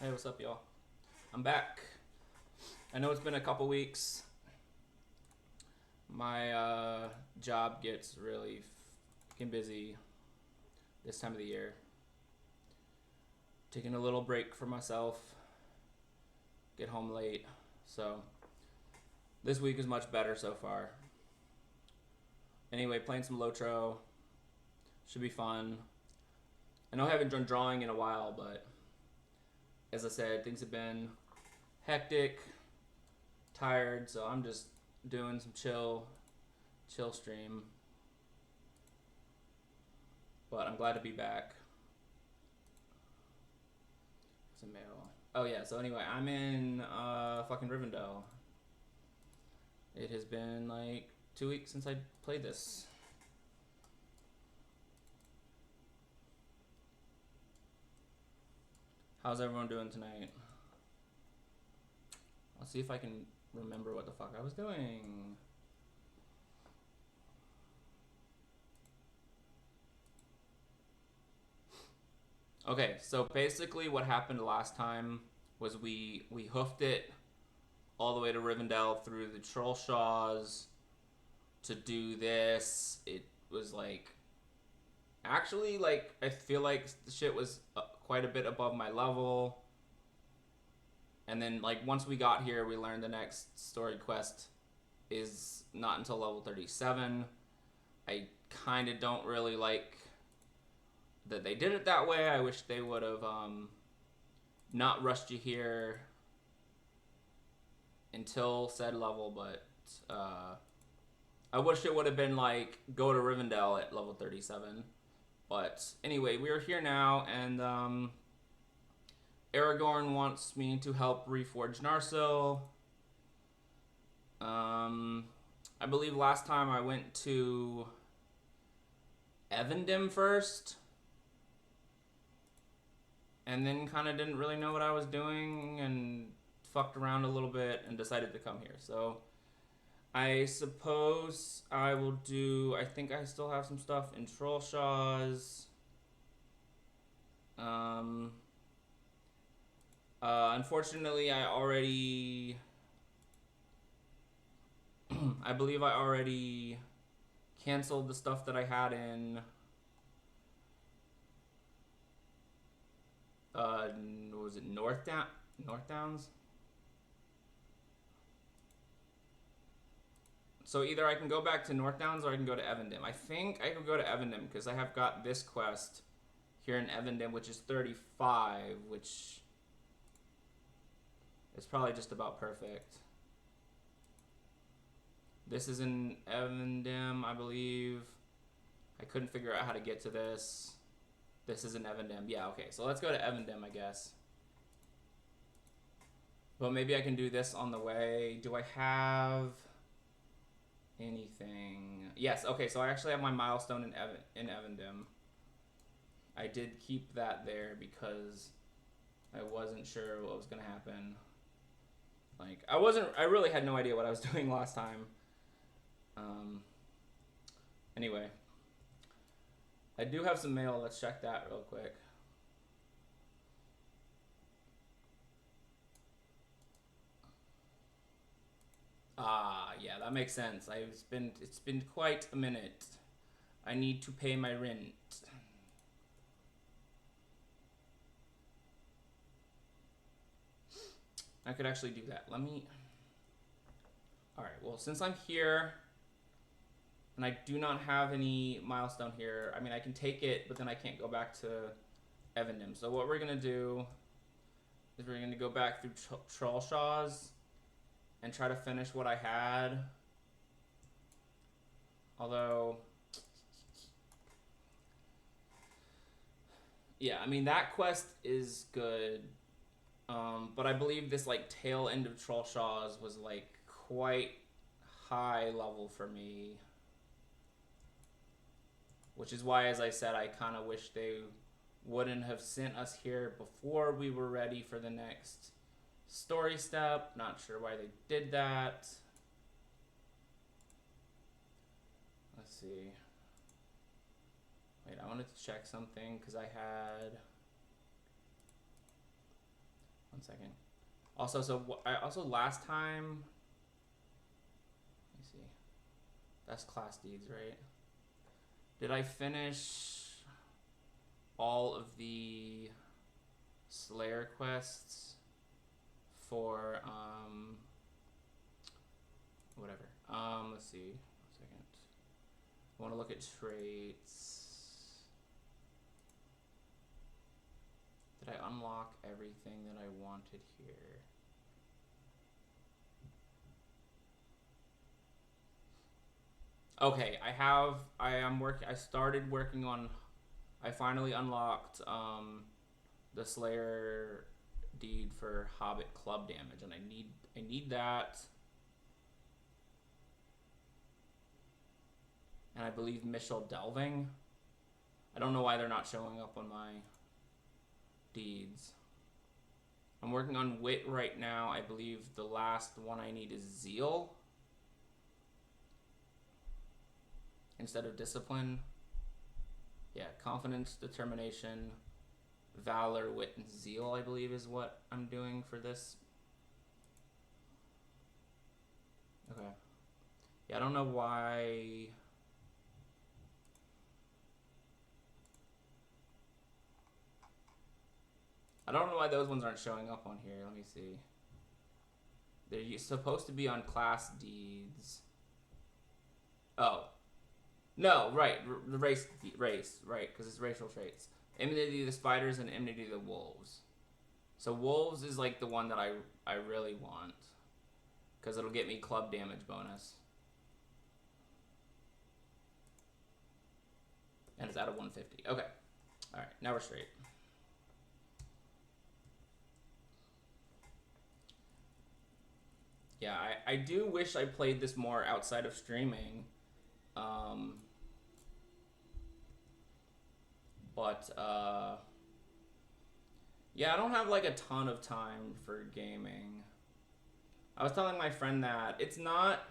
Hey, what's up, y'all? I'm back. I know it's been a couple weeks. My job gets really fucking busy this time of the year. Taking a little break for myself. Get home late. So, this week is much better so far. Anyway, playing some LOTRO. Should be fun. I know I haven't done drawing in a while, but as I said, things have been hectic, tired, so I'm just doing some chill stream. But I'm glad to be back. Some mail. Oh yeah, so anyway, I'm in fucking Rivendell. It has been like 2 weeks since I played this. How's everyone doing tonight? I'll see if I can remember what the fuck I was doing. Okay, so basically what happened last time was we hoofed it all the way to Rivendell through the Trollshaws to do this. It was like, actually, like, I feel like the shit was quite a bit above my level. And then, like, once we got here, we learned the next story quest is not until level 37. I kind of don't really like that they did it that way. I wish they would have not rushed you here until said level, but I wish it would have been like go to Rivendell at level 37. But anyway, we're here now, and Aragorn wants me to help reforge Narsil. I believe last time I went to Evendim first, and then kind of didn't really know what I was doing and fucked around a little bit and decided to come here. So I suppose I will do, I think I still have some stuff in Trollshaws. Unfortunately, I already, I believe I already canceled the stuff that I had in, what was it, North Downs? So either I can go back to North Downs or I can go to Evendim. I think I could go to Evendim because I have got this quest here in Evendim, which is 35, which is probably just about perfect. This is in Evendim, I believe. I couldn't figure out how to get to this. This is in Evendim. Yeah, okay. So let's go to Evendim, I guess. But maybe I can do this on the way. Do I have anything? Yes, okay. So I actually have my milestone in Evendim. I did keep that there because I wasn't sure what was going to happen. Like, I really had no idea what I was doing last time. Anyway, I do have some mail. Let's check that real quick. Ah, yeah, that makes sense. It's been quite a minute. I need to pay my rent. I could actually do that. Let me... Alright, well, since I'm here, and I do not have any milestone here, I mean, I can take it, but then I can't go back to Evendim. So what we're going to do is we're going to go back through Trollshaws and try to finish what I had. Although... Yeah, I mean, that quest is good. But I believe this, like, tail end of Trollshaws was, like, quite high level for me. Which is why, as I said, I kind of wish they wouldn't have sent us here before we were ready for the next story step. Not sure why they did that. Let's see. Wait, I wanted to check something because I had... 1 second. Also, so I also last time. Let me see. That's class deeds, right? Did I finish all of the Slayer quests for whatever? Let's see. 1 second. I want to look at traits. Did I unlock everything that I wanted here? Okay, I started working on, I finally unlocked the Slayer deed for Hobbit club damage, and I need that. And I believe Mishal Delving. I don't know why they're not showing up on my deeds. I'm working on Wit right now. I believe the last one I need is Zeal instead of Discipline. Yeah, Confidence, Determination, Valor, Wit, and Zeal, I believe, is what I'm doing for this. Okay. Yeah, I don't know why. I don't know why those ones aren't showing up on here. Let me see. They're supposed to be on class deeds. Oh. No, right. The race, right, because it's racial traits. Enmity to the spiders and enmity to the wolves. So wolves is like the one that I really want, because it'll get me club damage bonus. And it's out of 150. Okay. All right, now we're straight. Yeah, I do wish I played this more outside of streaming. But yeah, I don't have like a ton of time for gaming. I was telling my friend that it's not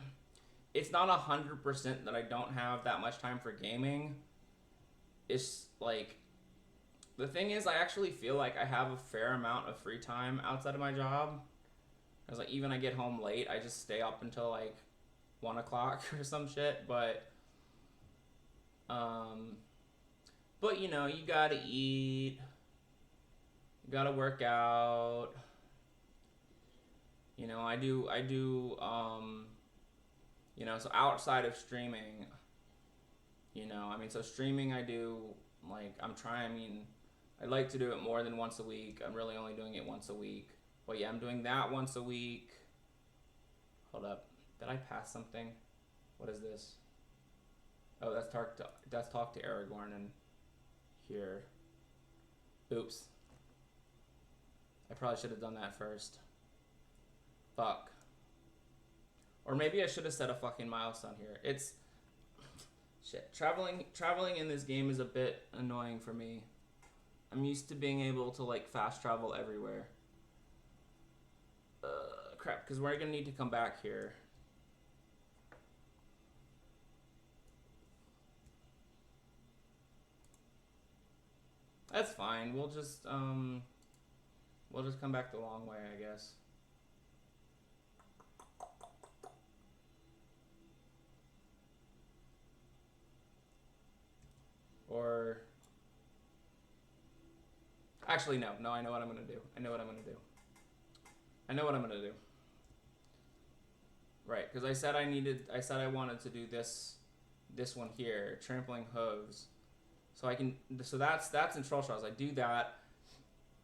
100% that I don't have that much time for gaming. It's like, the thing is, I actually feel like I have a fair amount of free time outside of my job. Because like, even I get home late, I just stay up until like 1 o'clock or some shit. But you know, you gotta eat, you gotta work out. You know, I do you know, so outside of streaming, you know, I mean, so streaming I do, like, I'd like to do it more than once a week. I'm really only doing it once a week. But yeah, I'm doing that once a week. Hold up. Did I pass something? What is this? Oh, that's talk to Aragorn and here. Oops. I probably should have done that first. Fuck. Or maybe I should have set a fucking milestone here. It's shit. Traveling in this game is a bit annoying for me. I'm used to being able to like fast travel everywhere. Crap, because we're gonna need to come back here. That's fine. We'll just come back the long way, I guess. Or actually, no. I know what I'm gonna do. I know what I'm gonna do. Right, because I said I wanted to do this one here, trampling hooves. So that's in Trollshaws. I do that.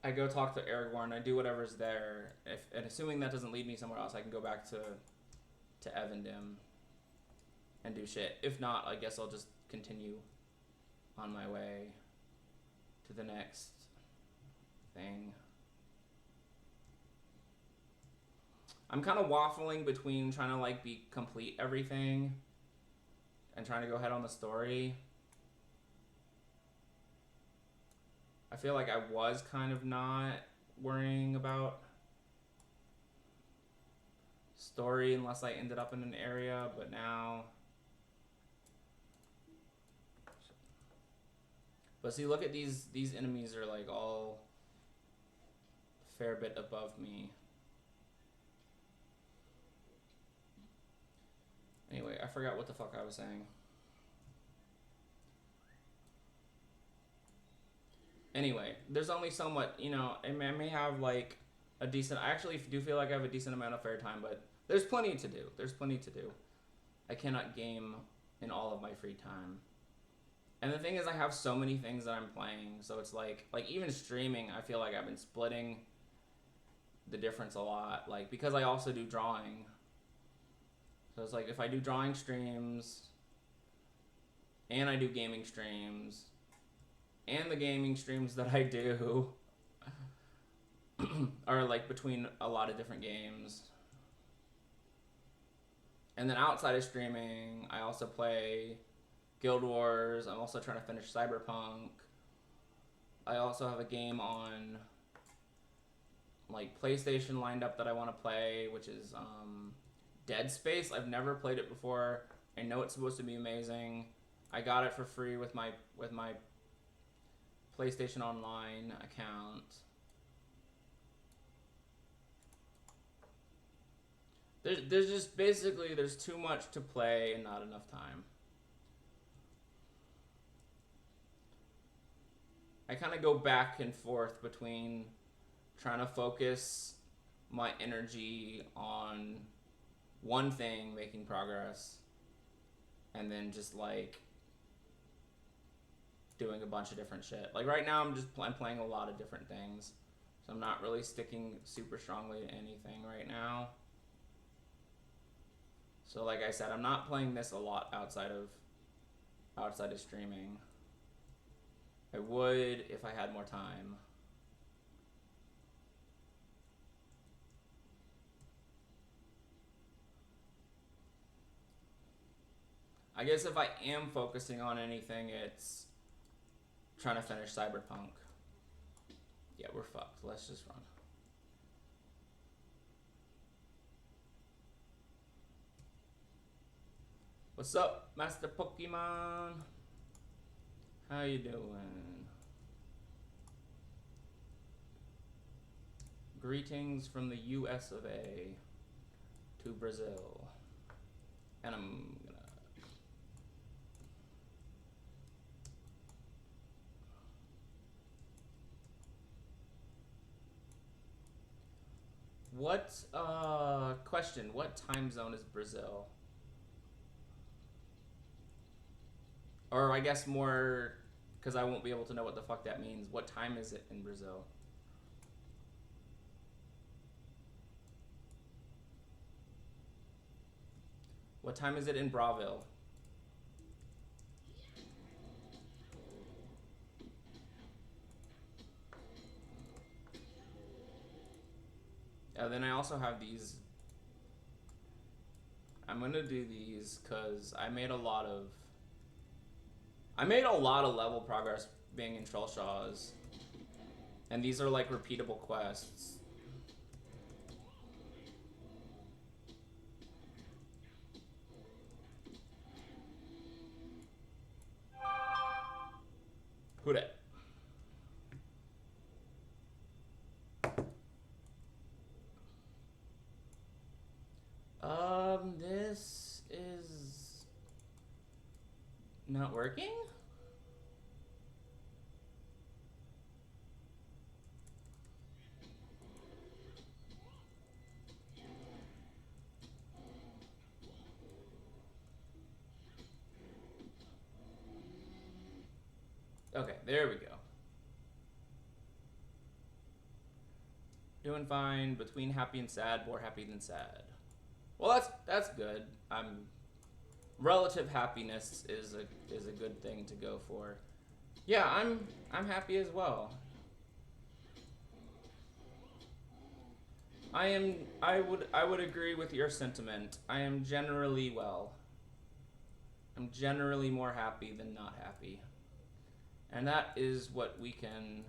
I go talk to Aragorn. I do whatever's there. And assuming that doesn't lead me somewhere else, I can go back to Evendim and do shit. If not, I guess I'll just continue on my way to the next thing. I'm kind of waffling between trying to like complete everything and trying to go ahead on the story. I feel like I was kind of not worrying about story unless I ended up in an area, but now. But see, look at these enemies are like all fair bit above me. Anyway, I forgot what the fuck I was saying. Anyway, there's only so much, you know, I may have like a decent, I actually do feel like I have a decent amount of fair time, but there's plenty to do. There's plenty to do. I cannot game in all of my free time. And the thing is, I have so many things that I'm playing, so it's like even streaming, I feel like I've been splitting the difference a lot, like, because I also do drawing. So it's like, if I do drawing streams, and I do gaming streams, and the gaming streams that I do are like between a lot of different games. And then outside of streaming, I also play Guild Wars. I'm also trying to finish Cyberpunk. I also have a game on like PlayStation lined up that I want to play, which is Dead Space. I've never played it before. I know it's supposed to be amazing. I got it for free with my PlayStation Online account. There's just basically, there's too much to play and not enough time. I kind of go back and forth between trying to focus my energy on one thing, making progress, and then just like doing a bunch of different shit. Like right now I'm playing a lot of different things, so I'm not really sticking super strongly to anything right now. So like I said, I'm not playing this a lot outside of streaming. I would if I had more time. I guess if I am focusing on anything, it's trying to finish Cyberpunk. Yeah, we're fucked. Let's just run. What's up, Master Pokemon? How you doing? Greetings from the US of A to Brazil. And I'm gonna... Question, what time zone is Brazil? Or I guess more, because I won't be able to know what the fuck that means. What time is it in Brazil? What time is it in Braville? Then I also have these. I'm gonna do these because I made a lot of level progress being in Trollshaws, and these are like repeatable quests. Who dat? This is not working? Okay, there we go. Doing fine. Between happy and sad, more happy than sad. Well, that's good. Relative happiness is a good thing to go for. Yeah, I'm happy as well. I would agree with your sentiment. I am generally well. I'm generally more happy than not happy. And that is what we can...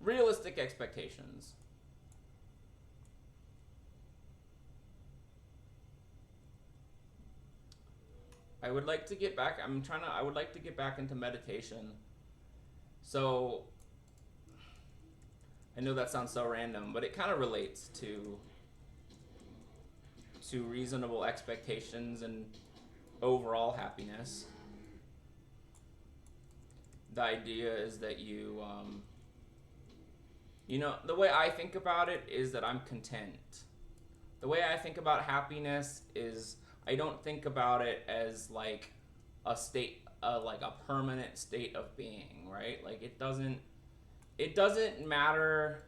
Realistic expectations. I would like to get back into meditation. So I know that sounds so random, but it kind of relates to reasonable expectations and overall happiness. The idea is that the way I think about it is that I'm content. The way I think about happiness is I don't think about it as like a state, like a permanent state of being, right? Like it doesn't matter.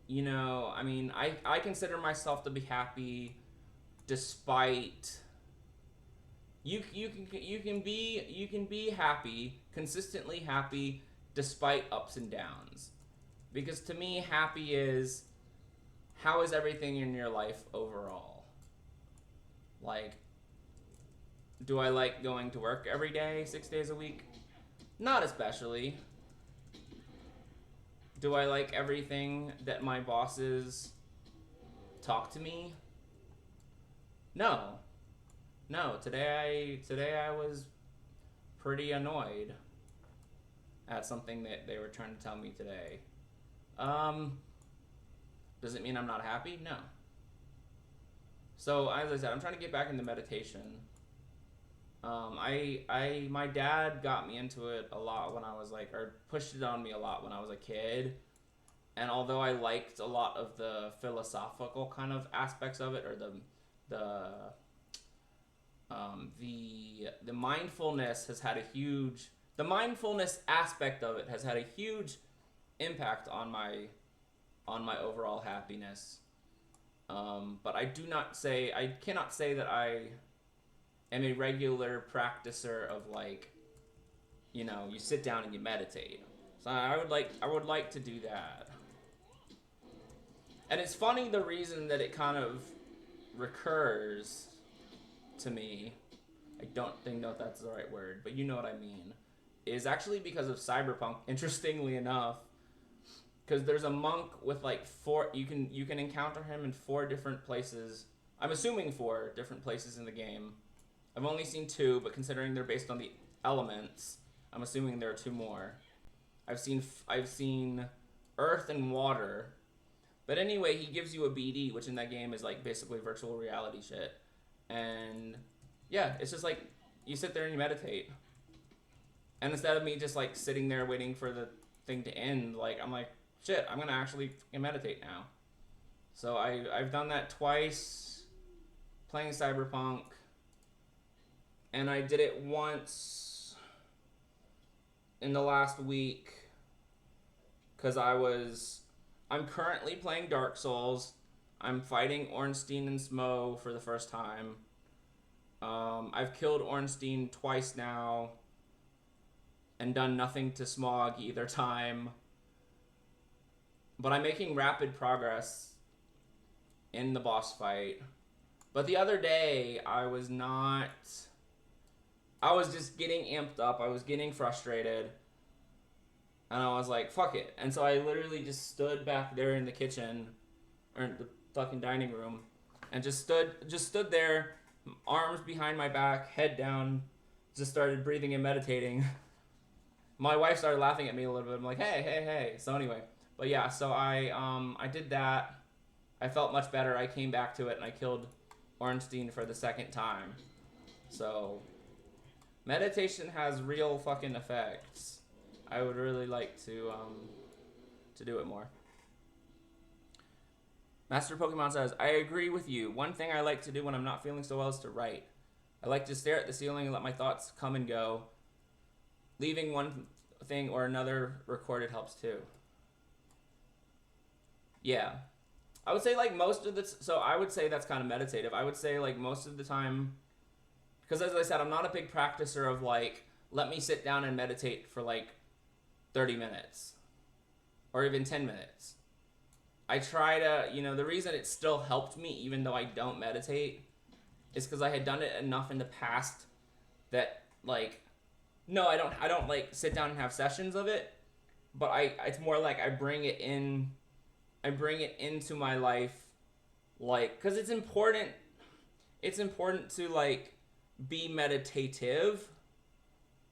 I mean, I consider myself to be happy despite you can be happy, consistently happy despite ups and downs. Because to me, happy is how is everything in your life overall? Like, do I like going to work every day, 6 days a week? Not especially. Do I like everything that my bosses talk to me? No. No, today I was pretty annoyed at something that they were trying to tell me today. Does it mean I'm not happy? No. So as I said, I'm trying to get back into meditation. My dad got me into it a lot when I was like, or pushed it on me a lot when I was a kid. And although I liked a lot of the philosophical kind of aspects of it, or the mindfulness has had the mindfulness aspect of it has had a huge impact on my overall happiness. But I cannot say that I am a regular practicer of like, you sit down and you meditate. So I would like to do that. And it's funny the reason that it kind of recurs to me, I don't know if that's the right word, but you know what I mean, is actually because of cyberpunk, interestingly enough. Because there's a monk with like you can encounter him in 4 different places. I'm assuming 4 different places in the game. I've only seen 2, but considering they're based on the elements, I'm assuming there are 2 more. I've seen earth and water. But anyway, he gives you a BD, which in that game is like basically virtual reality shit. And yeah, it's just like you sit there and you meditate. And instead of me just like sitting there waiting for the thing to end, like I'm like, shit, I'm gonna actually meditate now. So I've done that twice playing Cyberpunk. And I did it once in the last week because I'm currently playing Dark Souls. I'm fighting Ornstein and Smo for the first time. I've killed Ornstein twice now and done nothing to Smog either time. But I'm making rapid progress in the boss fight. But the other day, I was just getting amped up. I was getting frustrated. And I was like, fuck it. And so I literally just stood back there in the kitchen, or in the fucking dining room, and just stood there, arms behind my back, head down, just started breathing and meditating. My wife started laughing at me a little bit. I'm like, hey. So anyway, but yeah, so I did that. I felt much better. I came back to it, and I killed Ornstein for the second time. So meditation has real fucking effects. I would really like to do it more. Master Pokemon says, I agree with you. One thing I like to do when I'm not feeling so well is to write. I like to stare at the ceiling and let my thoughts come and go. Leaving one thing or another recorded helps too. Yeah. I would say like most of this, so I would say that's kind of meditative. I would say like most of the time, because as I said, I'm not a big practicer of like, let me sit down and meditate for like 30 minutes or even 10 minutes. I try to, the reason it still helped me even though I don't meditate is because I had done it enough in the past that like, no, I don't like sit down and have sessions of it, but it's more like I bring it into my life, like, because it's important to like be meditative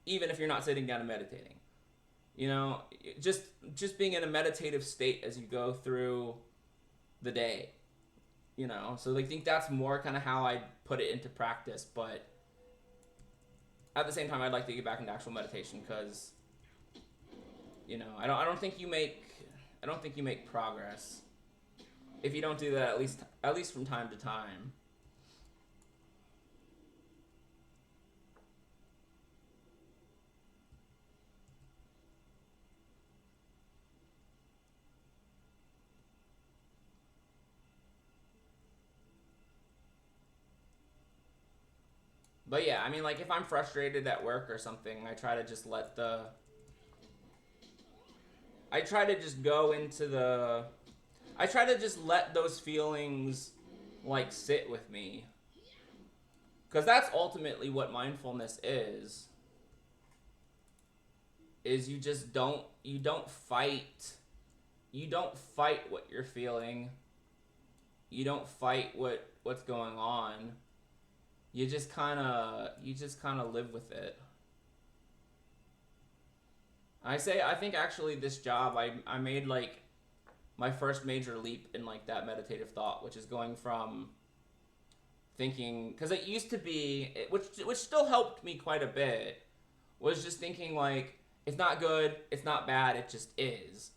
even if you're not sitting down and meditating. You know, just being in a meditative state as you go through the day. You know, so I think that's more kind of how I put it into practice. But at the same time, I'd like to get back into actual meditation because, you know, I don't think you make progress if you don't do that at least from time to time. But yeah, I mean, like if I'm frustrated at work or something, I try to just go into the I try to just let those feelings like sit with me. Cuz that's ultimately what mindfulness is you don't fight what you're feeling. You don't fight what's going on. You just kind of live with it. I think actually this job I made like my first major leap in like that meditative thought, which is going from thinking, because it used to be which still helped me quite a bit, was just thinking like it's not good, it's not bad, it just is,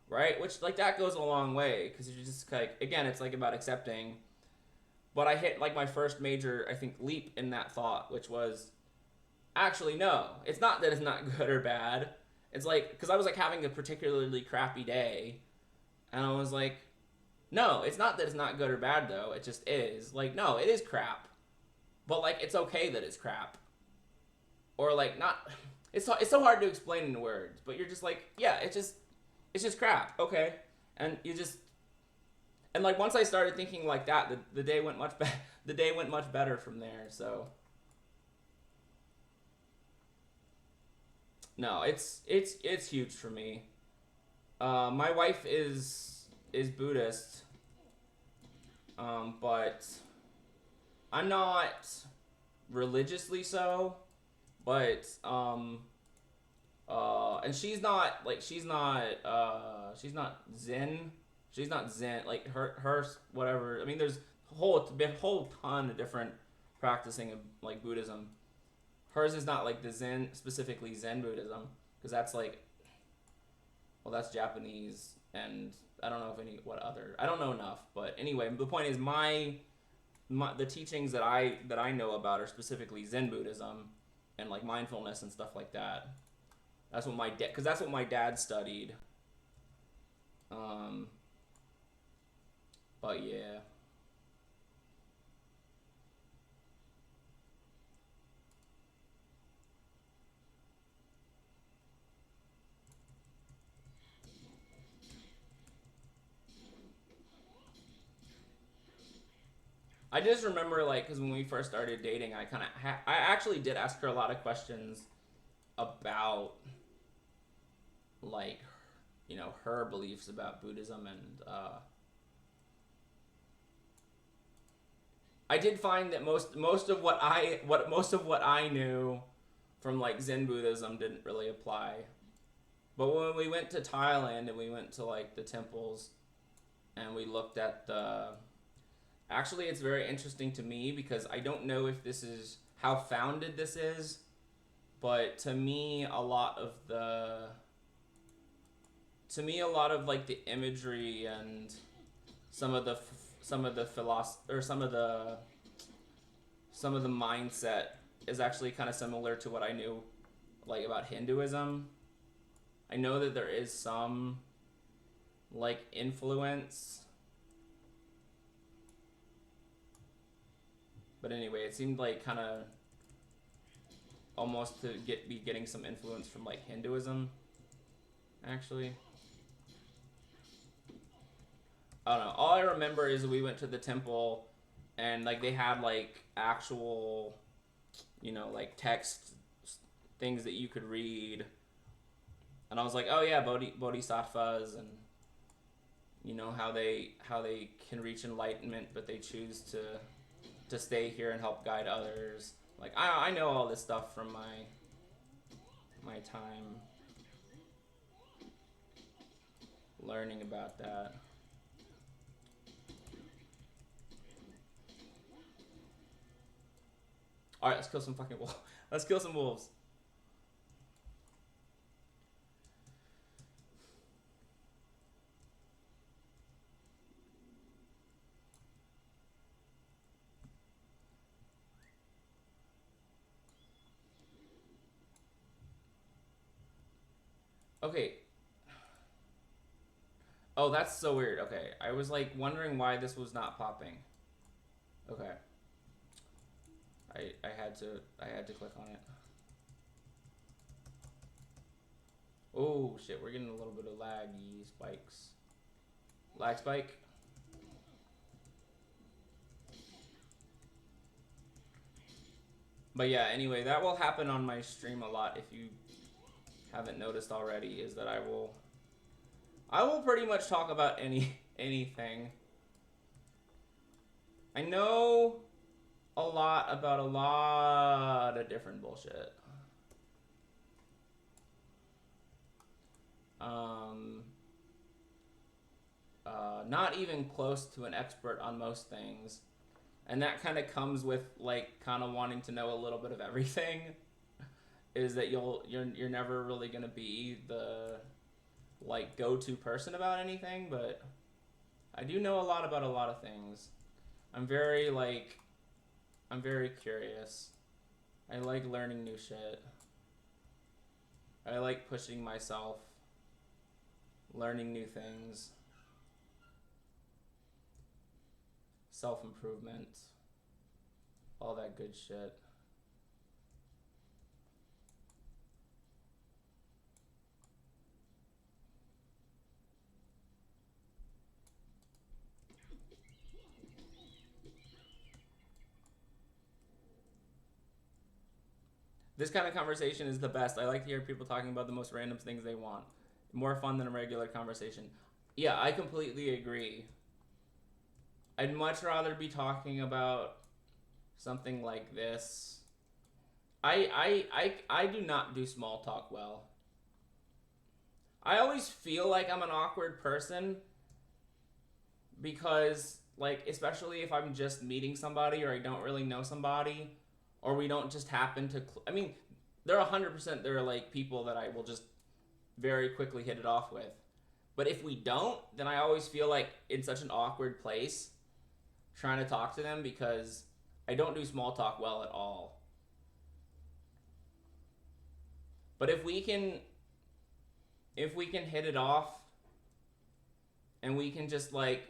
right? Which like that goes a long way because you're just like, again, it's like about accepting. But I hit like my first major, I think, leap in that thought, which was actually no, it's not that it's not good or bad. It's like, because I was like having a particularly crappy day, and I was like, no, it's not that it's not good or bad though. It just is. Like, no, it is crap, but like it's okay that it's crap, or like not. It's so hard to explain in words, but you're just like, yeah, it's just crap, okay, and you just and like once I started thinking like that, the day went much better. The day went much better from there. So no, it's huge for me. My wife is Buddhist, but I'm not religiously so. But and she's not Zen. She's not Zen. Like her whatever. I mean, there's a whole ton of different practicing of like Buddhism. Hers is not like the Zen, specifically Zen Buddhism, because that's like, well, that's Japanese, and I don't know if any what other. I don't know enough, but anyway, the point is the teachings that I know about are specifically Zen Buddhism, and like mindfulness and stuff like that. That's what my dad, because that's what my dad studied. Um, but yeah. I just remember like because when we first started dating, I actually did ask her a lot of questions about like her beliefs about Buddhism, and I did find that most of what I knew from like Zen Buddhism didn't really apply. But when we went to Thailand and we went to like the temples and we looked at the actually, it's very interesting to me because I don't know if this is how founded this is, but a lot of like the imagery and some of the philosophy or some of the mindset is actually kind of similar to what I knew like about Hinduism. I know that there is some like influence, but anyway, it seemed like kind of almost to be getting some influence from like Hinduism actually. I don't know. All I remember is we went to the temple and like they had like actual, like text things that you could read. And I was like, oh yeah, bodhisattvas, and how they can reach enlightenment, but they choose to stay here and help guide others. Like I know all this stuff from my time. learning about that. All right, let's kill some fucking wolves. Let's kill some wolves. Okay. Oh, that's so weird. Okay, I was like wondering why this was not popping. Okay. I had to click on it. Oh shit, we're getting a little bit of laggy spikes. Lag spike. But yeah, anyway, that will happen on my stream a lot if you haven't noticed already, is that I will pretty much talk about anything. I know a lot about a lot of different bullshit. Not even close to an expert on most things. And that kind of comes with like kind of wanting to know a little bit of everything. Is that you're never really gonna be the like go-to person about anything, but I do know a lot about a lot of things. I'm very curious. I like learning new shit. I like pushing myself, learning new things, self-improvement, all that good shit. This kind of conversation is the best. I like to hear people talking about the most random things they want. More fun than a regular conversation. Yeah, I completely agree. I'd much rather be talking about something like this. I do not do small talk well. I always feel like I'm an awkward person because, like, especially if I'm just meeting somebody or I don't really know somebody or we don't just happen to... I mean, there are 100% there are, like, people that I will just very quickly hit it off with. But if we don't, then I always feel like in such an awkward place trying to talk to them because I don't do small talk well at all. But if we can hit it off and we can just like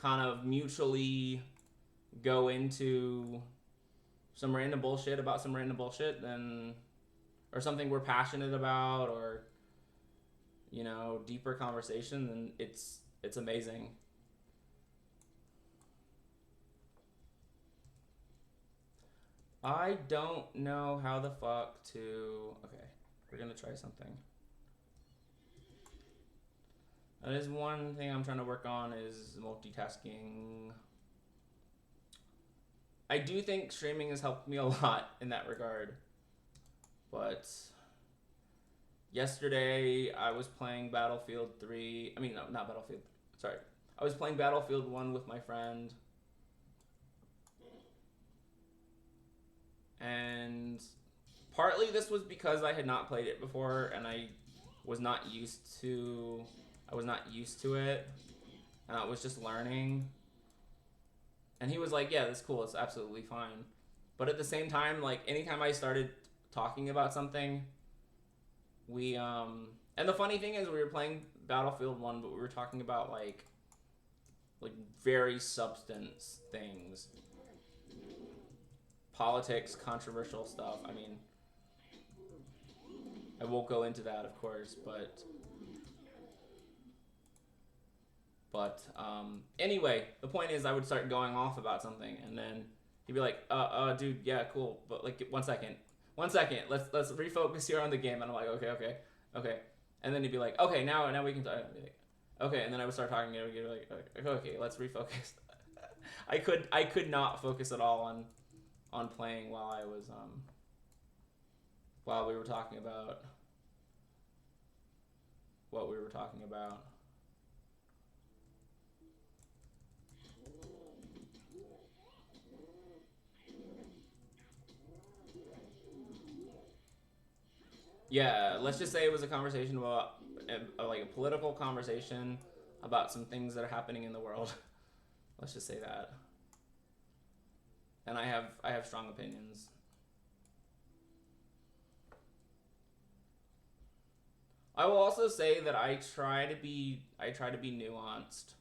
kind of mutually go into some random bullshit about some random bullshit, then, or something we're passionate about, or, you know, deeper conversation, then it's amazing. I don't know how the fuck to... Okay, we're gonna try something. That is one thing I'm trying to work on, is multitasking. I do think streaming has helped me a lot in that regard. But yesterday I was playing Battlefield 3. I mean, no, not Battlefield. Sorry. I was playing Battlefield 1 with my friend. And partly this was because I had not played it before and I was not used to it, and I was just learning. And he was like, yeah, that's cool, it's absolutely fine. But at the same time, like, anytime I started talking about something, we and the funny thing is we were playing Battlefield 1, but we were talking about like very substance things. Politics, controversial stuff. I mean, I won't go into that, of course, but anyway, the point is I would start going off about something, and then he'd be like, dude, yeah, cool, but like, one second, let's refocus here on the game. And I'm like, okay, and then he'd be like, okay, now we can talk. I'd be like, okay, and then I would start talking, and he'd be like, okay, let's refocus. I could not focus at all on playing while I was while we were talking about what we were talking about. Yeah, let's just say it was a conversation about like a political conversation about some things that are happening in the world. Let's just say that. And I have strong opinions. I will also say that I try to be nuanced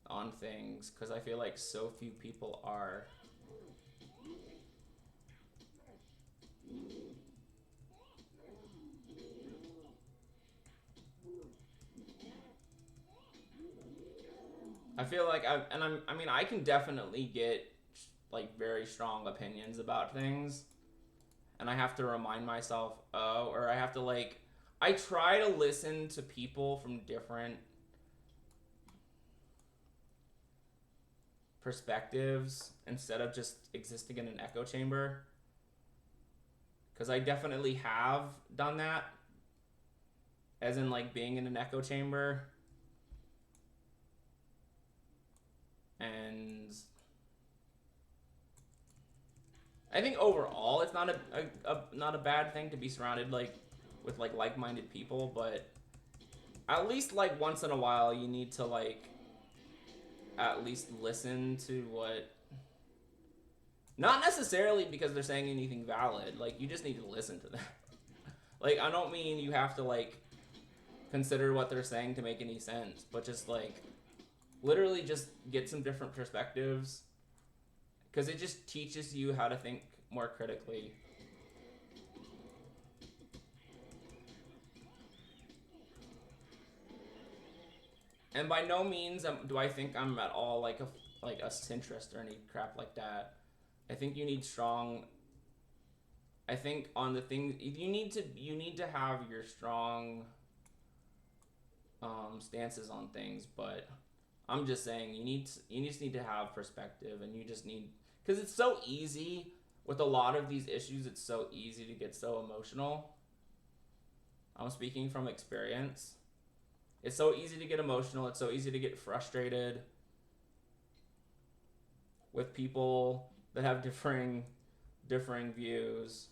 on things because I feel like so few people are. I feel like I mean I can definitely get like very strong opinions about things, and I have to remind myself, or I have to like, I try to listen to people from different perspectives instead of just existing in an echo chamber. Because I definitely have done that, as in like being in an echo chamber, and I think overall it's not a bad thing to be surrounded like with like-minded people, but at least like once in a while you need to like at least listen to what, not necessarily because they're saying anything valid, like you just need to listen to them. Like I don't mean you have to like consider what they're saying to make any sense, but just like literally just get some different perspectives because it just teaches you how to think more critically. And by no means do I think I'm at all like a centrist or any crap like that. I think you need strong. I think on the things you need to have your strong stances on things, but I'm just saying you just need to have perspective, and you just need, because it's so easy with a lot of these issues. It's so easy to get so emotional. I'm speaking from experience. It's so easy to get emotional. It's so easy to get frustrated with people that have differing views.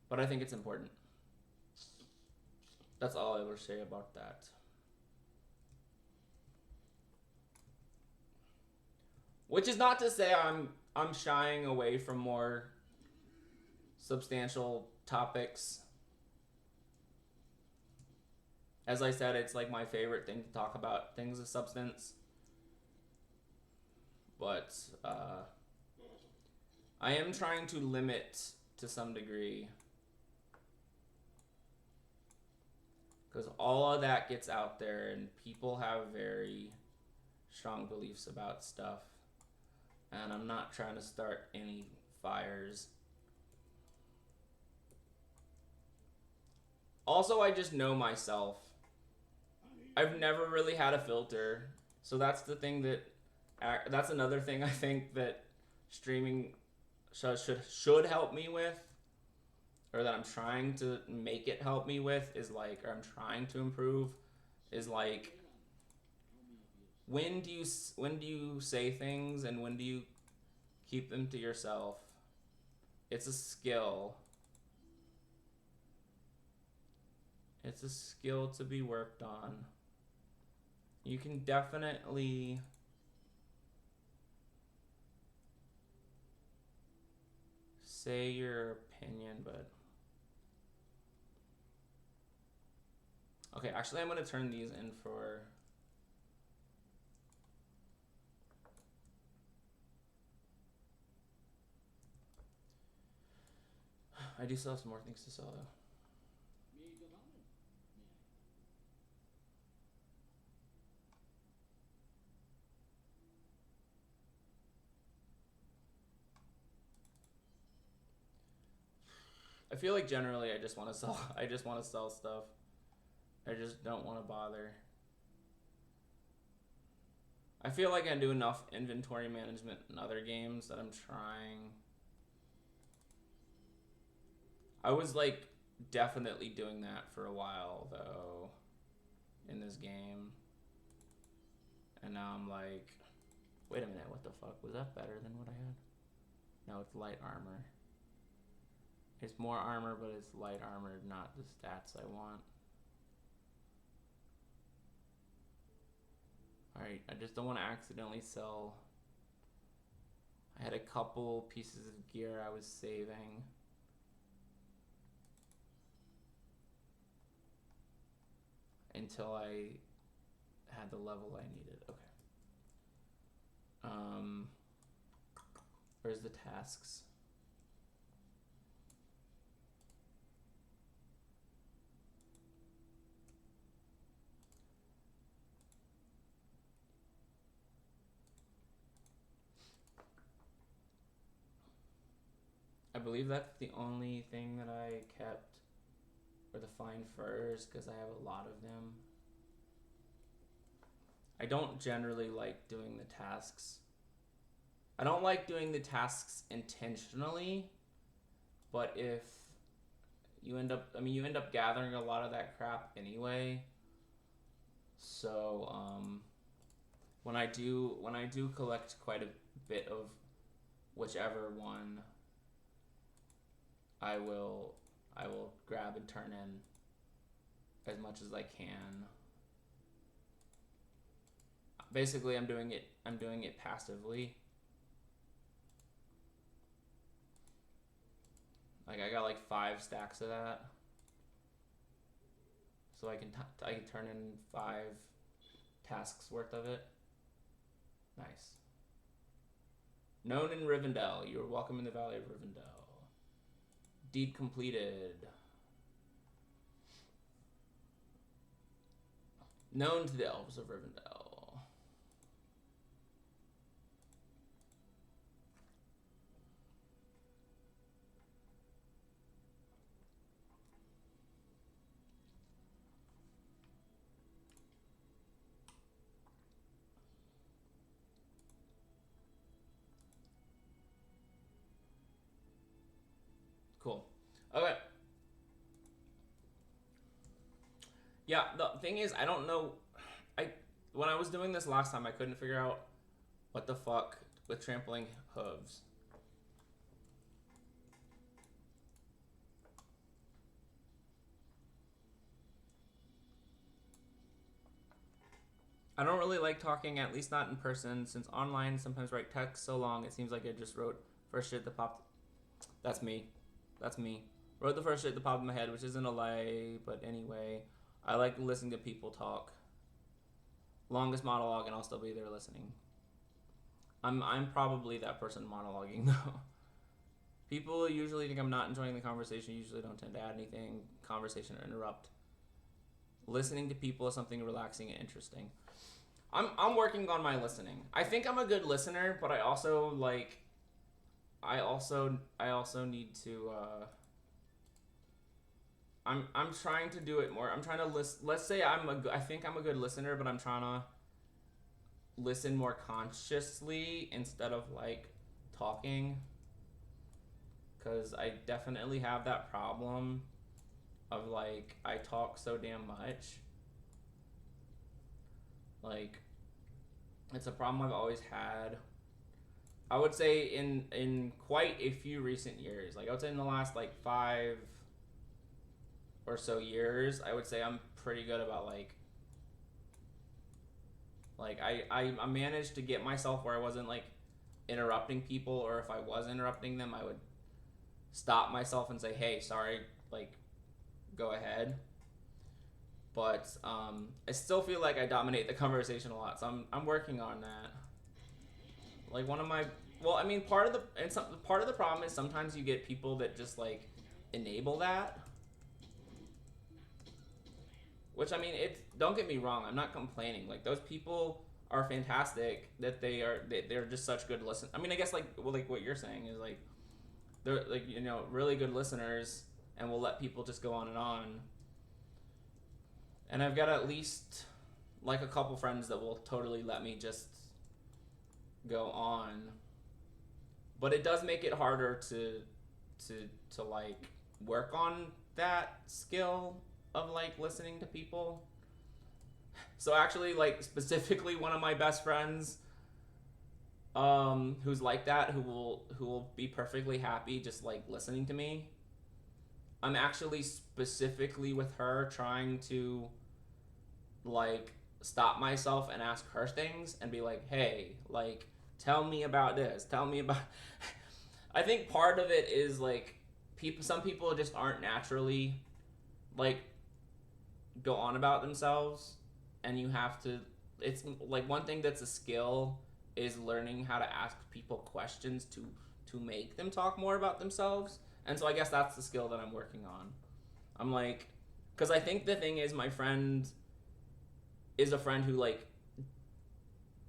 But I think it's important. That's all I will say about that. Which is not to say I'm shying away from more substantial topics. As I said, it's like my favorite thing to talk about, things of substance. But I am trying to limit to some degree, because all of that gets out there and people have very strong beliefs about stuff, and I'm not trying to start any fires. Also, I just know myself. I've never really had a filter, so that's the thing that's another thing I think that streaming should help me with, or that I'm trying to make it help me with, is like, or I'm trying to improve, is like, when do you say things and when do you keep them to yourself? It's a skill. It's a skill to be worked on. You can definitely say your opinion, but okay, actually I'm going to turn these in for I do still have some more things to sell though. I feel like generally I just want to sell I just want to sell stuff. I just don't want to bother. I feel like I do enough inventory management in other games that I'm trying. I was like definitely doing that for a while though in this game. And now I'm like, Wait a minute, what the fuck? Was that better than what I had? No, it's light armor. It's more armor, but it's light armor, not the stats I want. Alright, I just don't want to accidentally sell. I had a couple pieces of gear I was saving. Until I had the level I needed. Okay. Where's the tasks? I believe that's the only thing that I kept, or the fine furs, because I have a lot of them. I don't generally like doing the tasks. I don't like doing the tasks intentionally, but if you end up, you end up gathering a lot of that crap anyway. So, when I do collect quite a bit of whichever one, I will grab and turn in as much as I can. Basically, I'm doing it passively. Like, I got like 5 stacks of that, so I can turn in 5 tasks worth of it. Nice. Known in Rivendell. You are welcome in the Valley of Rivendell. Deed completed. Known to the elves of Rivendell. Cool. Okay. Yeah, the thing is, I don't know. When I was doing this last time, I couldn't figure out what the fuck with trampling hooves. I don't really like talking, at least not in person, since online sometimes write text so long it seems like I just wrote first shit that popped. That's me. That's me. Wrote the first shit that popped in my head, which isn't a lie, but anyway. I like listening to people talk. Longest monologue, and I'll still be there listening. I'm probably that person monologuing though. People usually think I'm not enjoying the conversation. Usually don't tend to add anything, conversation or interrupt. Listening to people is something relaxing and interesting. I'm working on my listening. I think I'm a good listener, but I also need to I'm trying to do it more. I'm trying to let's say I think I'm a good listener, but I'm trying to listen more consciously instead of like talking, cuz I definitely have that problem of like I talk so damn much. Like, it's a problem I've always had. I would say in quite a few recent years, like I would say in the last like 5 or so years, I would say I'm pretty good about like I managed to get myself where I wasn't like interrupting people, or if I was interrupting them, I would stop myself and say, hey, sorry, like go ahead. But I still feel like I dominate the conversation a lot, so I'm working on that. Like part of the problem is sometimes you get people that just like enable that. Which don't get me wrong, I'm not complaining. Like those people are fantastic. That they're just such good listeners. I guess like what you're saying is like they're like really good listeners, and will let people just go on and on. And I've got at least like a couple friends that will totally let me just go on. But it does make it harder to like work on that skill of like listening to people. So actually, like specifically one of my best friends, who's like that, who will be perfectly happy just like listening to me. I'm actually specifically with her trying to like stop myself and ask her things and be like, "Hey, like tell me about this. Tell me about." I think part of it is like some people just aren't naturally like go on about themselves, and you have to. It's like one thing that's a skill is learning how to ask people questions to make them talk more about themselves. And so I guess that's the skill that I'm working on. I'm like, because I think the thing is, my friend is a friend who like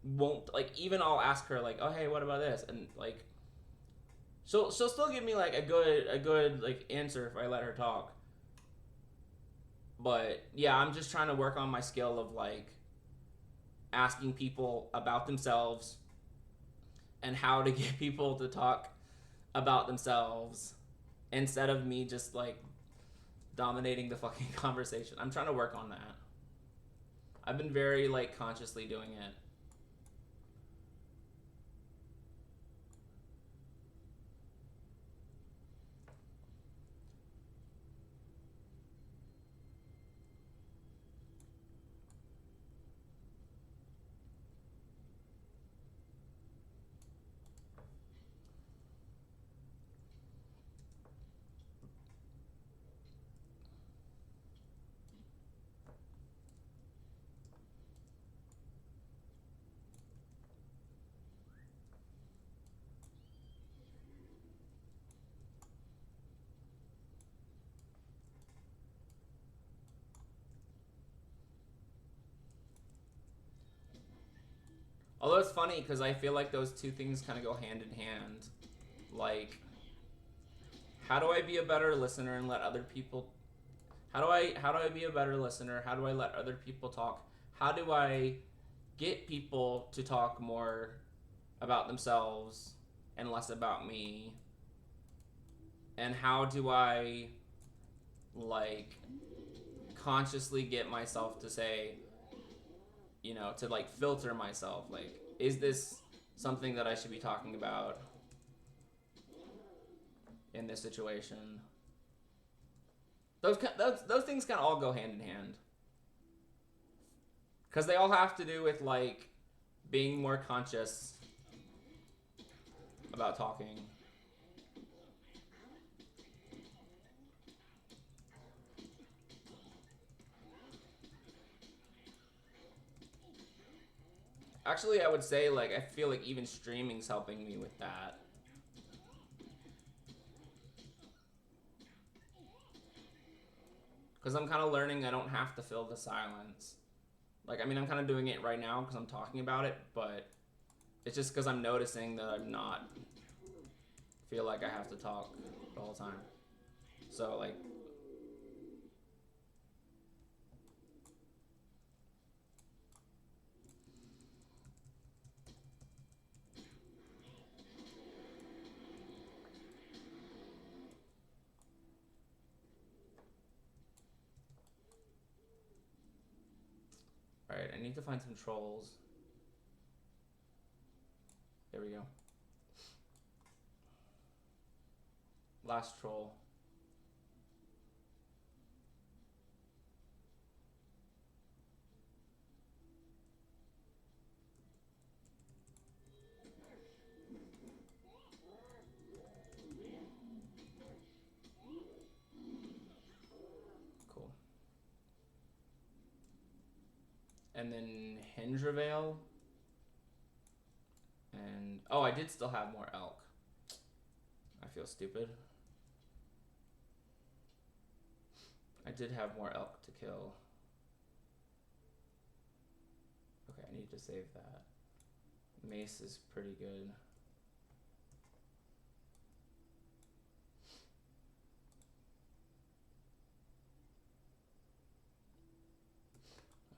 won't like, even I'll ask her like, oh hey, what about this, and like she'll still give me like a good like answer if I let her talk. But yeah, I'm just trying to work on my skill of like asking people about themselves and how to get people to talk about themselves instead of me just like dominating the fucking conversation. I'm trying to work on that. I've been very like consciously doing it. Although it's funny because I feel like those two things kind of go hand in hand. Like, how do I be a better listener and let other people? How do I be a better listener? How do I let other people talk? How do I get people to talk more about themselves and less about me? And how do I like consciously get myself to say, to like filter myself, like, is this something that I should be talking about in this situation? Those things kind of all go hand in hand because they all have to do with like being more conscious about talking. Actually, I would say like I feel like even streaming's helping me with that. Because I'm kind of learning I don't have to fill the silence. Like, I mean, I'm kind of doing it right now because I'm talking about it, but it's just because I'm noticing that I'm not feel like I have to talk the whole time. So, like, alright, I need to find some trolls. There we go. Last troll. Cool. And then Hendraveil. And oh, I did still have more elk. I feel stupid. I did have more elk to kill. Okay, I need to save that. Mace is pretty good.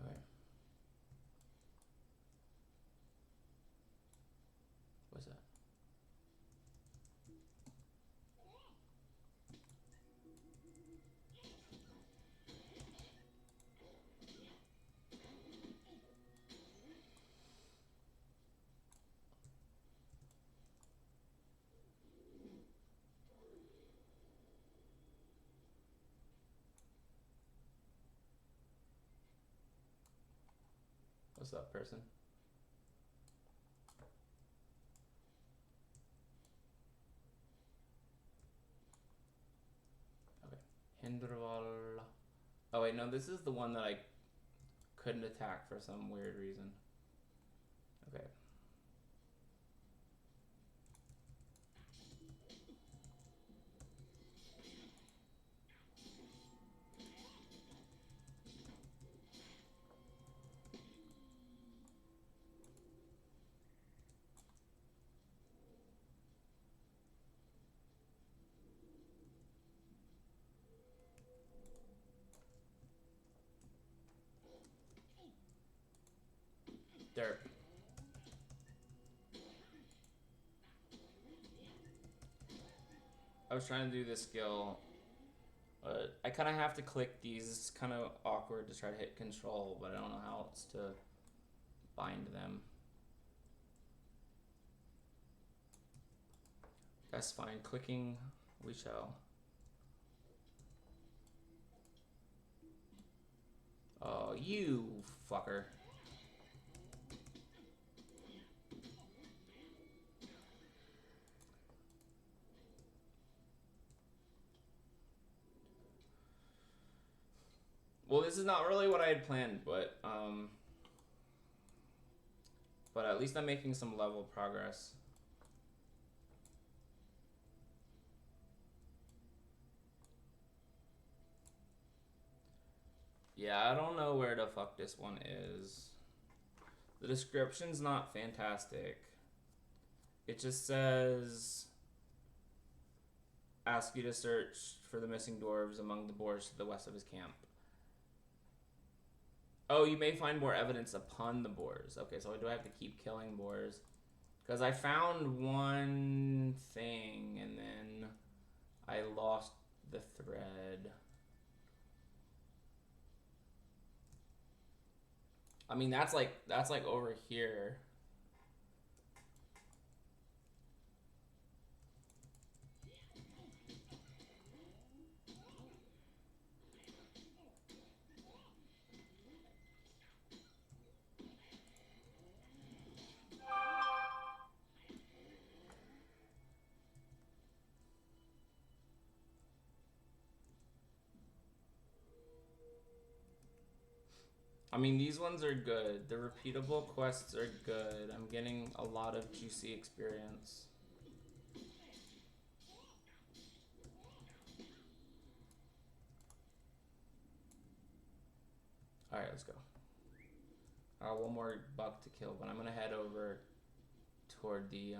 Okay. What's that? What's up, person? Okay. Hinderval. Oh wait, no, this is the one that I couldn't attack for some weird reason. Okay. Derp. I was trying to do this skill, but I kind of have to click these. It's kind of awkward to try to hit control, but I don't know how else to bind them. That's fine. Clicking, we shall. Oh, you fucker. Well, this is not really what I had planned, but at least I'm making some level progress. Yeah, I don't know where the fuck this one is. The description's not fantastic. It just says, ask you to search for the missing dwarves among the boars to the west of his camp. Oh, you may find more evidence upon the boars. Okay, so do I have to keep killing boars? Because I found one thing and then I lost the thread. I mean, that's like over here. I mean, these ones are good. The repeatable quests are good. I'm getting a lot of juicy experience. Alright, let's go. One more bug to kill, but I'm gonna head over toward the,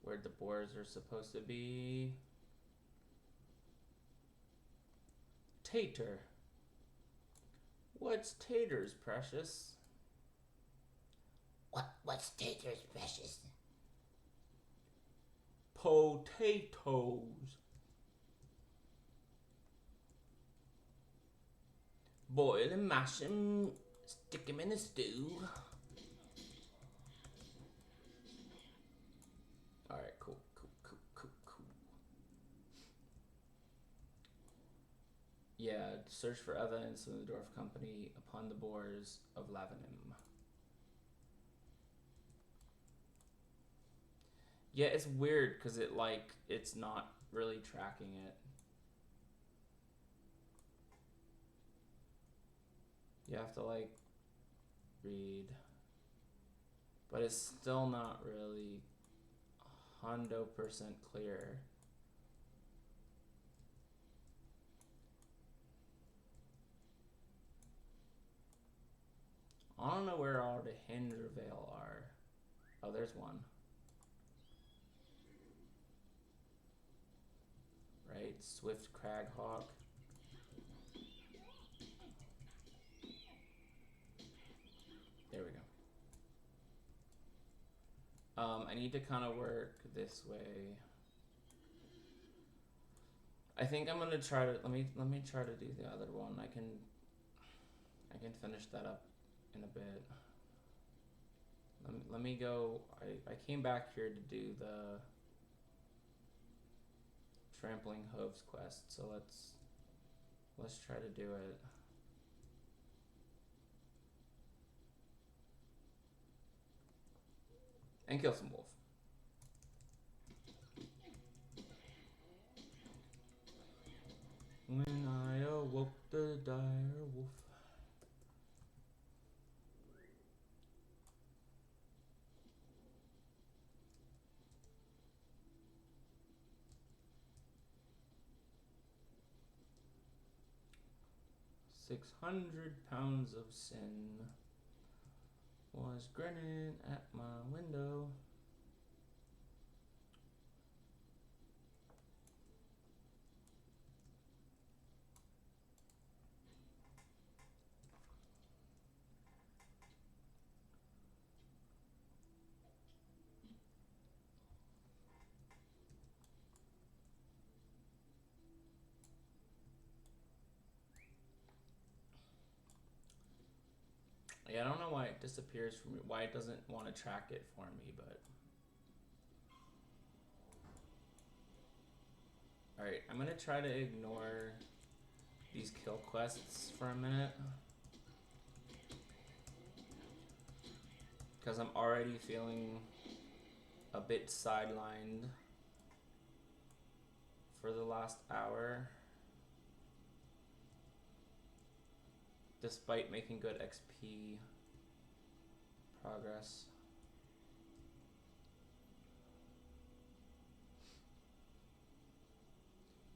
where the boars are supposed to be. Tater. What's taters, precious? What's taters, precious? Potatoes. Boil and mash them, stick them in a stew. Alright, cool. Yeah, search for evidence in the dwarf company upon the boars of Lavenham. Yeah, it's weird because it's not really tracking it. You have to read, but it's still not really 100% clear. I don't know where all the Hindervale are. Oh, there's one. Right, Swift Craghawk. There we go. I need to kind of work this way. I think I'm gonna try to let me try to do the other one. I can finish that up in a bit. Let me go. I came back here to do the Trampling Hooves quest, so let's try to do it. and kill some wolf. When I awoke the dire wolf. £600 of sin was grinning at my window. Yeah, I don't know why it disappears from me, why it doesn't want to track it for me, but... Alright, I'm gonna try to ignore these kill quests for a minute. Because I'm already feeling a bit sidelined for the last hour. Despite making good XP progress.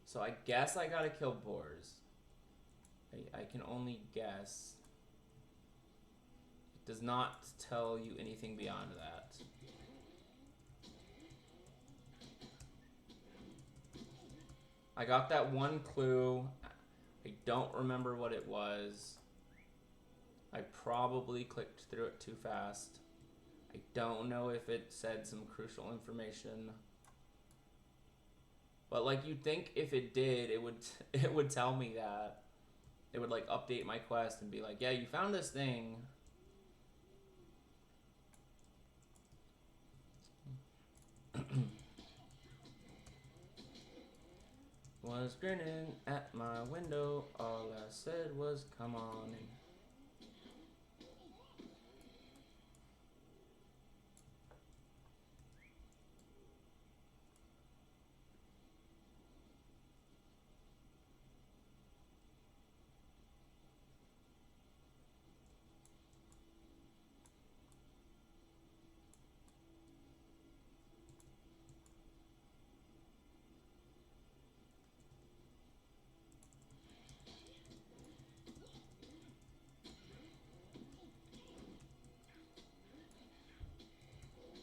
So I guess I gotta kill boars. I can only guess. It does not tell you anything beyond that. I got that one clue. I don't remember what it was. I probably clicked through it too fast. I don't know if it said some crucial information. But like you'd think if it did, it would tell me that. It would like update my quest and be like, yeah, you found this thing. Was grinning at my window. All I said was, come on in.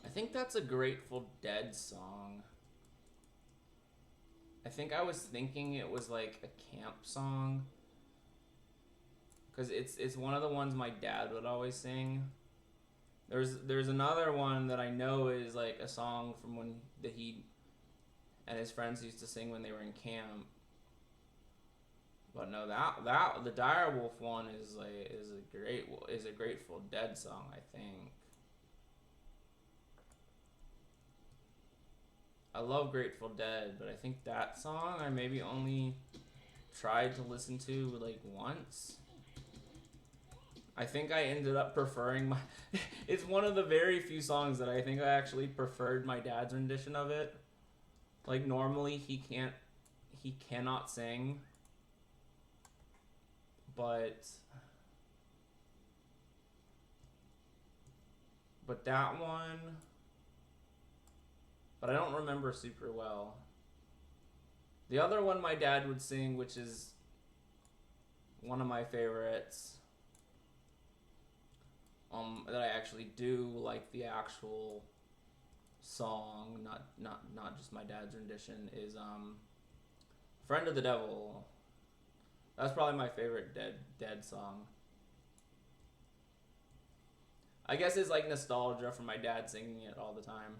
I think that's a Grateful Dead song. I think I was thinking it was like a camp song. Cause it's one of the ones my dad would always sing. There's another one that I know is like a song from when he and his friends used to sing when they were in camp. But no, that the Direwolf one is a Grateful Dead song, I think. I love Grateful Dead, but I think that song I maybe only tried to listen to like once. I think I ended up preferring my... It's one of the very few songs that I think I actually preferred my dad's rendition of it. Like normally he cannot sing. But that one... But I don't remember super well. The other one my dad would sing, which is one of my favorites, that I actually do like the actual song, not just my dad's rendition, is Friend of the Devil. That's probably my favorite Dead song. I guess it's like nostalgia from my dad singing it all the time.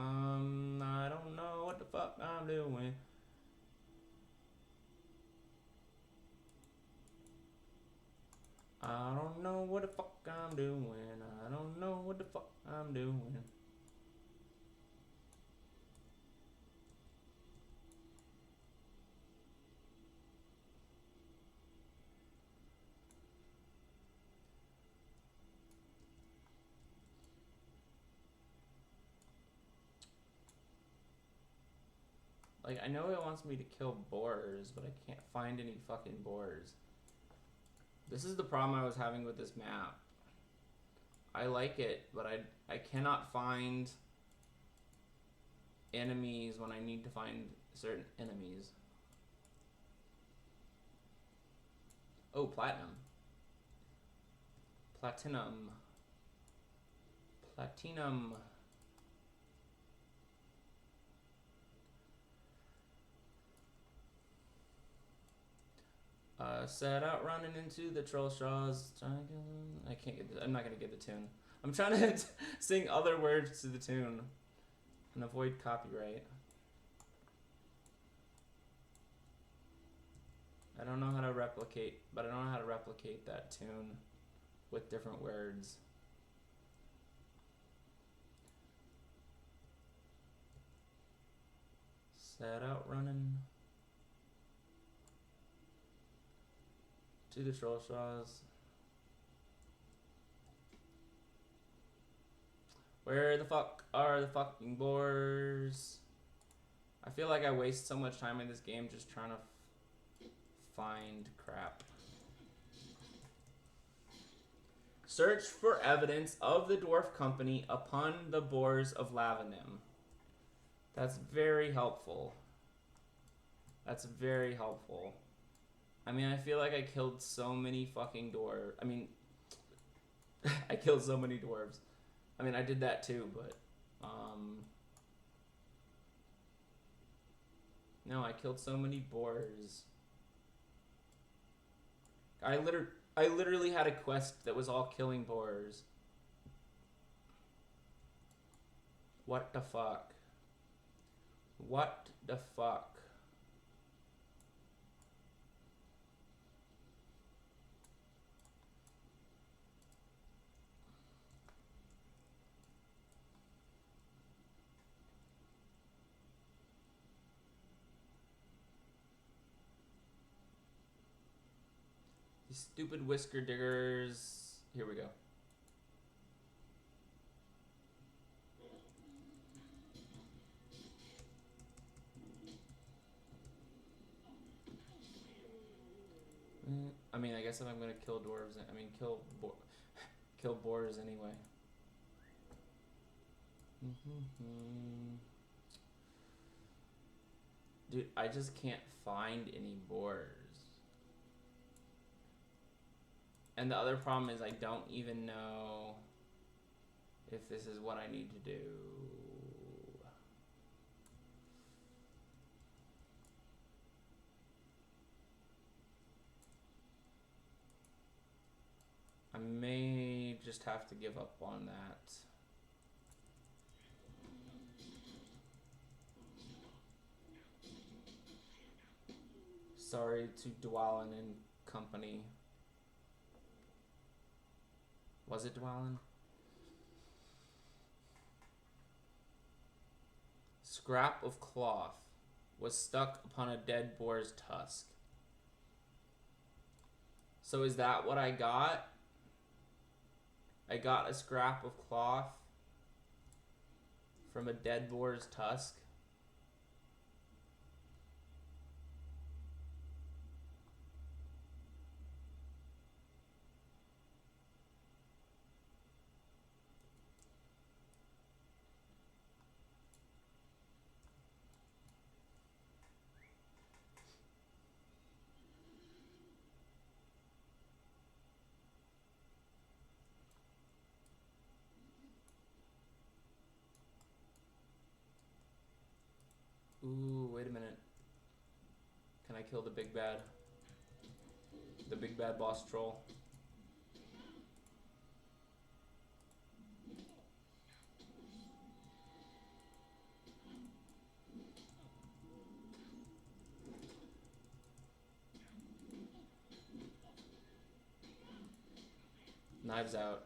I don't know what the fuck I'm doing. I don't know what the fuck I'm doing. I don't know what the fuck I'm doing. Like, I know it wants me to kill boars, but I can't find any fucking boars. This is the problem I was having with this map. I like it, but I cannot find enemies when I need to find certain enemies. Oh, platinum. Platinum. Platinum. Set out running into the Trollshaws. I can't get I'm not gonna get the tune. I'm trying to sing other words to the tune and avoid copyright. I don't know how to replicate, but I don't know how to replicate that tune with different words. Set out running to the Trollshaws. Where the fuck are the fucking boars? I feel like I waste so much time in this game just trying to find crap. Search for evidence of the dwarf company upon the boars of Evendim. That's very helpful. That's very helpful. I mean, I feel like I killed so many fucking dwarves. I mean, I killed so many dwarves. I mean, I did that too, but, no, I killed so many boars. I literally had a quest that was all killing boars. What the fuck? What the fuck? These stupid whisker diggers. Here we go. I mean, I guess if I'm gonna kill dwarves, I mean, kill boars anyway. Dude, I just can't find any boars. And the other problem is I don't even know if this is what I need to do. I may just have to give up on that. Sorry to Dwalin and company. Was it Dwalin? Scrap of cloth was stuck upon a dead boar's tusk. So is that what I got? I got a scrap of cloth from a dead boar's tusk. Ooh, wait a minute. Can I kill the big bad? The big bad boss troll? Knives out.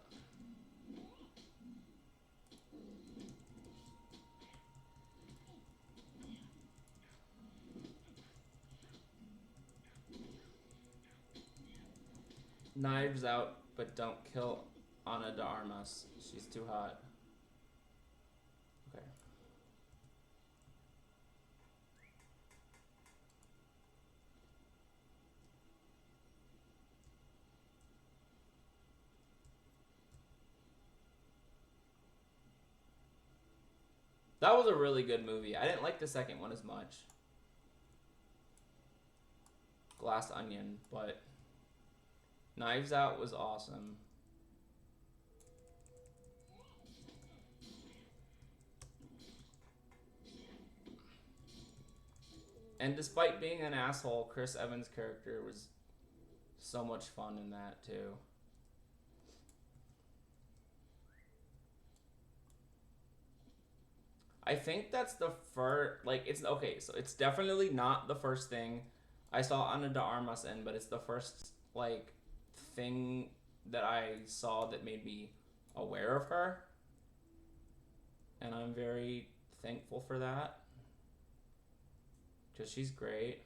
Knives Out, but don't kill Ana de Armas. She's too hot. Okay. That was a really good movie. I didn't like the second one as much. Glass Onion, but Knives Out was awesome. And despite being an asshole, Chris Evans' character was so much fun in that too. I think that's the first, like, it's okay, so it's definitely not the first thing I saw Ana de Armas in, but it's the first, like, thing that I saw that made me aware of her. And I'm very thankful for that. Because she's great.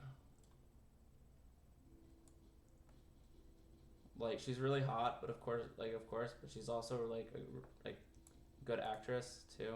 Like, she's really hot, but of course, but she's also, like, a good actress, too.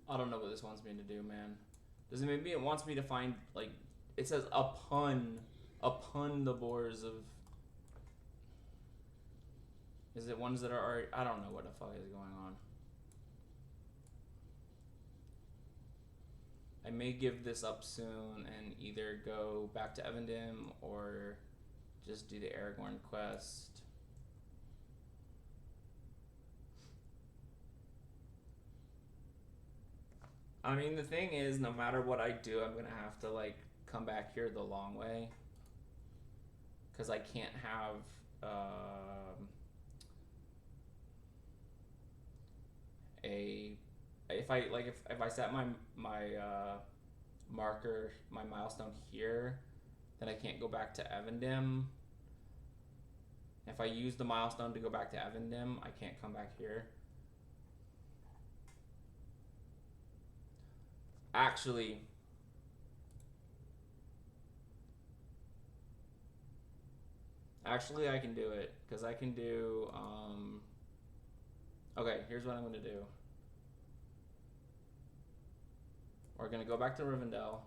I don't know what this wants me to do, man. Does it maybe it wants me to find, like, it says upon the bores of, is it ones that are already, I don't know what the fuck is going on. I may give this up soon and either go back to Evendim or just do the Aragorn quest. I mean, the thing is, no matter what I do, I'm gonna have to, like, come back here the long way. Because I can't have, if I set my marker, my milestone here, then I can't go back to Evendim. If I use the milestone to go back to Evendim, I can't come back here. Actually, I can do it, because I can do, okay, here's what I'm going to do. We're going to go back to Rivendell.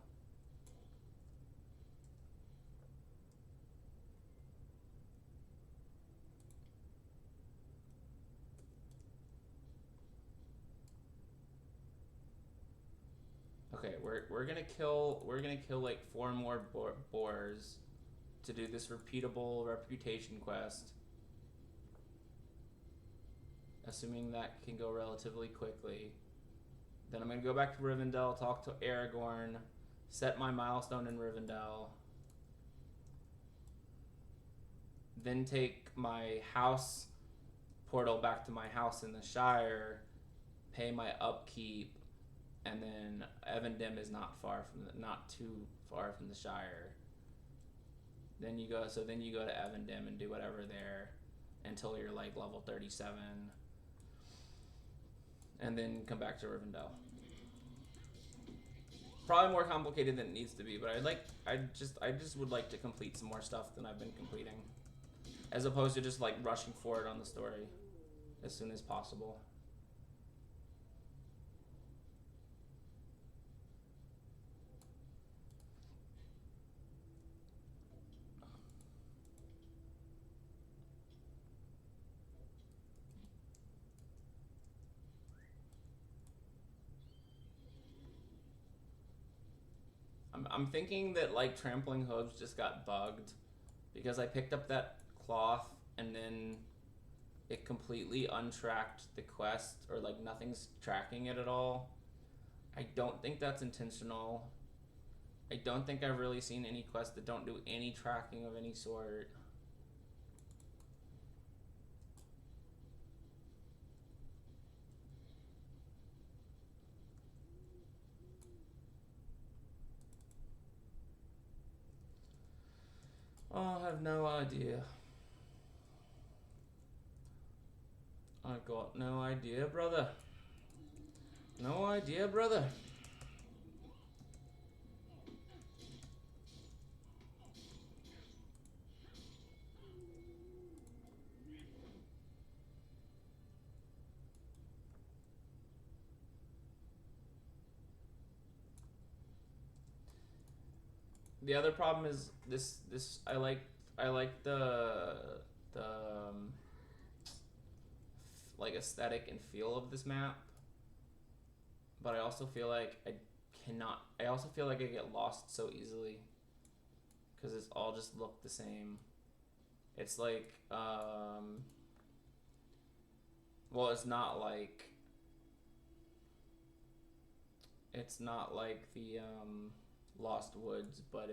Okay, we're gonna kill like 4 more boars to do this repeatable reputation quest. Assuming that can go relatively quickly. Then I'm gonna go back to Rivendell, talk to Aragorn, set my milestone in Rivendell. Then take my house portal back to my house in the Shire, pay my upkeep, and then Evendim is not too far from the Shire. Then you go to Evendim and do whatever there until you're like level 37, and then come back to Rivendell. Probably more complicated than it needs to be, but I just would like to complete some more stuff than I've been completing, as opposed to just like rushing forward on the story as soon as possible. I'm thinking that like Trampling Hooves just got bugged because I picked up that cloth and then it completely untracked the quest, or like nothing's tracking it at all. I don't think that's intentional. I don't think I've really seen any quests that don't do any tracking of any sort. have no idea. I got no idea, brother. No idea, brother. The other problem is this I like the like aesthetic and feel of this map, but I also feel like I also feel like I get lost so easily because it's all just look the same. It's like well, it's not like the Lost Woods, but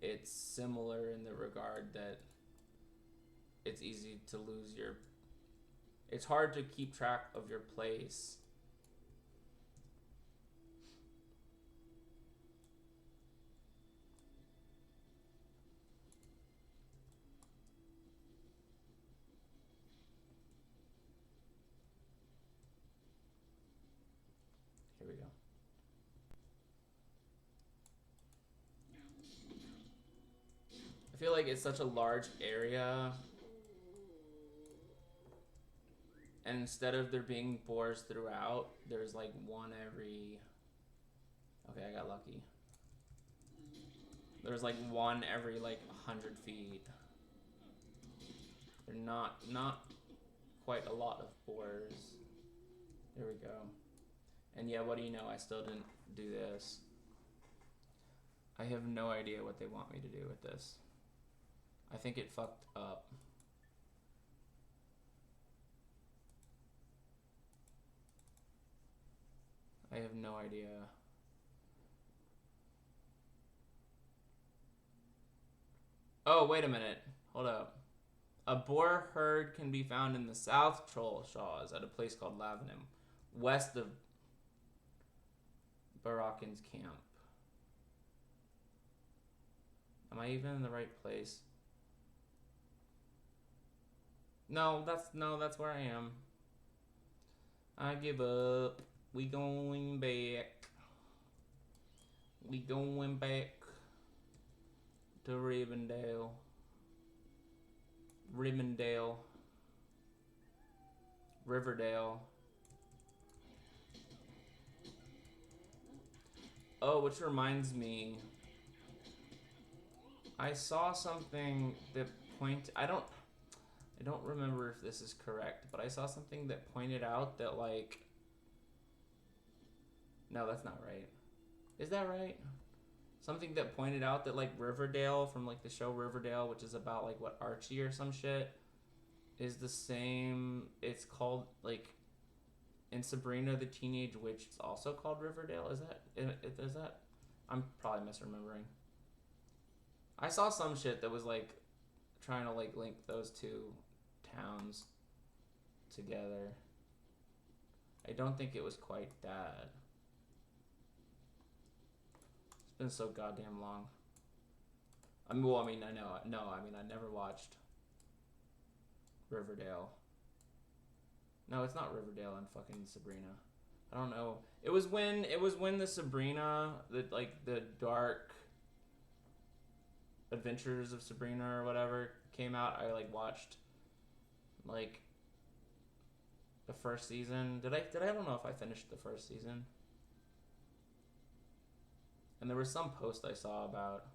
it's similar in the regard that it's easy to lose your. It's hard to keep track of your place. Here we go. I feel like it's such a large area, and instead of there being boars throughout, there's like one every. Okay, I got lucky. There's like one every like 100 feet. They're not quite a lot of boars. There we go. And yeah, what do you know? I still didn't do this. I have no idea what they want me to do with this. I think it fucked up. I have no idea. Oh, wait a minute. Hold up. A boar herd can be found in the South Trollshaws at a place called Evendim, west of Barakin's camp. Am I even in the right place? No, that's where I am. I give up. We going back. We going back to Rivendell. Riverdale. Oh, which reminds me, I saw something that I don't remember if this is correct, but I saw something that pointed out that like, no, that's not right. Is that right? Something that pointed out that like Riverdale from like the show Riverdale, which is about like what Archie or some shit, is the same. It's called like in Sabrina the Teenage Witch. It's also called Riverdale. Is that? I'm probably misremembering. I saw some shit that was like trying to like link those two towns together. I don't think it was quite that. It's been so goddamn long. I mean, well, I mean, I know, no, I mean, I never watched Riverdale. No, it's not Riverdale and fucking Sabrina. I don't know. It was when the Sabrina, the dark Adventures of Sabrina or whatever came out. I like watched like the first season. Did I don't know if I finished the first season. And there was some post I saw about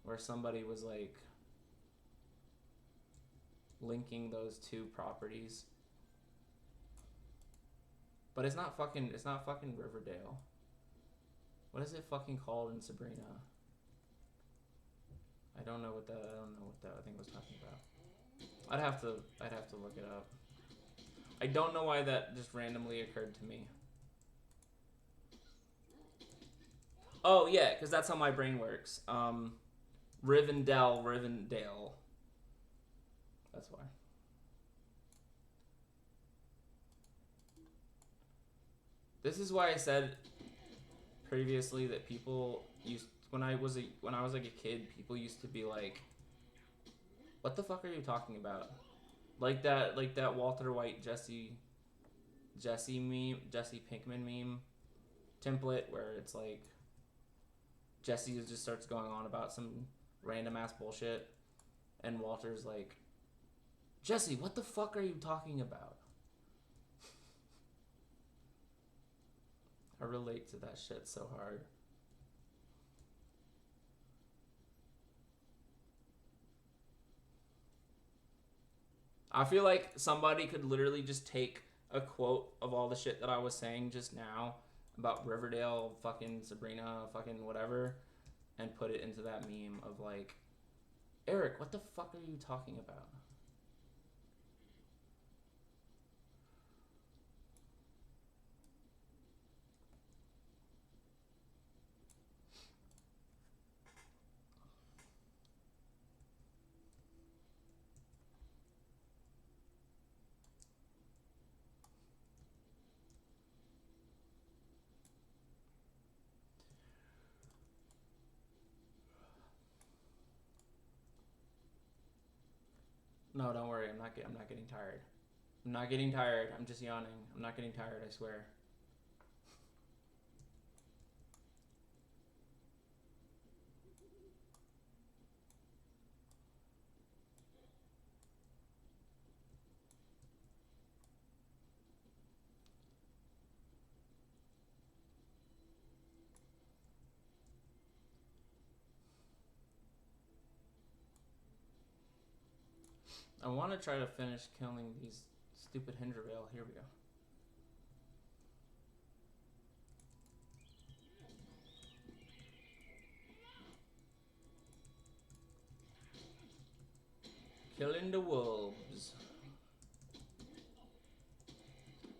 where somebody was like linking those two properties. But it's not fucking Riverdale. What is it fucking called in Sabrina? I don't know what that thing was talking about. I'd have to look it up. I don't know why that just randomly occurred to me. Oh yeah, because that's how my brain works. Rivendell. That's why. This is why I said previously that people used when I was like a kid, people used to be like, "What the fuck are you talking about?" Like that Walter White Jesse Pinkman meme template where it's like Jesse just starts going on about some random ass bullshit, and Walter's like, "Jesse, what the fuck are you talking about?" I relate to that shit so hard. I feel like somebody could literally just take a quote of all the shit that I was saying just now about Riverdale, fucking Sabrina, fucking whatever, and put it into that meme of like, Eric, what the fuck are you talking about? No, don't worry. I'm not getting tired. I'm not getting tired. I'm just yawning. I'm not getting tired, I swear. I want to try to finish killing these stupid Hindervale. Here we go. Killing the wolves.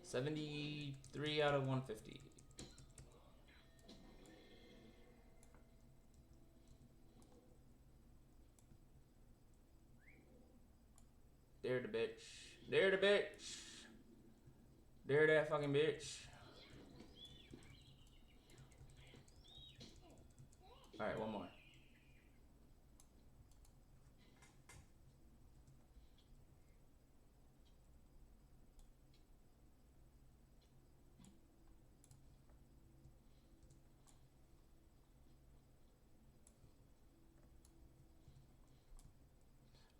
73 out of 150. There the bitch. There the bitch. There that fucking bitch. Alright, one more.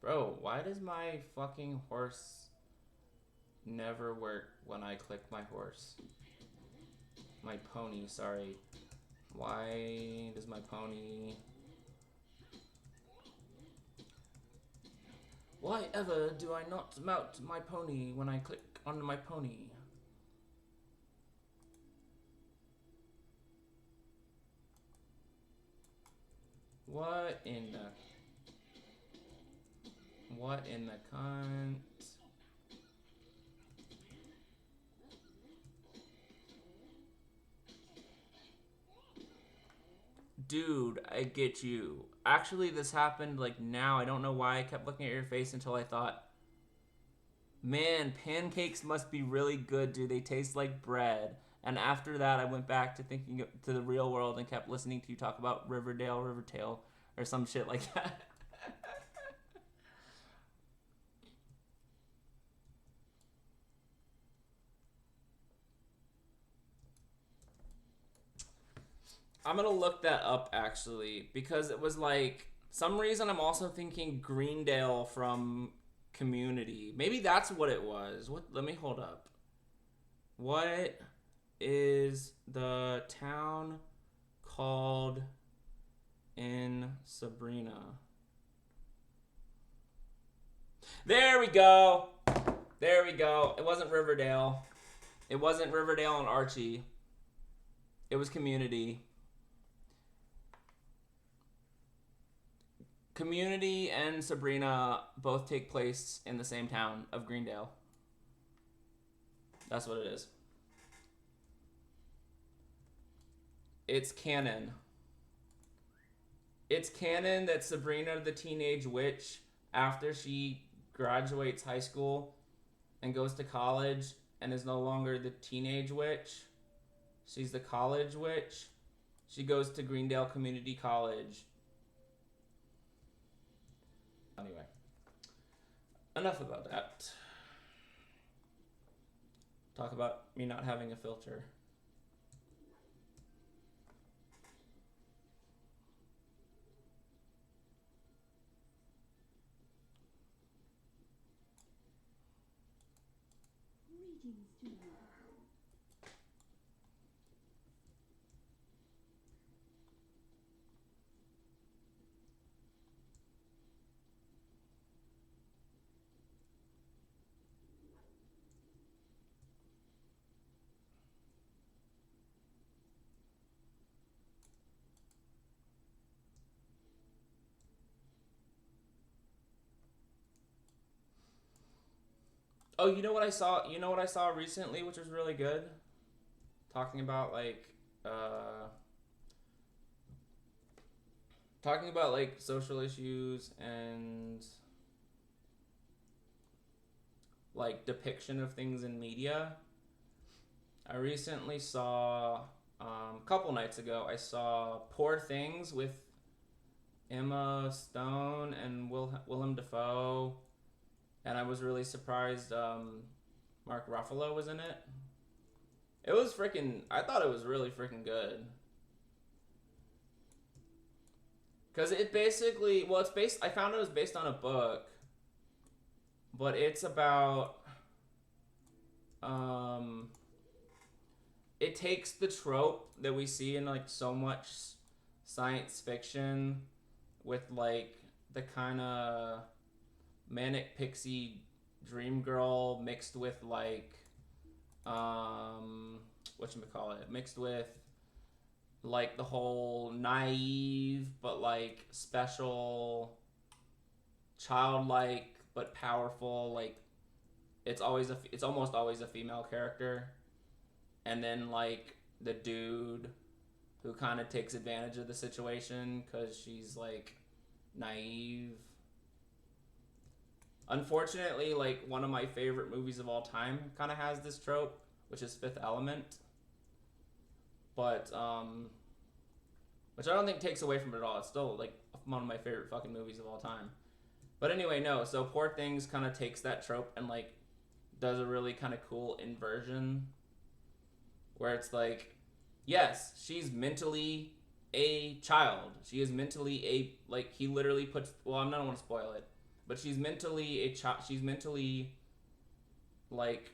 Bro, why does my fucking horse never work when I click my horse? My pony, sorry. Why does my pony... Why ever do I not mount my pony when I click on my pony? What in the... What in the cunt? Dude, I get you. Actually, this happened like now. I don't know why I kept looking at your face until I thought, man, pancakes must be really good. Do they taste like bread? And after that, I went back to thinking to the real world and kept listening to you talk about Riverdale, or some shit like that. I'm gonna look that up actually because it was like some reason I'm also thinking Greendale from Community. Maybe that's what it was. What? Let me hold up. What is the town called in Sabrina? There we go. There we go. It wasn't Riverdale. It wasn't Riverdale and Archie. It was Community. Community and Sabrina both take place in the same town of Greendale. That's what it is. It's canon. It's canon that Sabrina the Teenage Witch, after she graduates high school and goes to college and is no longer the teenage witch, she's the college witch, She goes to Greendale Community College. Anyway, enough about that. Talk about me not having a filter. Greetings to you. Oh, you know what I saw? You know what I saw recently, which was really good? Talking about uh social issues and like depiction of things in media. I recently saw a couple nights ago. I saw Poor Things with Emma Stone and Willem Dafoe, and I was really surprised. Mark Ruffalo was in it. It was freaking. I thought it was really freaking good. Cause it basically, well, it's based. I found it was based on a book, but it's about. It takes the trope that we see in like so much science fiction, with like the kind of manic pixie dream girl mixed with like whatchamacallit, mixed with like the whole naive but like special childlike but powerful, like it's almost always a female character, and then like the dude who kind of takes advantage of the situation because she's like naive. Unfortunately, like one of my favorite movies of all time kind of has this trope, which is Fifth Element. But which I don't think takes away from it at all. It's still like one of my favorite fucking movies of all time. But anyway, no. So Poor Things kind of takes that trope and like does a really kind of cool inversion, where it's like, yes, she's mentally a child. She is mentally a, like, he literally puts, well, I don't want to spoil it, but she's mentally a child. She's mentally like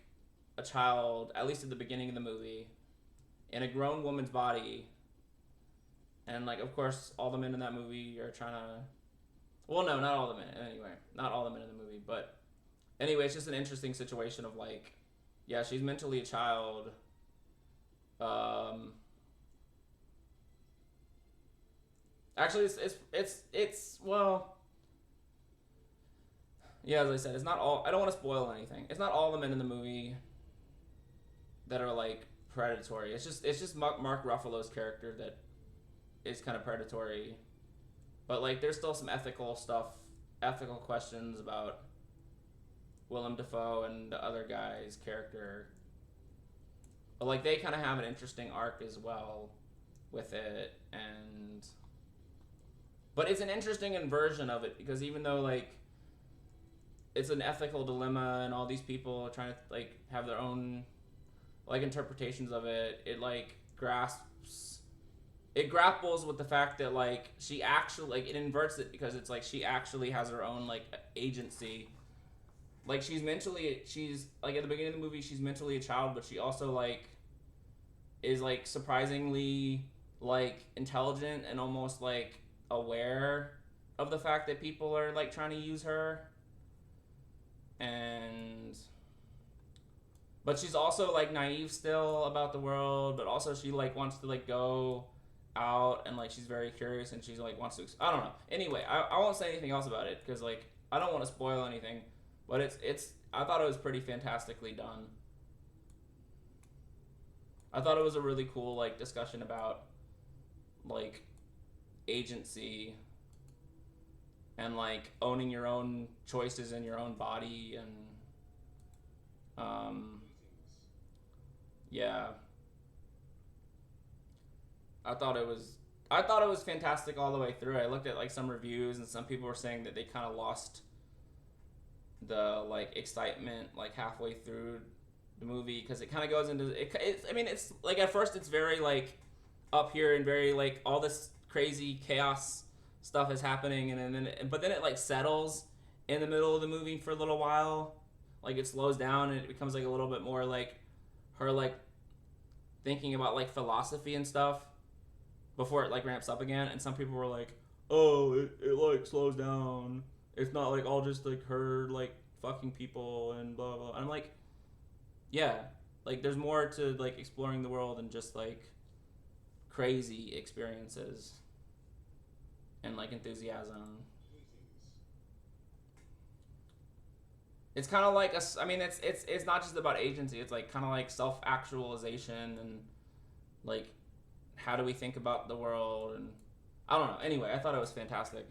a child, at least at the beginning of the movie, in a grown woman's body. And like, of course, all the men in that movie are trying to, well, no, not all the men. Anyway, not all the men in the movie, but anyway, it's just an interesting situation of like, yeah, she's mentally a child. Actually, it's well, yeah, as I said, it's not all. I don't want to spoil anything. It's not all the men in the movie that are like predatory. It's just Mark Ruffalo's character that is kind of predatory, but like there's still some ethical questions about Willem Dafoe and the other guy's character. But like they kind of have an interesting arc as well with it, and but it's an interesting inversion of it, because even though like it's an ethical dilemma and all these people are trying to like have their own like interpretations of it, it like grapples with the fact that like she actually, like, it inverts it because it's like she actually has her own like agency. Like she's like at the beginning of the movie she's mentally a child, but she also like is like surprisingly like intelligent and almost like aware of the fact that people are like trying to use her. And but she's also like naive still about the world, but also she like wants to like go out, and like she's very curious, and she's like wants to, I don't know. Anyway, I won't say anything else about it because like I don't want to spoil anything, but it's I thought it was pretty fantastically done. I thought it was a really cool like discussion about like agency and like owning your own choices in your own body, and yeah. I thought it was I thought it was fantastic all the way through. I looked at like some reviews and some people were saying that they kind of lost the like excitement like halfway through the movie because it kind of goes into it's I mean it's like at first it's very like up here and very like all this crazy chaos stuff is happening and then but then it like settles in the middle of the movie for a little while, like it slows down and it becomes like a little bit more like her like thinking about like philosophy and stuff before it like ramps up again. And some people were like, oh, it like slows down, it's not like all just like her like fucking people and blah blah. I'm like, yeah, like there's more to like exploring the world and just like crazy experiences and like enthusiasm. It's kind of like I mean it's not just about agency, it's like kind of like self-actualization and like how do we think about the world. And I don't know, anyway, I thought it was fantastic.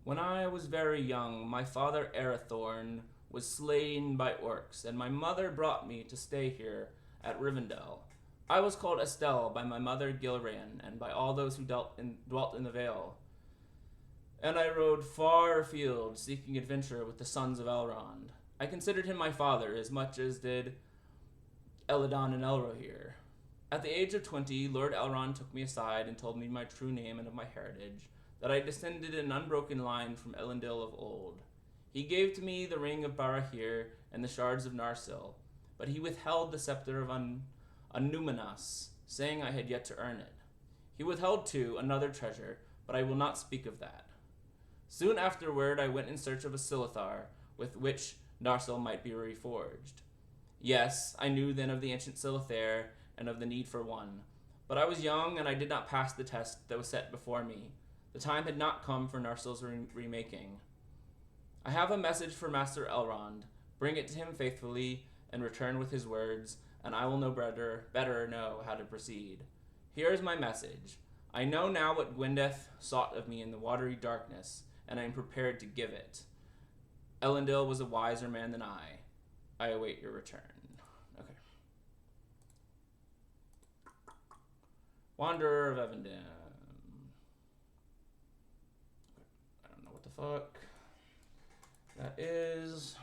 When I was very young, my father Arathorn was slain by orcs, and my mother brought me to stay here at Rivendell. I was called Estelle by my mother Gilran, and by all those who dwelt in the Vale. And I rode far afield, seeking adventure with the sons of Elrond. I considered him my father, as much as did Eladon and Elrohir. At the age of 20, Lord Elrond took me aside and told me my true name and of my heritage, that I descended in an unbroken line from Elendil of old. He gave to me the ring of Barahir and the shards of Narsil, but he withheld the scepter of Annúminas, saying I had yet to earn it. He withheld, too, another treasure, but I will not speak of that. Soon afterward I went in search of a Silithar, with which Narsil might be reforged. Yes, I knew then of the ancient Silithar, and of the need for one, but I was young and I did not pass the test that was set before me. The time had not come for Narsil's remaking. I have a message for Master Elrond. Bring it to him faithfully, and return with his words, and I will better know how to proceed. Here is my message. I know now what Gwyndeth sought of me in the watery darkness, and I am prepared to give it. Elendil was a wiser man than I. I await your return. Okay. Wanderer of Evendim. I don't know what the fuck that is.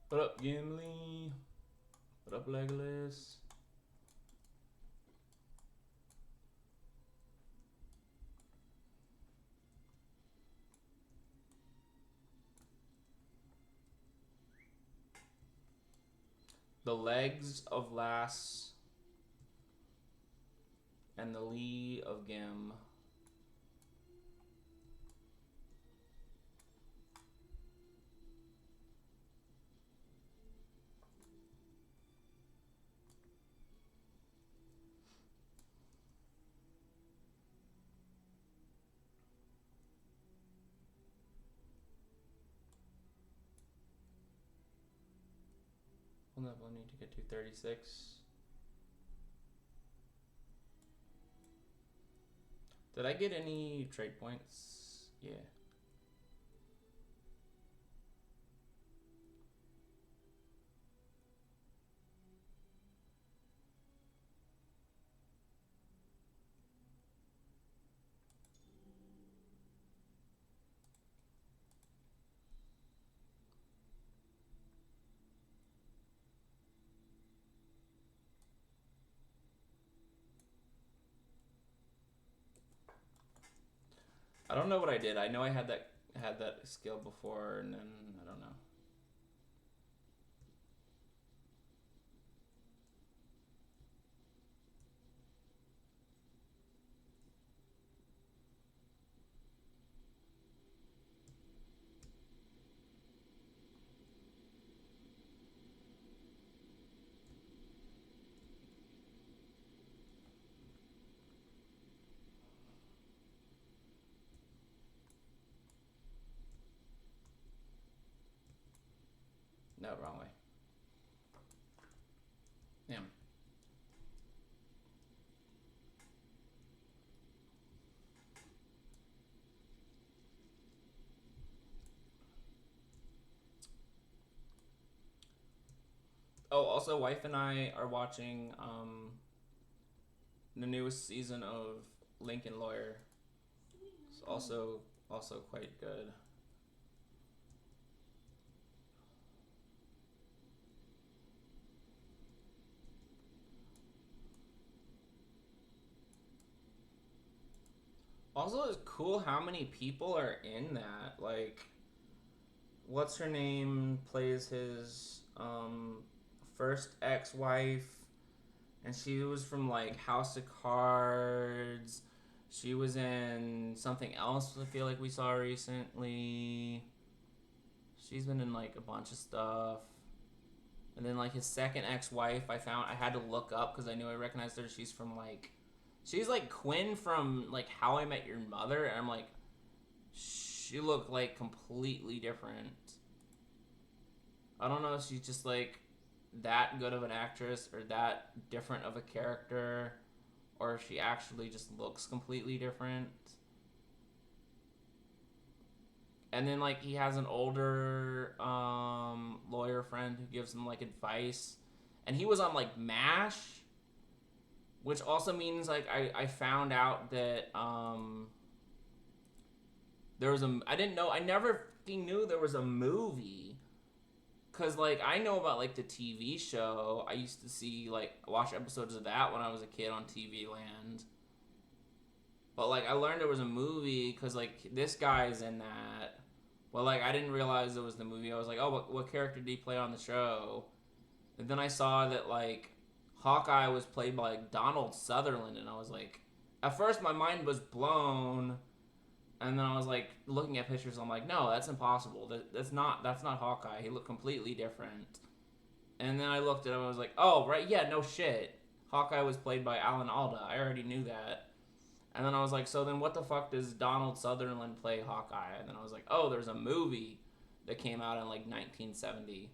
What up, Gimli? What up, Legolas? The legs of Lass and the lee of Gim. What level I need to get to? 36. Did I get any trade points? Yeah. I don't know what I did. I know I had that skill before, and then I don't know. wrong way. Damn. Oh, also, wife and I are watching the newest season of Lincoln Lawyer. It's also quite good. Also, it's cool how many people are in that. Like, what's her name plays his first ex-wife, and she was from like House of Cards. She was in something else I feel like we saw recently. She's been in like a bunch of stuff. And then like his second ex-wife, I had to look up because I knew I recognized her. She's like Quinn from like How I Met Your Mother, and I'm like, she looked like completely different. I don't know if she's just like that good of an actress or that different of a character, or if she actually just looks completely different. And then like he has an older lawyer friend who gives him like advice, and he was on like MASH, which also means like I found out that there was I never fucking knew there was a movie. Cause like I know about like the TV show. I used to watch episodes of that when I was a kid on TV Land. But like I learned there was a movie because like this guy's in that. Well, like I didn't realize it was the movie. I was like, oh, what character did he play on the show? And then I saw that like Hawkeye was played by like Donald Sutherland, and I was like, at first my mind was blown. And then I was like looking at pictures. I'm like, no, that's impossible. That's not Hawkeye. He looked completely different. And then I looked at him. And I was like, oh right, yeah, no shit. Hawkeye was played by Alan Alda. I already knew that. And then I was like, so then what the fuck does Donald Sutherland play Hawkeye? And then I was like, oh, there's a movie that came out in like 1970.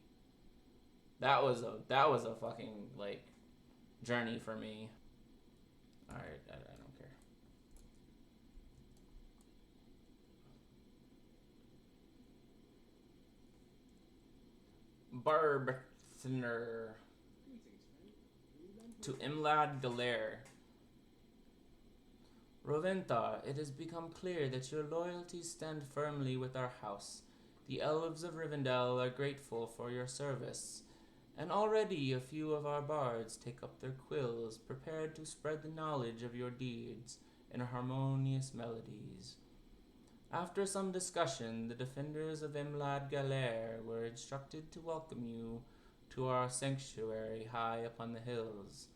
That was a fucking like journey for me. All right, I don't care. Barbthner to Imlad Galer. Roventa, it has become clear that your loyalties stand firmly with our house. The elves of Rivendell are grateful for your service, and already a few of our bards take up their quills, prepared to spread the knowledge of your deeds in harmonious melodies. After some discussion, the defenders of Imlad Galer were instructed to welcome you to our sanctuary high upon the hills,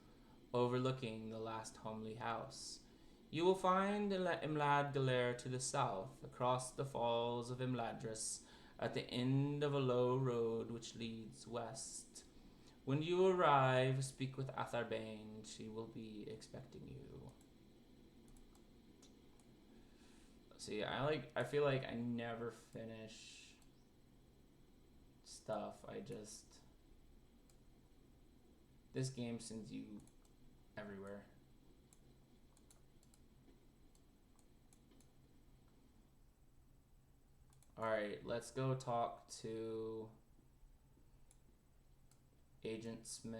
overlooking the last homely house. You will find Imlad Galer to the south, across the falls of Imladris, at the end of a low road which leads west. When you arrive, speak with Atharbane. She will be expecting you. See, I feel like I never finish stuff. This game sends you everywhere. Alright, let's go talk to Agent Smith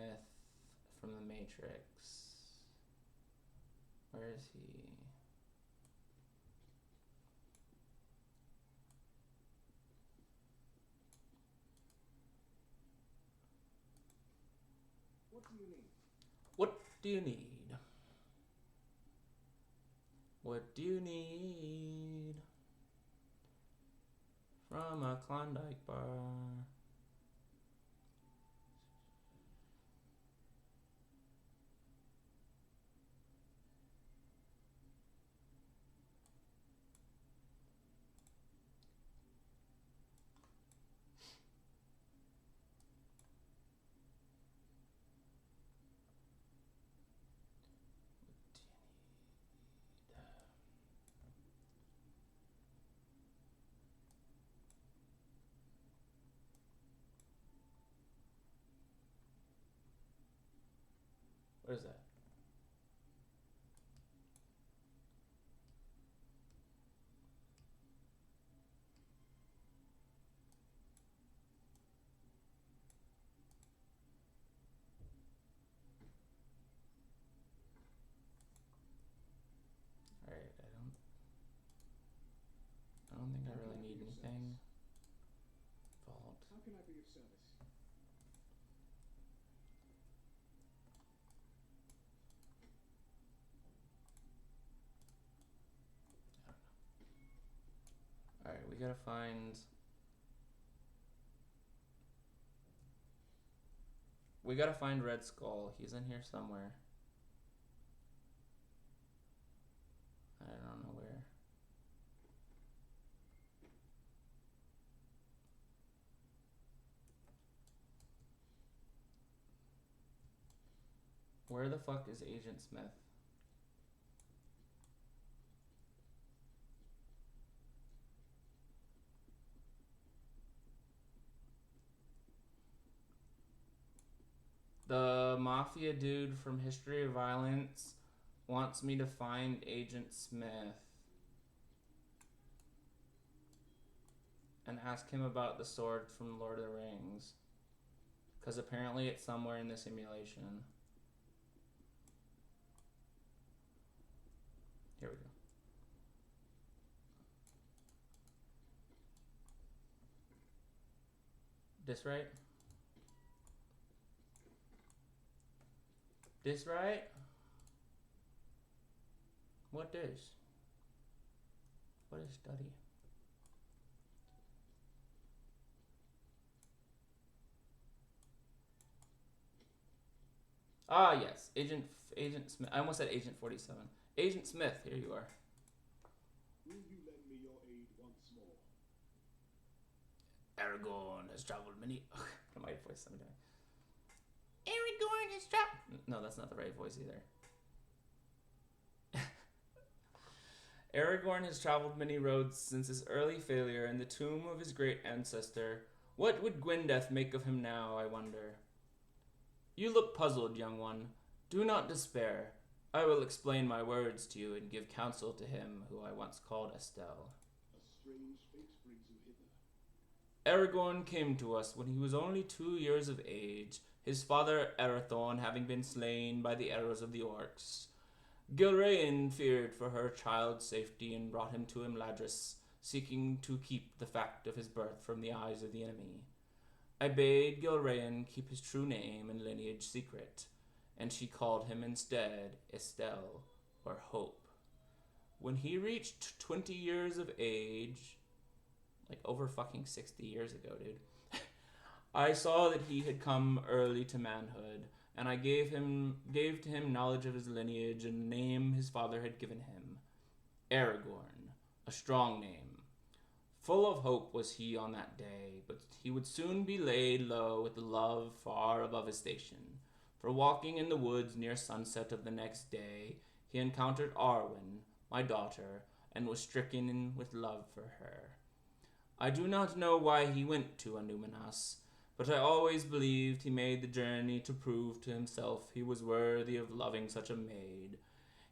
from the Matrix. Where is he? What do you need? What do you need? What do you need from a Klondike bar? What is that? Alright, I don't think I really need anything. Vault. How can I be of service? Alright, we gotta find... We gotta find Red Skull. He's in here somewhere. I don't know where. Where the fuck is Agent Smith? The mafia dude from History of Violence wants me to find Agent Smith and ask him about the sword from Lord of the Rings. Because apparently it's somewhere in the simulation. Here we go. This right? This right? What is? What is study? Ah, yes. Agent Smith. I almost said Agent 47. Agent Smith, here you are. Will you lend me your aid once more? Aragorn has traveled many... my voice someday. Aragorn has traveled... No, that's not the right voice either. Aragorn has traveled many roads since his early failure in the tomb of his great ancestor. What would Gwyndeth make of him now, I wonder? You look puzzled, young one. Do not despair. I will explain my words to you and give counsel to him who I once called Estelle. A strange fate brings you hither. Aragorn came to us when he was only 2 years of age, his father Arathorn having been slain by the arrows of the orcs. Gilraen feared for her child's safety and brought him to Imladris, seeking to keep the fact of his birth from the eyes of the enemy. I bade Gilraen keep his true name and lineage secret, and she called him instead Estelle, or Hope. When he reached 20 years of age, like over fucking 60 years ago, dude, I saw that he had come early to manhood, and I gave to him knowledge of his lineage and the name his father had given him, Aragorn, a strong name. Full of hope was he on that day, but he would soon be laid low with the love far above his station. For walking in the woods near sunset of the next day, he encountered Arwen, my daughter, and was stricken with love for her. I do not know why he went to Annuminas, but I always believed he made the journey to prove to himself he was worthy of loving such a maid.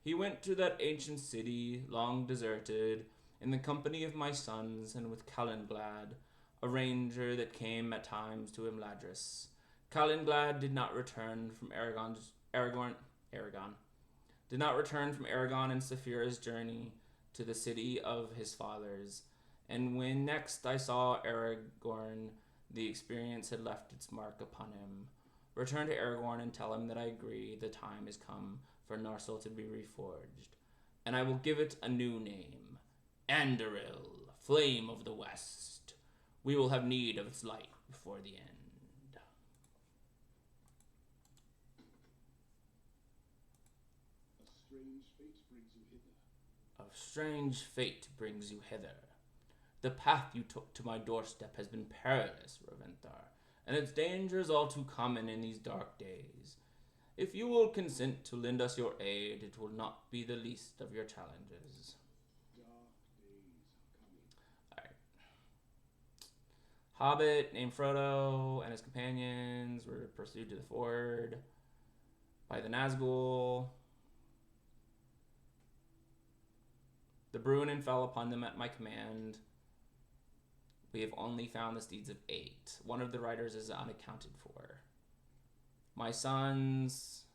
He went to that ancient city, long deserted, in the company of my sons and with Calenglad, a ranger that came at times to Imladris. Calenglad did not return from Aragon did not return from Aragon and Saphira's journey to the city of his fathers, and when next I saw Aragorn, the experience had left its mark upon him. Return to Aragorn and tell him that I agree the time has come for Narsil to be reforged, and I will give it a new name, Andoril, Flame of the West. We will have need of its light before the end. A strange fate brings you hither. A strange fate brings you hither. The path you took to my doorstep has been perilous, Raventhar, and its dangers all too common in these dark days. If you will consent to lend us your aid, it will not be the least of your challenges. Dark days are coming. Alright. Hobbit named Frodo and his companions were pursued to the ford. by the Nazgul. The Bruinen fell upon them at my command. We have only found the steeds of 8. One of the riders is unaccounted for. My sons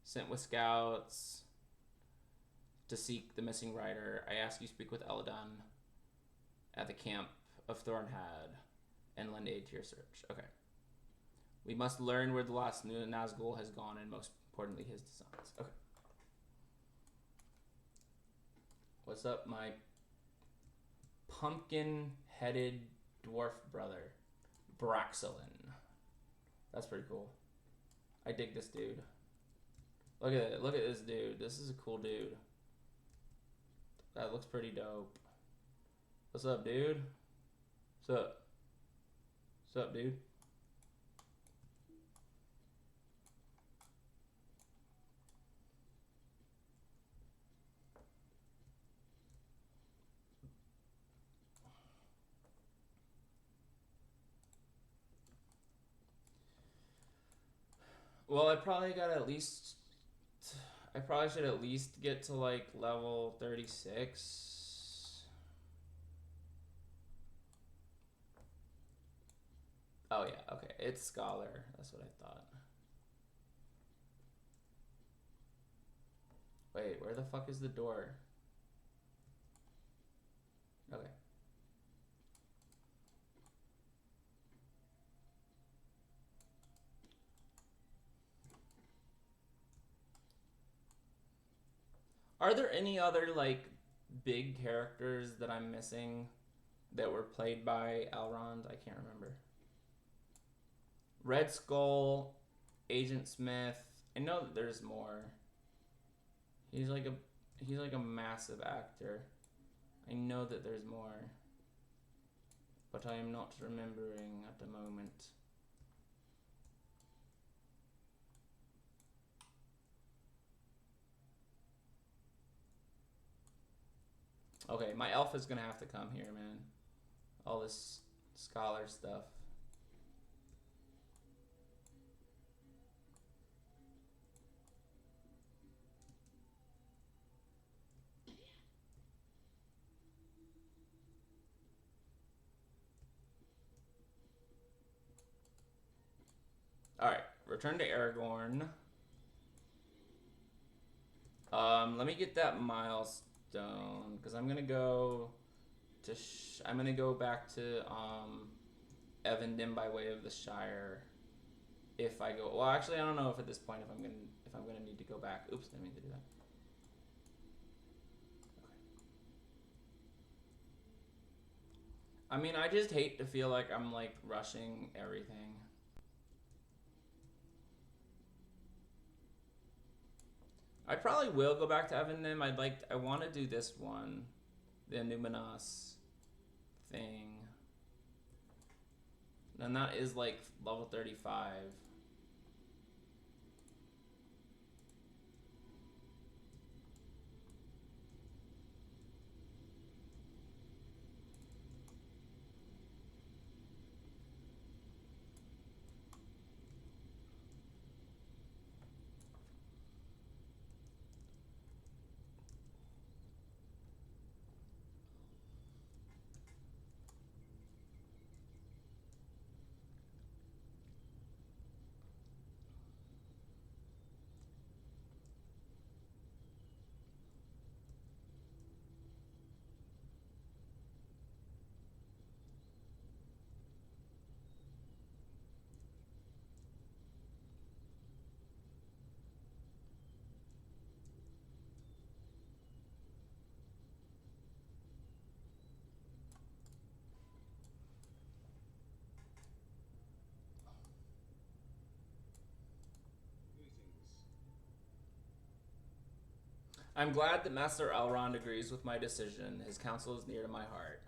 sent with scouts to seek the missing rider. I ask you speak with Eladon at the camp of Thornhad and lend aid to your search. Okay. We must learn where the last Nazgul has gone and most importantly his designs. Okay. What's up, my pumpkin-headed dwarf brother, Braxilin? That's pretty cool. I dig this dude. Look at it. Look at this dude. This is a cool dude. That looks pretty dope. What's up, dude? What's up? What's up, dude? Well, I probably should at least get to like level 36. Oh yeah, okay. It's Scholar. That's what I thought. Wait, where the fuck is the door? Okay. Are there any other like big characters that I'm missing that were played by Elrond? I can't remember. Red Skull, Agent Smith. I know that there's more. He's like a massive actor. I know that there's more, but I am not remembering at the moment. Okay, my elf is gonna have to come here, man. All this scholar stuff. Alright, return to Aragorn. Let me get that milestone, because I'm gonna go to I'm gonna go back to Evendim by way of the Shire. If I go, well, actually, I don't know if at this point if I'm gonna need to go back. Oops, didn't mean to do that. Okay. I mean, I just hate to feel like I'm like rushing everything. I probably will go back to Evendim. I want to do this one, the Numinos thing. And that is like level 35. I'm glad that Master Elrond agrees with my decision. His counsel is near to my heart.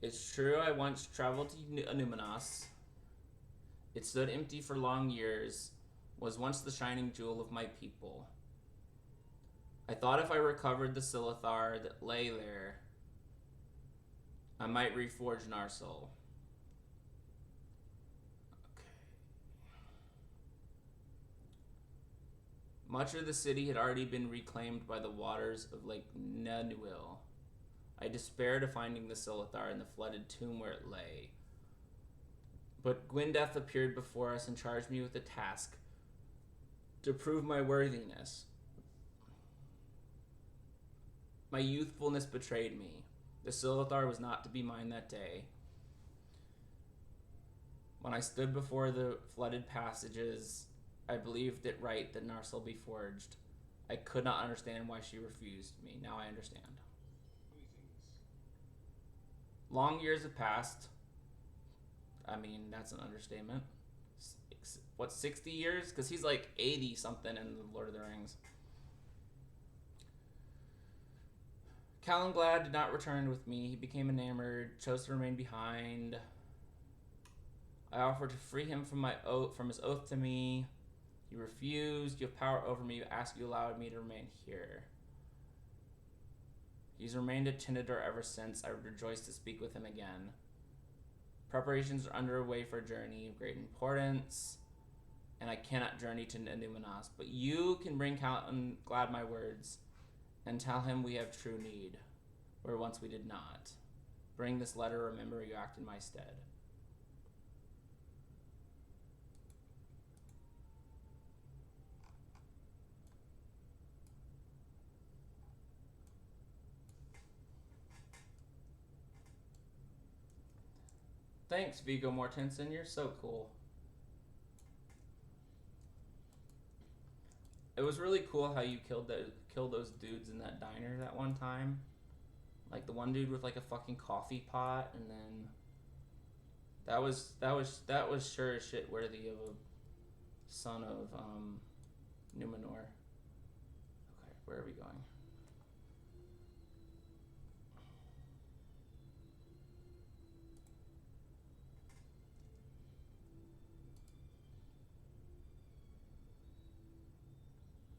It's true I once traveled to Numinos. It stood empty for long years, was once the shining jewel of my people. I thought if I recovered the Silithar that lay there, I might reforge Narsil. Okay. Much of the city had already been reclaimed by the waters of Lake Nenuil. I despaired of finding the Silithar in the flooded tomb where it lay. But Gwyndeth appeared before us and charged me with a task to prove my worthiness. My youthfulness betrayed me. The Silithar was not to be mine that day. When I stood before the flooded passages, I believed it right that Narsil be forged. I could not understand why she refused me. Now I understand. Long years have passed. I mean, that's an understatement. What, 60 years? Because he's like 80 something in the Lord of the Rings. Calanglad did not return with me. He became enamored, chose to remain behind. I offered to free him from his oath to me. He refused. You have power over me. I ask you allowed me to remain here. He's remained at Tindador ever since. I would rejoice to speak with him again. Preparations are underway for a journey of great importance, and I cannot journey to Numinas. But you can bring Glad my words, and tell him we have true need, where once we did not. Bring this letter, remember you act in my stead. Thanks, Viggo Mortensen. You're so cool. It was really cool how you killed those dudes in that diner that one time. Like the one dude with like a fucking coffee pot, and then that was sure as shit worthy of a son of Numenor. Okay, where are we going?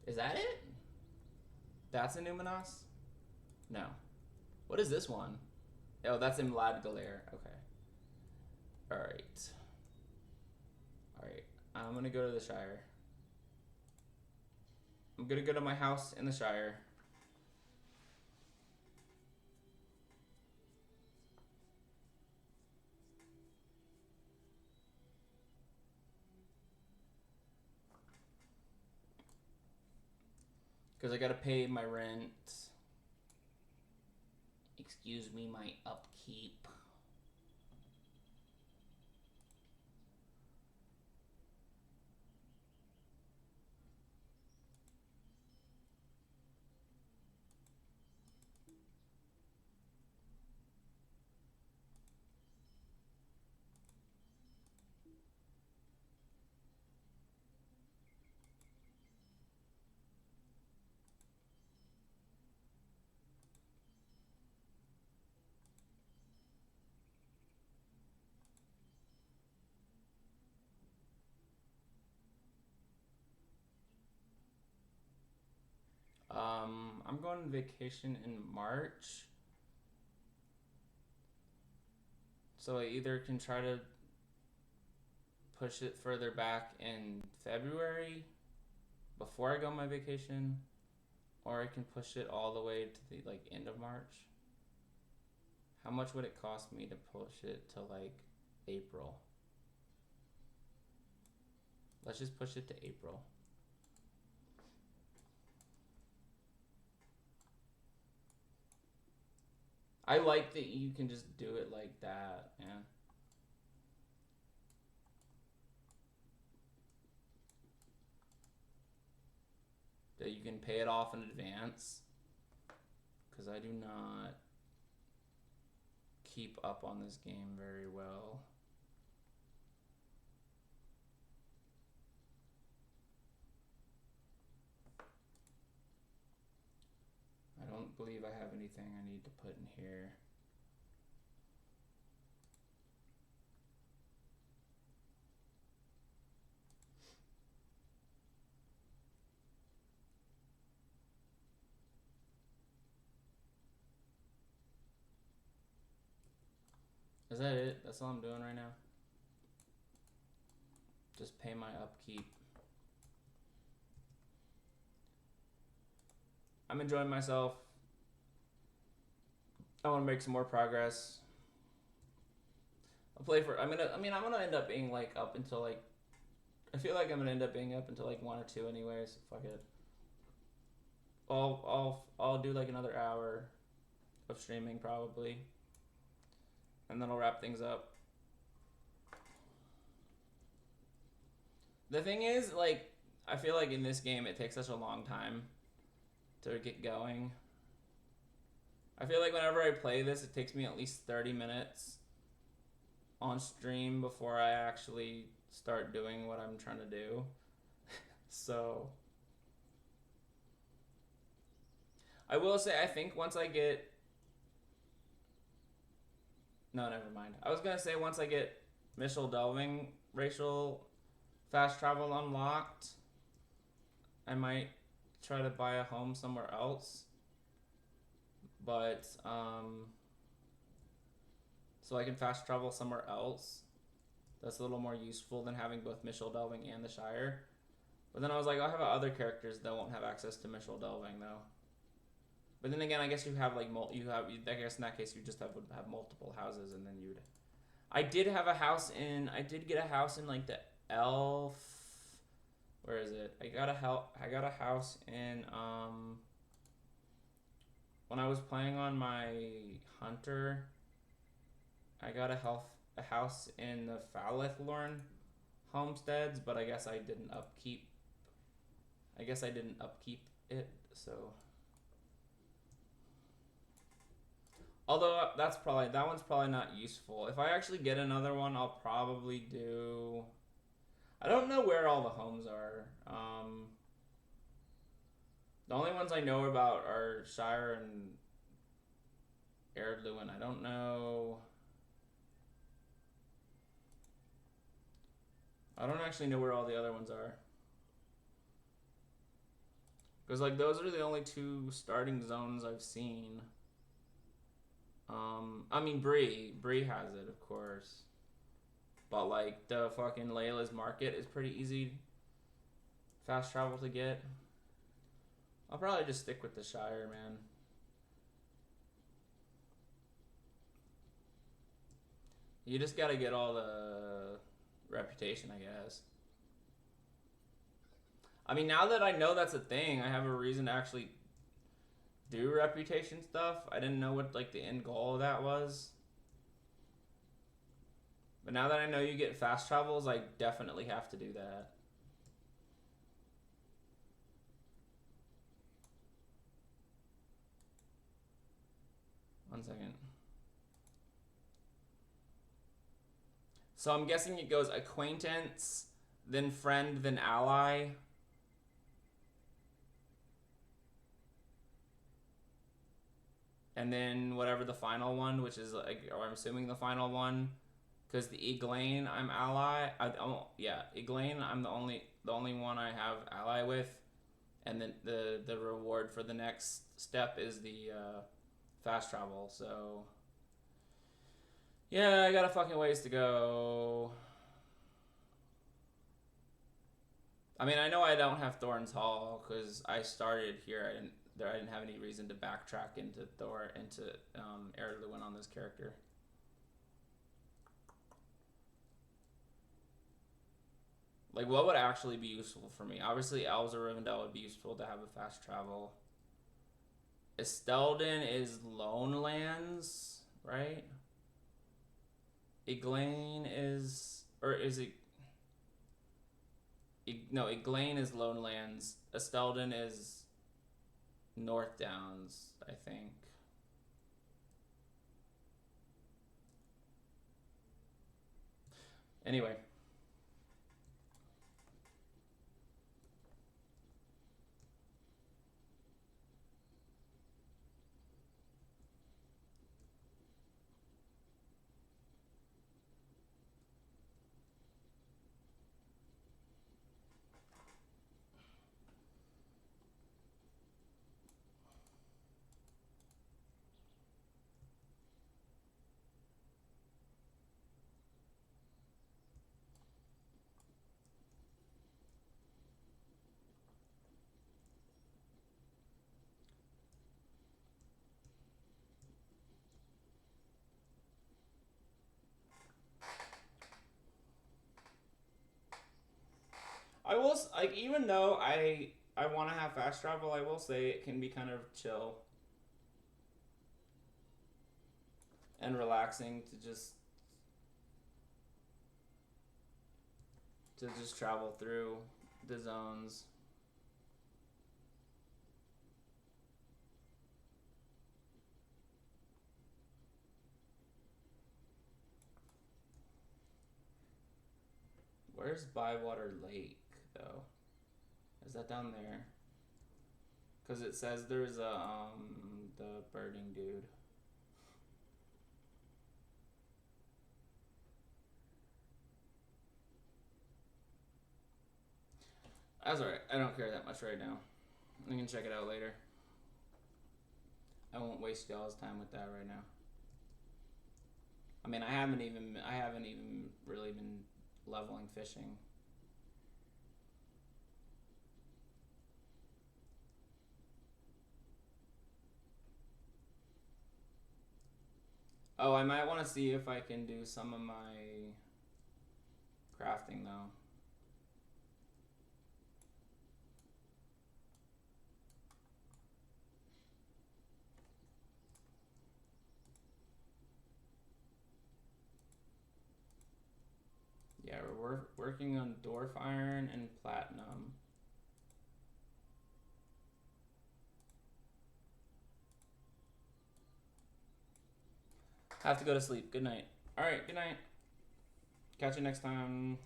Is that it? That's in Numinas? No. What is this one? Oh, that's in Ladgaler. Okay. Alright. Alright. I'm gonna go to the Shire. I'm gonna go to my house in the Shire. Because I gotta pay my rent. Excuse me, my upkeep. I'm going on vacation in March. So I either can try to push it further back in February before I go on my vacation, or I can push it all the way to the like end of March. How much would it cost me to push it to like April? Let's just push it to April. I like that you can just do it like that, man. That you can pay it off in advance. Because I do not keep up on this game very well. I don't believe I have anything I need to put in here. Is that it? That's all I'm doing right now? Just pay my upkeep. I'm enjoying myself. I want to make some more progress. I'll play for. I'm gonna end up being like up until like. I feel like I'm gonna end up being up until like 1 or 2 anyways. So fuck it. I'll do like another hour of streaming probably, and then I'll wrap things up. The thing is, like, I feel like in this game it takes such a long time to get going. I feel like whenever I play this, it takes me at least 30 minutes on stream before I actually start doing what I'm trying to do. So I will say, I think once I get... No, never mind. I was gonna say once I get Mitchell Delving racial fast travel unlocked, I might try to buy a home somewhere else. But, so I can fast travel somewhere else. That's a little more useful than having both Mitchell Delving and the Shire. But then I was like, I'll have other characters that won't have access to Mitchell Delving, though. But then again, I guess you have, like, I guess in that case you just would have multiple houses, and then you'd... I did get a house in, like, the Elf... Where is it? I got a house in, when I was playing on my Hunter, I got a house in the Falithlorn homesteads, but I guess I didn't upkeep it, so... Although that one's probably not useful. If I actually get another one, I'll probably do... I don't know where all the homes are. The only ones I know about are Shire and Erdluin. I don't know... I don't actually know where all the other ones are. Because, like, those are the only 2 starting zones I've seen. I mean, Bree has it, of course. But, like, the fucking Layla's Market is pretty easy fast travel to get. I'll probably just stick with the Shire, man. You just gotta get all the reputation, I guess. I mean, now that I know that's a thing, I have a reason to actually do reputation stuff. I didn't know what, like, the end goal of that was. But now that I know you get fast travels, I definitely have to do that. One second. So I'm guessing it goes acquaintance, then friend, then ally. And then whatever the final one, which is, like, or I'm assuming the final one, because the Eglain I'm ally. Eglain I'm the only one I have ally with, and then the reward for the next step is the fast travel. So yeah, I got a fucking ways to go. I mean, I know I don't have Thorn's Hall because I started here. I didn't have any reason to backtrack into Erluin on this character. Like, what would actually be useful for me? Obviously, Elves of Rivendell would be useful to have a fast travel. Estelden is Lone Lands, right? Eglain is... Or is it... No, Eglain is Lone Lands. Estelden is North Downs, I think. Anyway. I will like, even though I want to have fast travel, I will say it can be kind of chill and relaxing to just travel through the zones. Where's Bywater Lake though? Is that down there? Cause it says there's a the birding dude. That's alright. I don't care that much right now. I can check it out later. I won't waste y'all's time with that right now. I mean, I haven't even really been leveling fishing. Oh, I might want to see if I can do some of my crafting though. Yeah, we're working on dwarf iron and platinum. Have to go to sleep. Good night. Alright, good night. Catch you next time.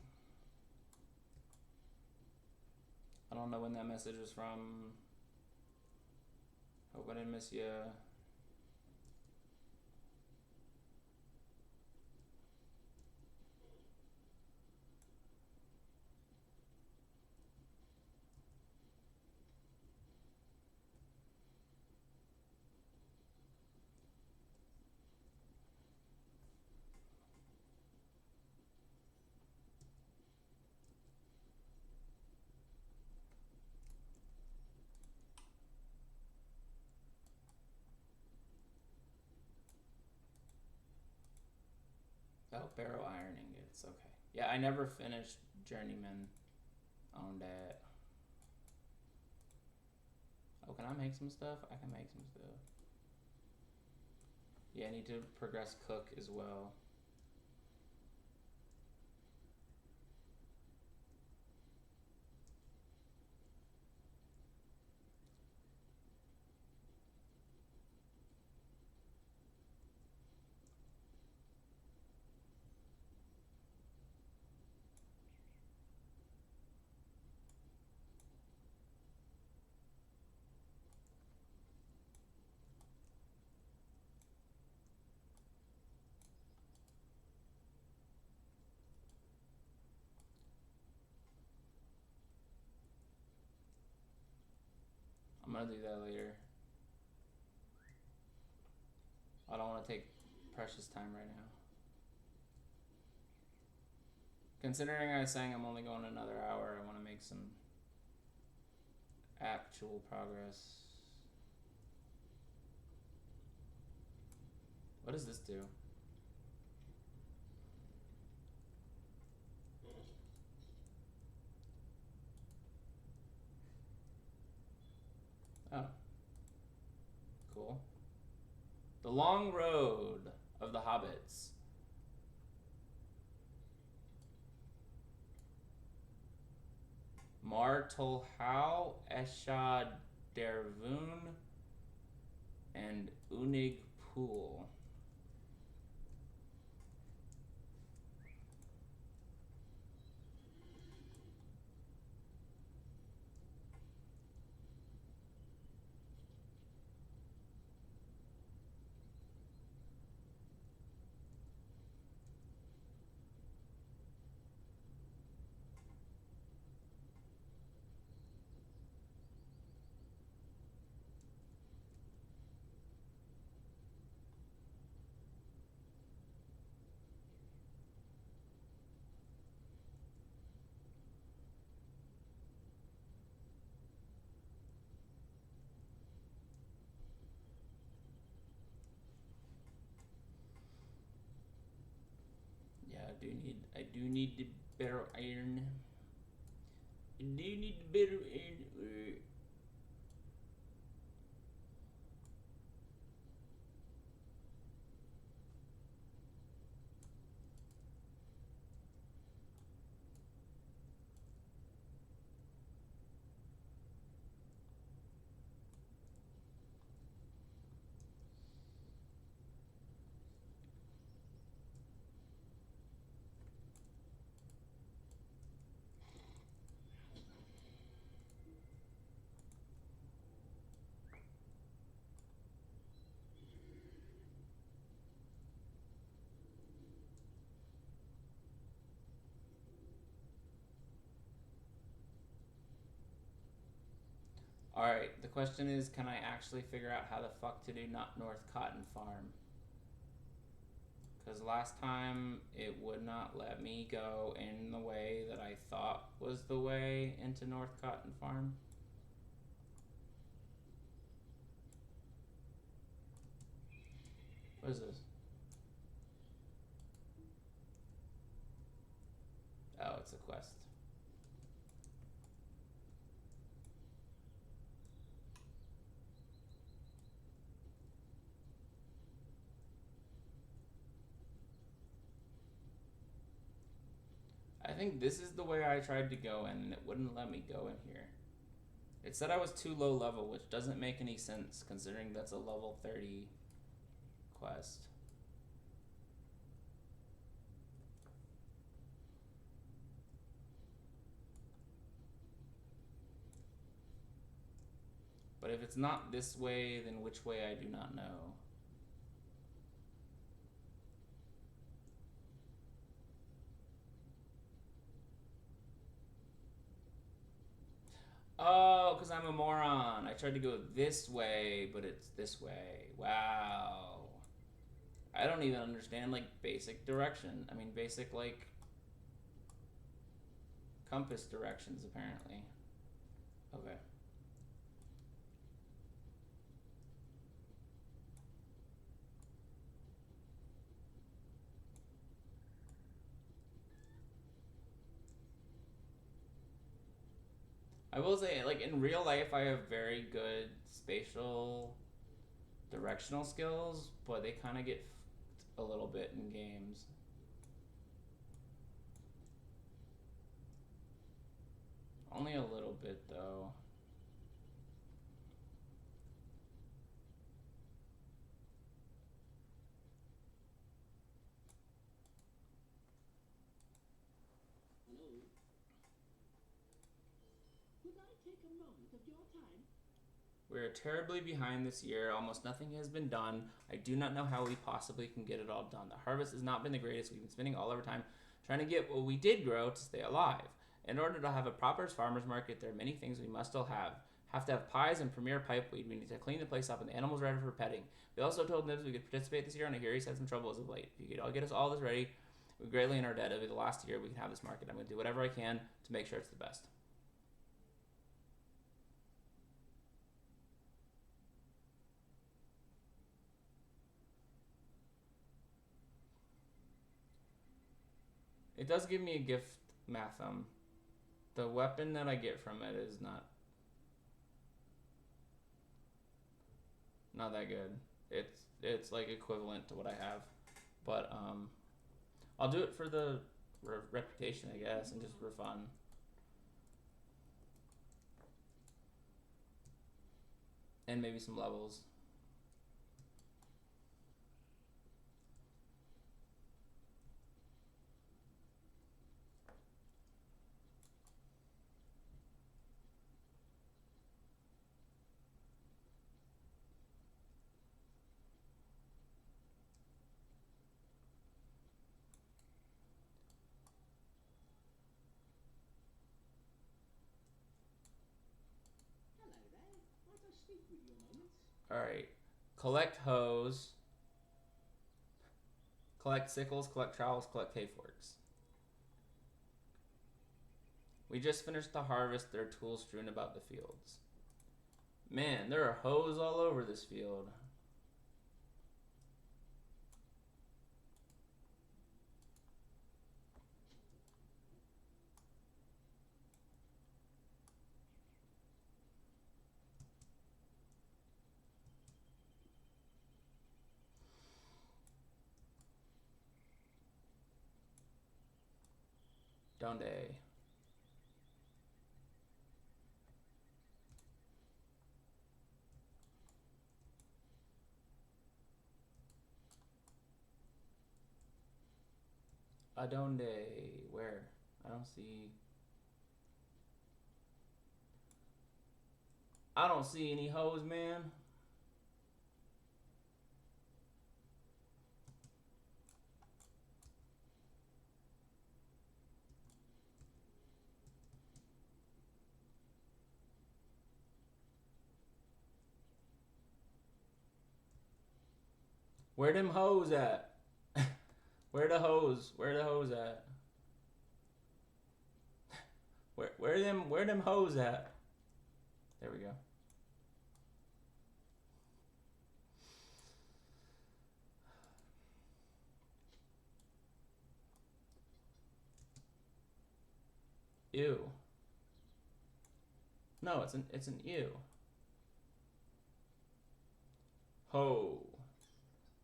I don't know when that message was from. Hope I didn't miss you. Oh, barrow iron ingots. Okay. Yeah, I never finished Journeyman on that. Oh, can I make some stuff? I can make some stuff. Yeah, I need to progress cook as well. I'm gonna do that later. I don't want to take precious time right now. Considering I was saying I'm only going another hour, I want to make some actual progress. What does this do? Oh. Cool. The Long Road of the Hobbits. Mar Tolhau, Esha Dervoon, and Unig Pool. I do need the barrel iron. And do you need the better end? Alright, the question is, can I actually figure out how the fuck to do not North Cotton Farm? Because last time it would not let me go in the way that I thought was the way into North Cotton Farm. What is this? Oh, it's a quest. I think this is the way I tried to go in, and it wouldn't let me go in here. It said I was too low level, which doesn't make any sense considering that's a level 30 quest. But if it's not this way, then which way I do not know. Oh, because I'm a moron. I tried to go this way, but it's this way. Wow. I don't even understand, like, basic direction. I mean, basic, like, compass directions, apparently. Okay. I will say, like, in real life, I have very good spatial directional skills, but they kind of get f***ed a little bit in games. Only a little bit, though. Hello? Could I take a moment of your time? We are terribly behind this year. Almost nothing has been done. I do not know how we possibly can get it all done. The harvest has not been the greatest. We've been spending all our time trying to get what we did grow to stay alive. In order to have a proper farmer's market, there are many things we must still have. Have to have pies and premier pipeweed. We need to clean the place up and the animals ready for petting. We also told Nibs we could participate this year, and I hear he's had some trouble as of late. If you could all get us all this ready, we're greatly in our debt. It'll be the last year we can have this market. I'm going to do whatever I can to make sure it's the best. It does give me a gift, Matham. The weapon that I get from it is not that good. It's like equivalent to what I have, but I'll do it for the reputation, I guess, and just for fun. And maybe some levels. Hello there. Might I speak with you a moment? Alright. Collect hoes. Collect sickles, collect trowels, collect hay forks. We just finished the harvest. There are tools strewn about the fields. Man, there are hoes all over this field. Donde? Adonde? Where? I don't see. I don't see any hoes, man. Where them hoes at? Where the hoes? Where the hoes at? Where them hoes at? There we go. Ew. No, it's an ew. Ho.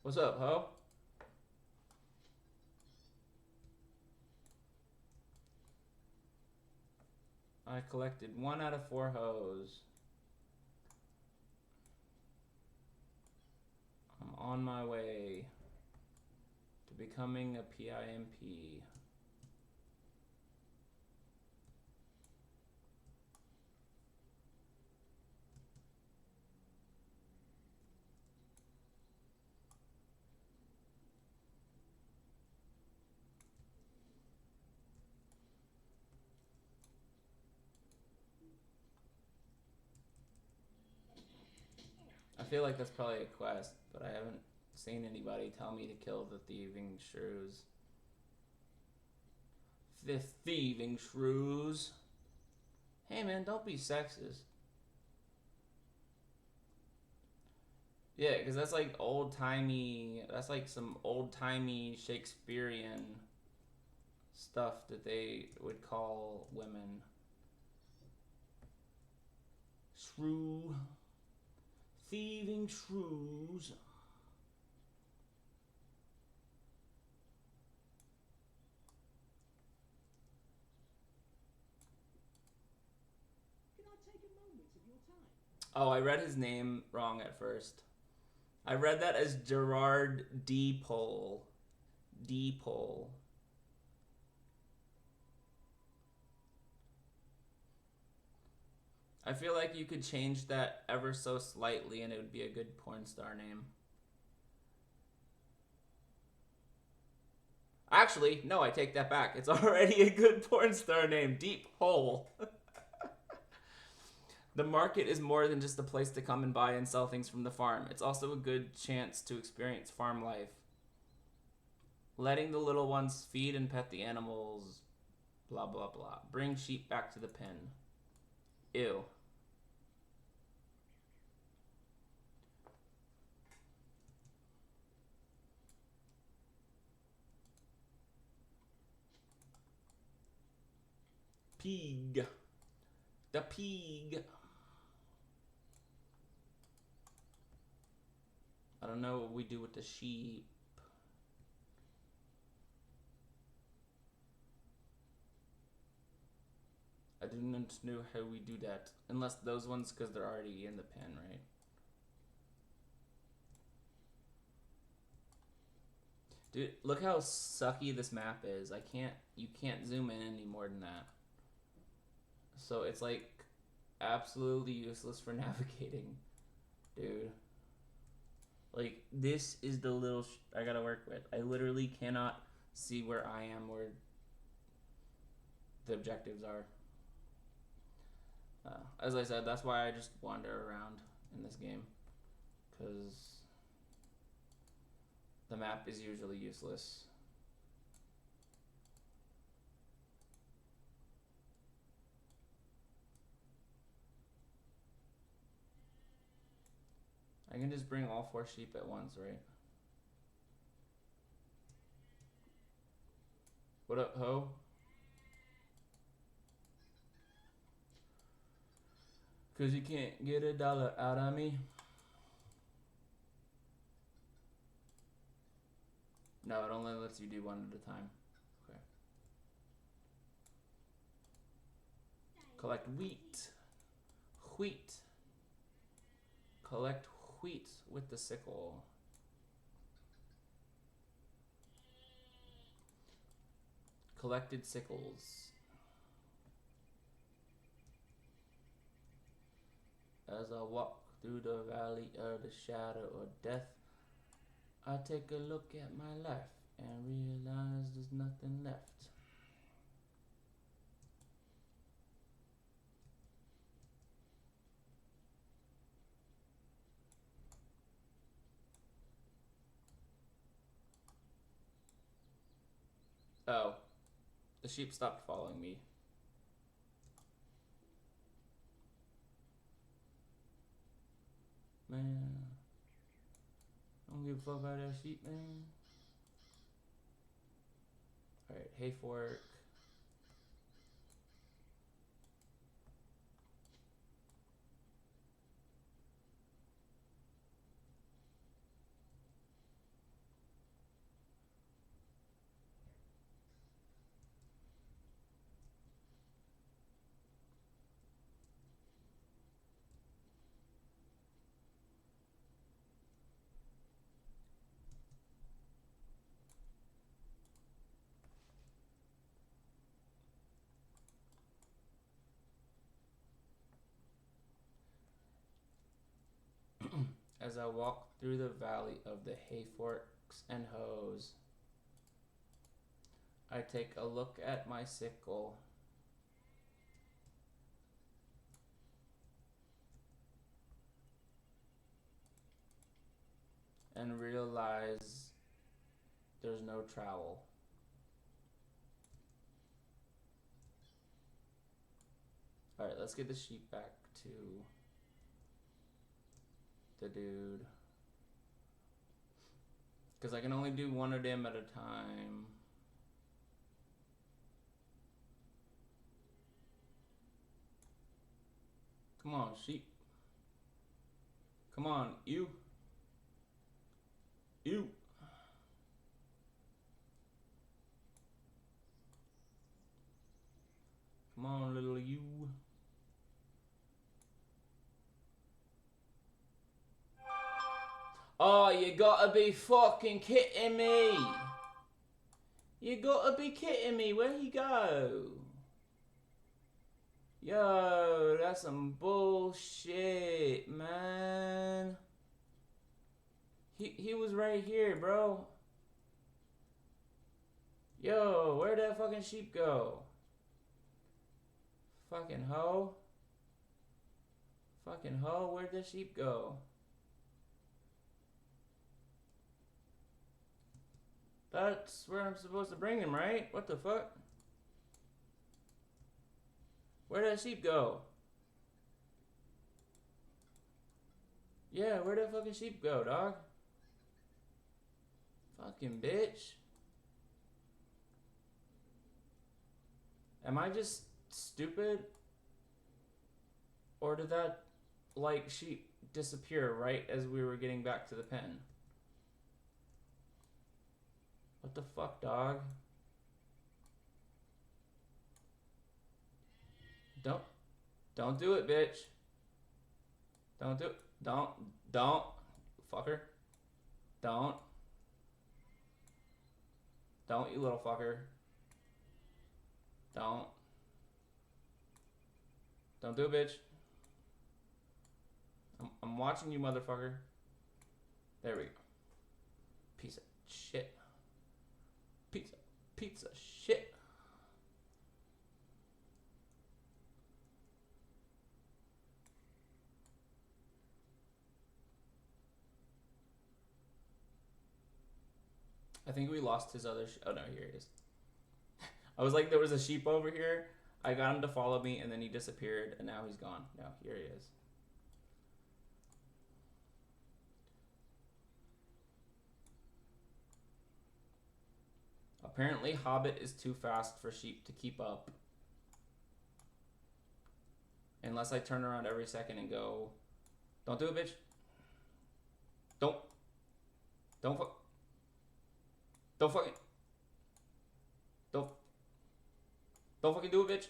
What's up, ho? I collected 1 out of 4 hoes. I'm on my way to becoming a PIMP. I feel like that's probably a quest, but I haven't seen anybody tell me to kill the thieving shrews. The thieving shrews. Hey man, don't be sexist. Yeah, because that's like old-timey, that's like some old-timey Shakespearean stuff that they would call women. Shrew. Thieving shrews. Can I take a moment of your time? Oh, I read his name wrong at first. I read that as Gerard Deepole. Deepole. I feel like you could change that ever so slightly and it would be a good porn star name. Actually, no, I take that back. It's already a good porn star name. Deep Hole. The market is more than just a place to come and buy and sell things from the farm. It's also a good chance to experience farm life. Letting the little ones feed and pet the animals. Blah, blah, blah. Bring sheep back to the pen. Ew. Pig. The pig. I don't know what we do with the sheep. I do not know how we do that. Unless those ones, because they're already in the pen, right? Dude, look how sucky this map is. You can't zoom in any more than that. So it's like absolutely useless for navigating. Dude. Like, this is the little I gotta work with. I literally cannot see where I am, where the objectives are. As I said, that's why I just wander around in this game. Because the map is usually useless. I can just bring all 4 sheep at once, right? What up, ho? Cause you can't get $1 out of me. No, it only lets you do 1 at a time. Okay. Collect wheat. Wheat. Collect wheat with the sickle. Collected sickles. As I walk through the valley of the shadow of death, I take a look at my life and realize there's nothing left. Oh, the sheep stopped following me. Man, I don't give a fuck about that sheep, man. Alright, hay fork. As I walk through the valley of the hay forks and hoes, I take a look at my sickle. And realize there's no trowel. Alright, let's get the sheep back to the dude. Because I can only do one of them at a time. Come on, sheep. Come on, you. You. Come on, little you. Oh, you gotta be fucking kidding me. You gotta be kidding me. Where'd he go? Yo, that's some bullshit, man. He was right here, bro. Yo, where'd that fucking sheep go? Fucking hoe. Fucking hoe, where'd the sheep go? That's where I'm supposed to bring him, right? What the fuck? Where'd that sheep go? Yeah, where'd that fucking sheep go, dog? Fucking bitch. Am I just stupid? Or did that, like, sheep disappear right as we were getting back to the pen? What the fuck, dog? Don't do it, bitch. Don't do it. Don't. Fucker. Don't, you little fucker. Don't do it, bitch. I'm watching you, motherfucker. There we go. Piece of shit. Piece of shit. I think we lost his other oh no, here he is. I was like, there was a sheep over here. I got him to follow me and then he disappeared and now he's gone. No, here he is. Apparently, Hobbit is too fast for sheep to keep up. Unless I turn around every second and go, don't do it, bitch. Don't fucking do it, bitch.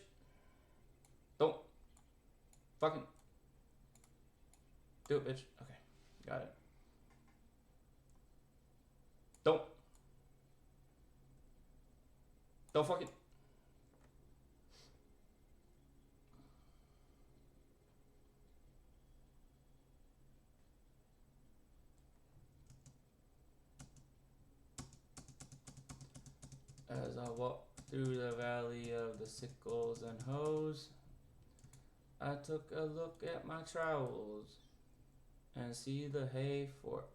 Don't Fucking. Do it, bitch. Okay. Got it. Don't. Don't fucking. As I walk through the valley of the sickles and hoes, I took a look at my trowels and see the hay fork.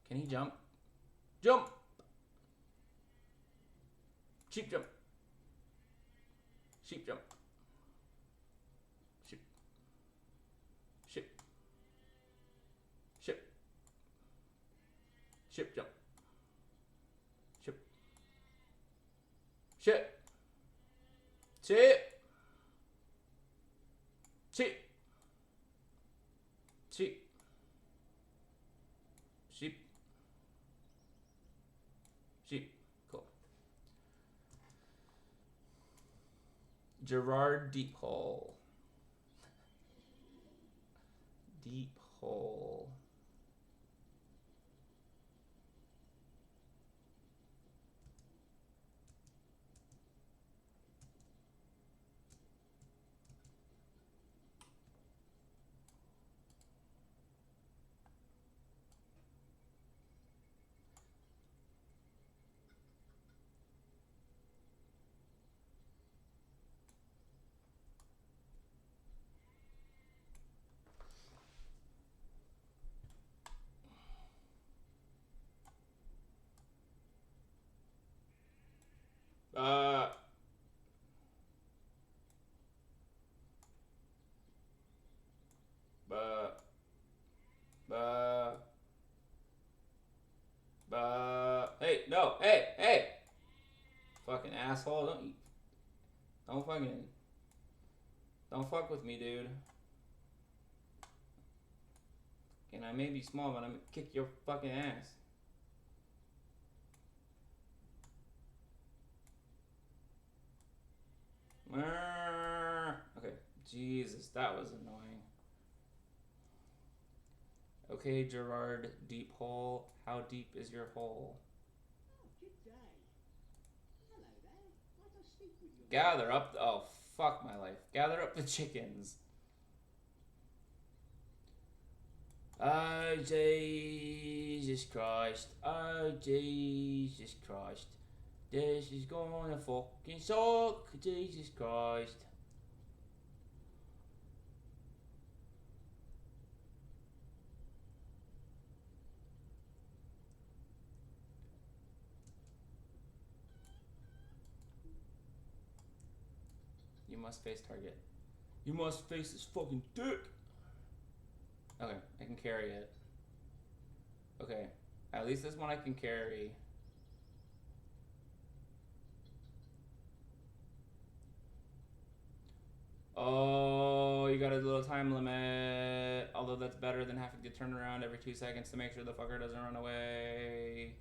Can he jump? Jump! Sheep jump. Sheep jump. Sheep. Sheep. Sheep. Sheep jump. Sheep. Sheep. Sheep. Sheep. Sheep. Sheep. Sheep. Cool. Gerard Deep Hole. Deep Hole. Uh, hey, no, hey, fucking asshole, don't fuck with me, dude. And I may be small, but I'm gonna kick your fucking ass. Okay, Jesus, that was annoying. Okay, Gerard, deep hole. How deep is your hole? Oh, good day. Hello there. Might I speak with you? Gather up. Oh, fuck my life. Gather up the chickens. Oh, Jesus Christ. Oh, Jesus Christ. This is gonna fucking suck. Jesus Christ. You must face target. You must face this fucking dick. Okay, I can carry it. Okay, at least this one I can carry. Oh, you got a little time limit. Although that's better than having to turn around every 2 seconds to make sure the fucker doesn't run away.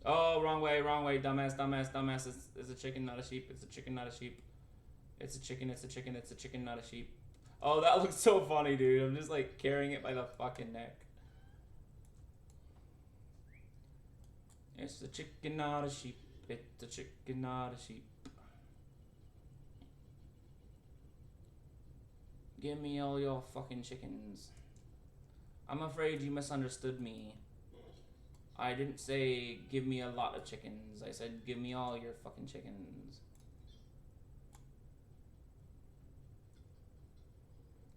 Oh, wrong way, dumbass, dumbass, dumbass. It's a chicken, not a sheep. It's a chicken, not a sheep. It's a chicken, it's a chicken, it's a chicken, not a sheep. Oh, that looks so funny, dude. I'm just like carrying it by the fucking neck. It's a chicken, not a sheep. It's a chicken, not a sheep. Give me all your fucking chickens. I'm afraid you misunderstood me. I didn't say give me a lot of chickens. I said give me all your fucking chickens.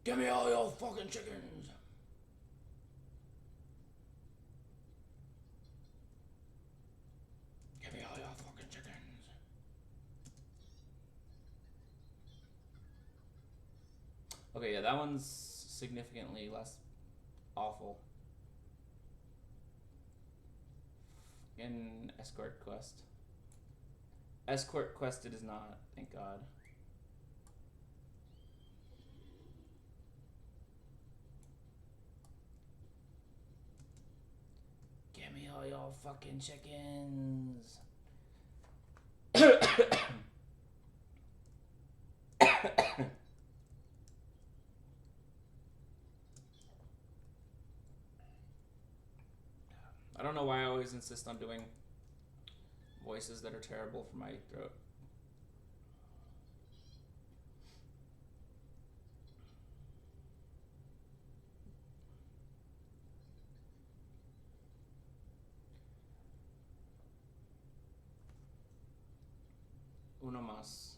Give me all your fucking chickens. Give me all your fucking chickens. Okay, yeah, that one's significantly less awful. In escort quest. Escort quest it is not, thank God. Give me all your fucking chickens. don't know why I always insist on doing voices that are terrible for my throat. Uno más.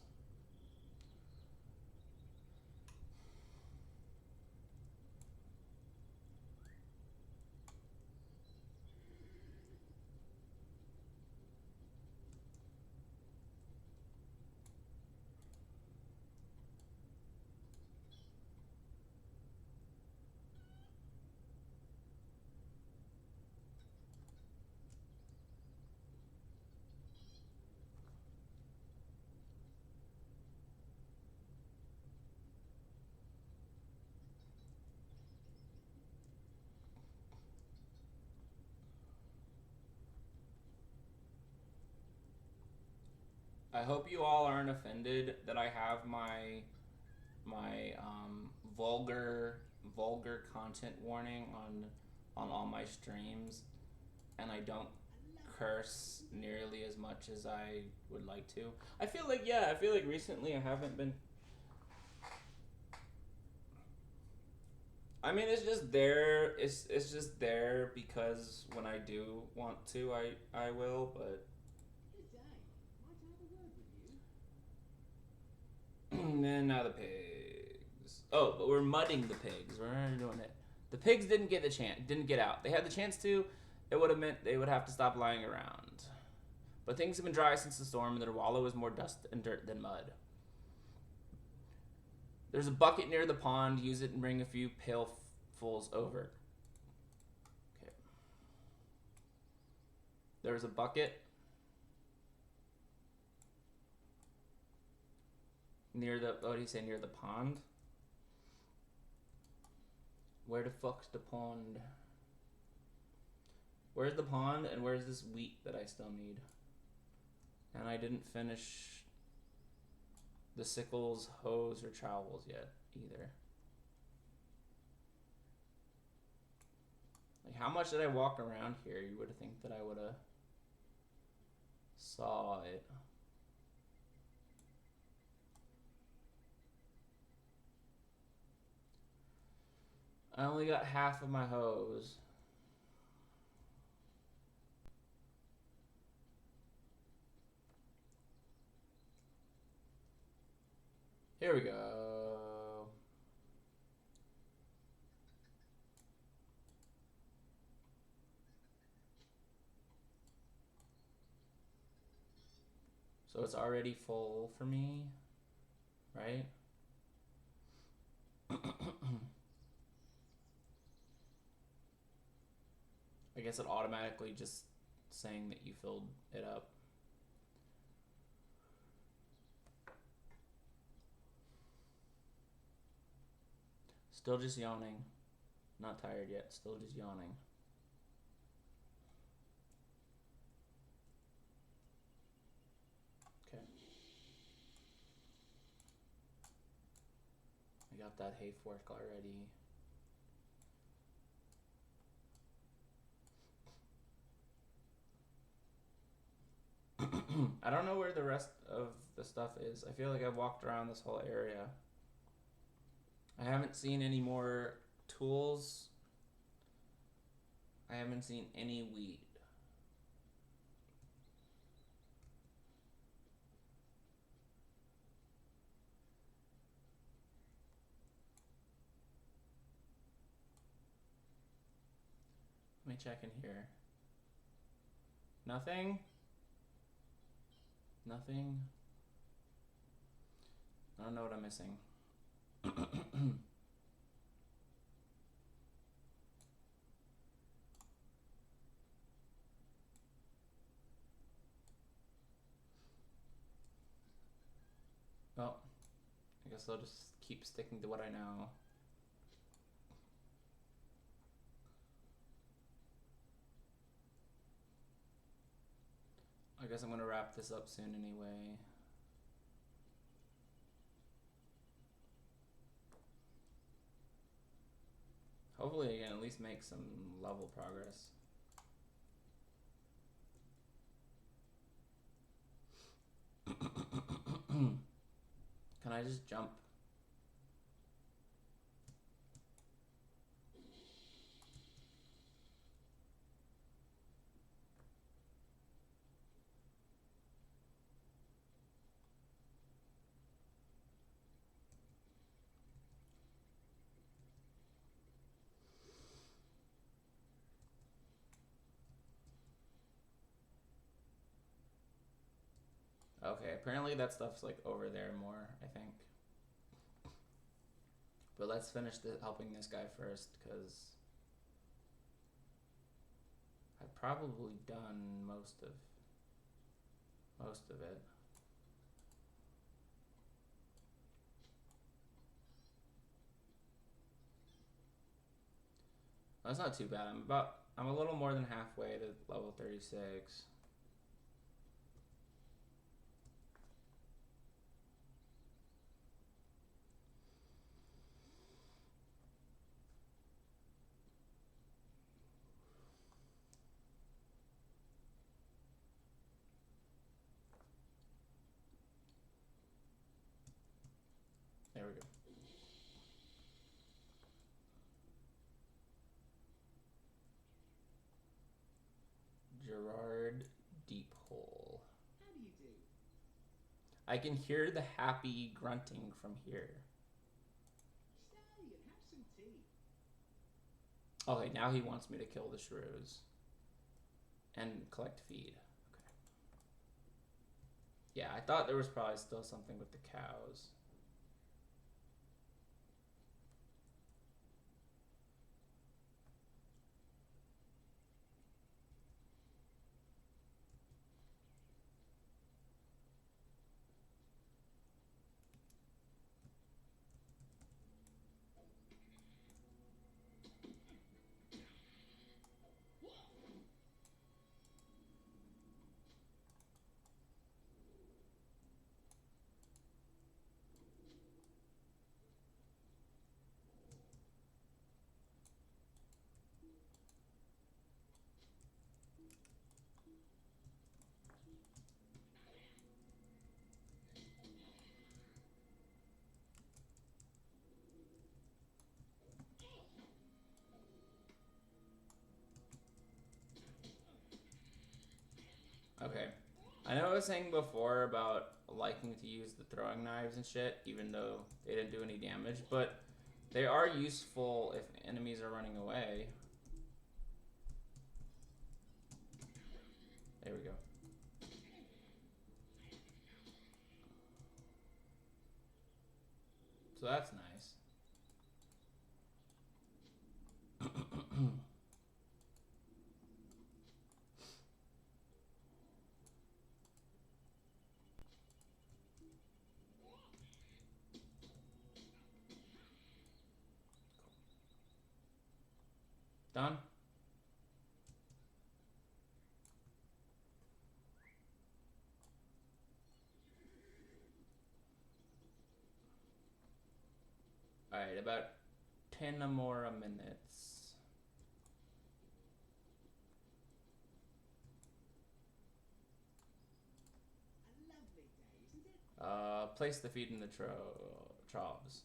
I hope you all aren't offended that I have my vulgar content warning on all my streams, and I don't curse nearly as much as I would like to. I feel like recently I haven't been. I mean, it's just there. It's just there because when I do want to, I will, but. Good day. Might I have a word with you? And now the pigs. Oh, but we're mudding the pigs. We're doing it. The pigs didn't get out. They had the chance to. It would have meant they would have to stop lying around. But things have been dry since the storm, and their wallow is more dust and dirt than mud. There's a bucket near the pond. Use it and bring a few pailfuls over. Okay. There's a bucket near the. What do you say? Near the pond? Where the fuck's the pond? Where's the pond and where's this wheat that I still need? And I didn't finish the sickles, hoes, or trowels yet either. Like, how much did I walk around here? You would think that I would have saw it. I only got half of my hose. Here we go. So it's already full for me, right? I guess it automatically just saying that you filled it up. Still just yawning. Not tired yet, still just yawning. Okay. I got that hay fork already. I don't know where the rest of the stuff is. I feel like I've walked around this whole area. I haven't seen any more tools. I haven't seen any wheat. Let me check in here. Nothing? Nothing? I don't know what I'm missing. Well, I guess I'll just keep sticking to what I know. I guess I'm gonna wrap this up soon anyway. Hopefully I can at least make some level progress. Can I just jump? Okay, apparently that stuff's like over there more, I think. But let's finish helping this guy first, because I've probably done most of it. That's not too bad. I'm a little more than halfway to level 36. There we go. Gerard Deep Hole. How do you do? I can hear the happy grunting from here. Stay and have some tea. Okay, now he wants me to kill the shrews and collect feed. Okay. Yeah, I thought there was probably still something with the cows. Okay. I know I was saying before about liking to use the throwing knives and shit, even though they didn't do any damage, but they are useful if enemies are running away. There we go. So that's nice. Done? Alright, about 10 more minutes. A lovely day, isn't it? Place the feed in the troughs.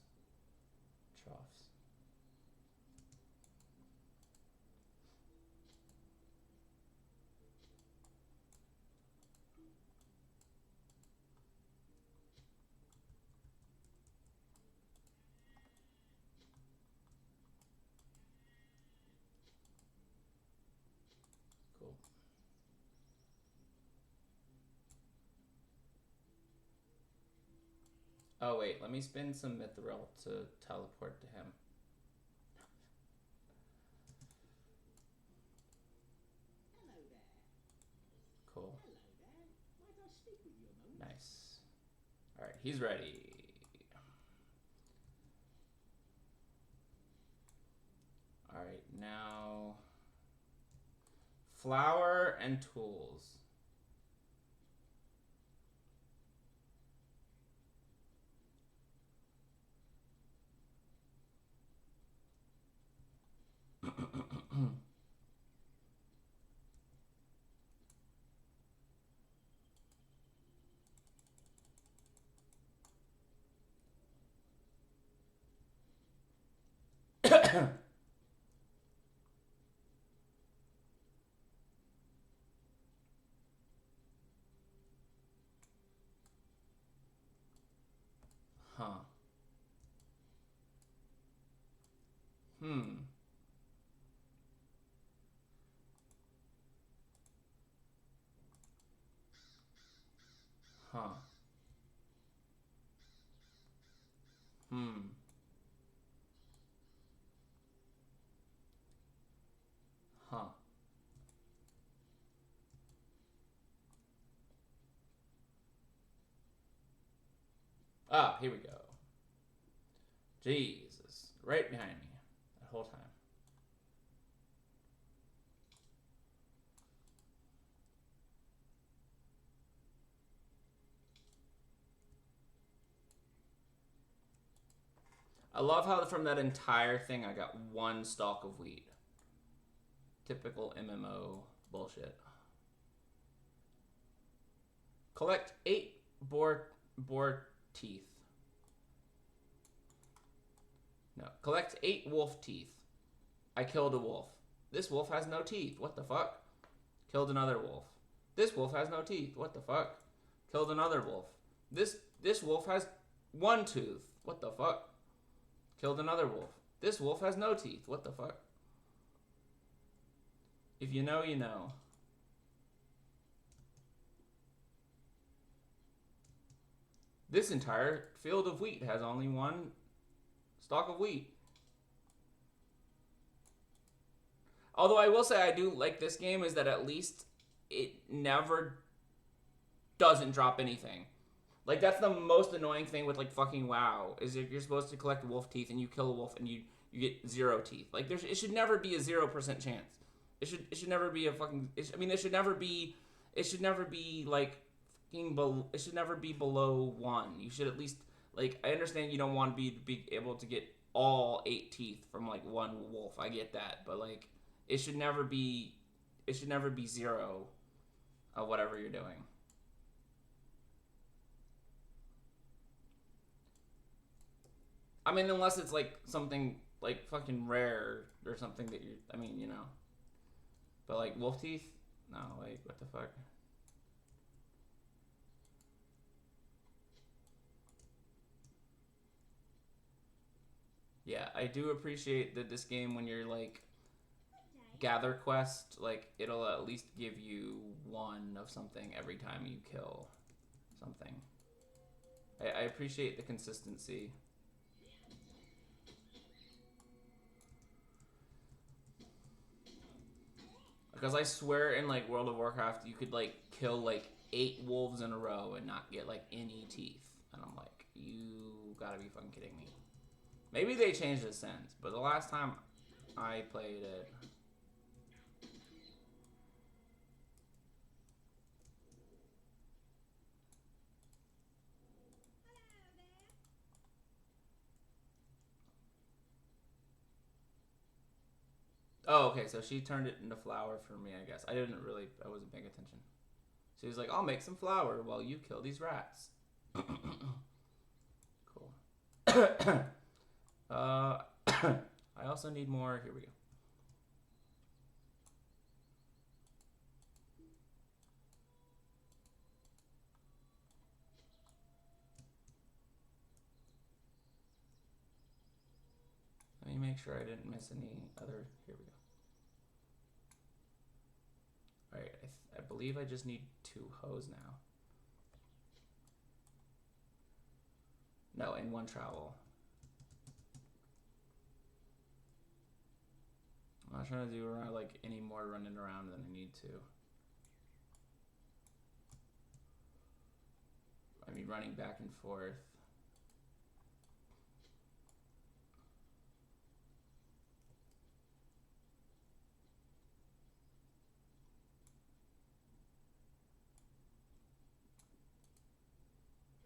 Cool. Oh wait, let me spin some mithril to teleport to him. Hello there. Cool. Hello there. Might I speak with you a moment? Nice. Alright, he's ready. Alright, now flour and tools. Huh. Hmm. Huh. Hmm. Huh. Ah, here we go. Jesus. Right behind me. That whole time. I love how from that entire thing I got one stalk of wheat. Typical MMO bullshit. Collect 8 boar teeth. No, collect 8 wolf teeth. I killed a wolf. This wolf has no teeth. What the fuck? Killed another wolf. This wolf has no teeth. What the fuck? Killed another wolf. This wolf has 1 tooth. What the fuck? Killed another wolf. This wolf has no teeth. What the fuck? If you know, you know. This entire field of wheat has only 1 stalk of wheat. Although I will say I do like this game is that at least it never doesn't drop anything. Like, that's the most annoying thing with, like, fucking WoW, is if you're supposed to collect wolf teeth and you kill a wolf and you get 0 teeth. Like, it should never be a 0% chance. It should never be a fucking, it should never be, like, it should never be below 1. You should at least, like, I understand you don't want to be able to get all 8 teeth from, like, 1 wolf. I get that. But, like, it should never be 0 of whatever you're doing. I mean, unless it's, like, something, like, fucking rare or something that you, I mean, you know. But, like, wolf teeth? No, like, what the fuck? Yeah, I do appreciate that this game, when you're, like, gather quest, like, it'll at least give you 1 of something every time you kill something. I appreciate the consistency. Because I swear in, like, World of Warcraft, you could, like, kill, like, 8 wolves in a row and not get, like, any teeth. And I'm like, you gotta be fucking kidding me. Maybe they changed it since, but the last time I played it... Oh, okay, so she turned it into flour for me, I guess. I wasn't paying attention. She was like, I'll make some flour while you kill these rats. Cool. I also need more. Here we go. Let me make sure I didn't miss any other. Here we go. Alright, I believe I just need 2 hoes now. No, and 1 trowel. I'm not trying to do like any more running around than I need to. I mean, running back and forth.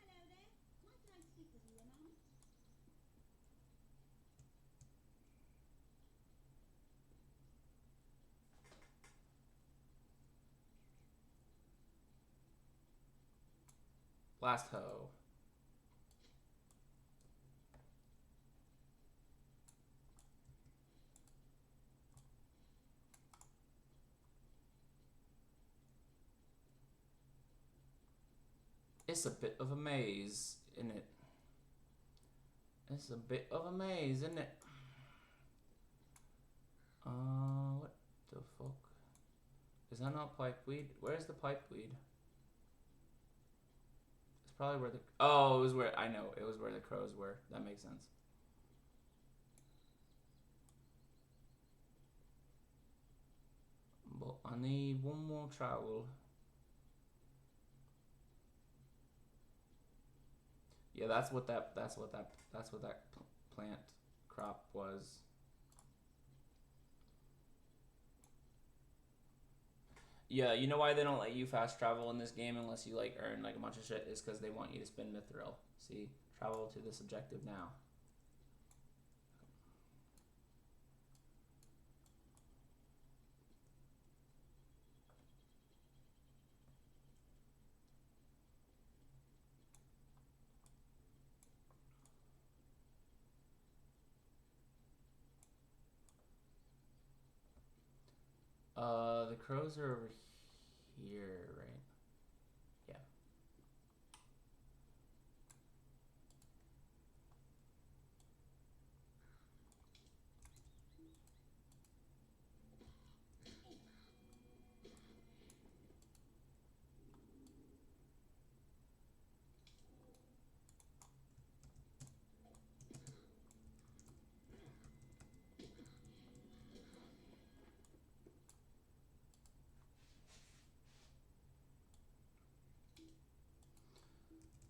Hello there. Might I speak with you a moment? Last hoe. It's a bit of a maze, isn't it? It's a bit of a maze, isn't it? What the fuck? Is that not pipeweed? Where's the pipeweed? It's probably where the... Oh, it was where... I know. It was where the crows were. That makes sense. But I need one more trowel. Yeah, that's what that plant crop was. Yeah, you know why they don't let you fast travel in this game unless you like earn like a bunch of shit is because they want you to spin mithril. See, travel to this objective now. The crows are over here, right? Yeah.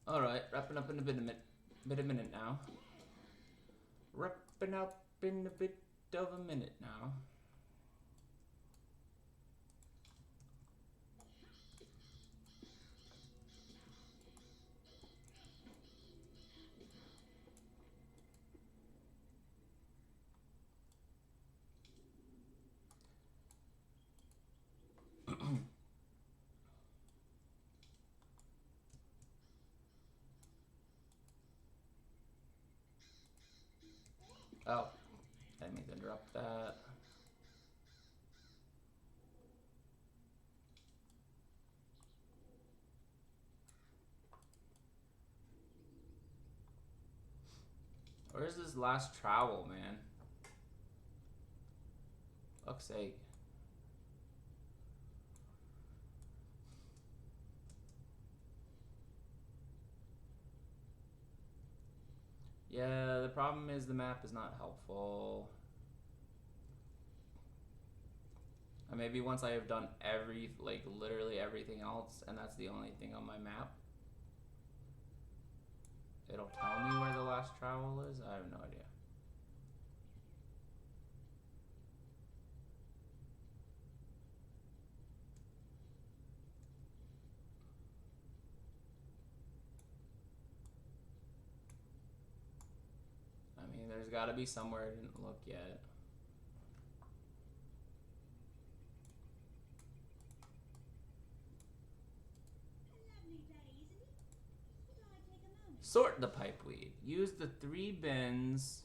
All right, wrapping up in a bit of a minute now. Wrapping up in a bit of a minute now. Oh, I didn't mean to interrupt that. Where's this last trowel, man? Fuck's sake. Yeah, the problem is the map is not helpful. And maybe once I have done literally everything else, and that's the only thing on my map, it'll tell me where the last trowel is. I have no idea. I mean, there's gotta be somewhere I didn't look yet. Sort the pipeweed. Use the 3 bins.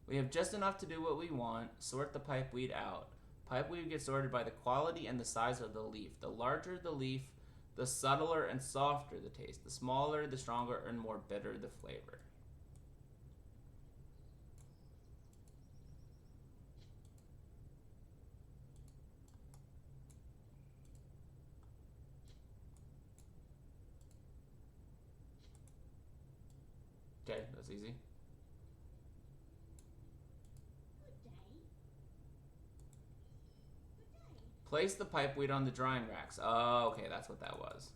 We have just enough to do what we want. Sort the pipeweed out. Pipeweed gets sorted by the quality and the size of the leaf. The larger the leaf, the subtler and softer the taste. The smaller, the stronger and more bitter the flavor. Okay, that's easy. Place the pipeweed on the drying racks. Oh, okay, that's what that was.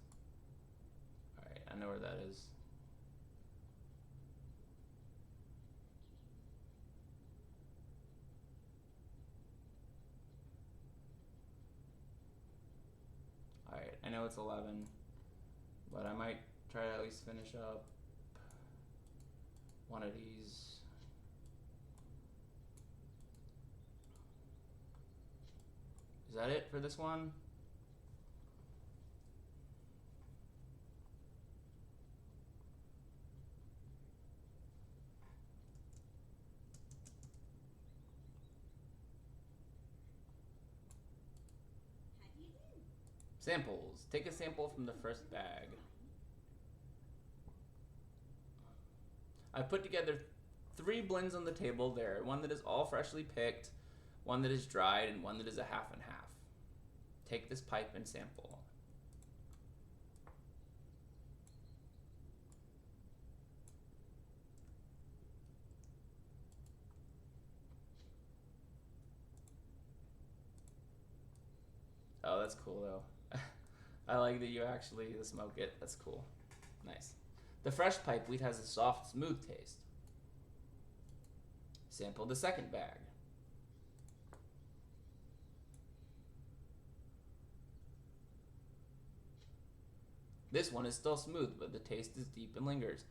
Alright, I know where that is. Alright, I know it's 11, but I might try to at least finish up one of these. Is that it for this one? Samples. Take a sample from the first bag. I put together 3 blends on the table there. One that is all freshly picked, one that is dried, and one that is a half and half. Take this pipe and sample. Oh, that's cool though. I like that you actually smoke it. That's cool. Nice. The fresh pipe wheat has a soft, smooth taste. Sample the second bag. This one is still smooth, but the taste is deep and lingers.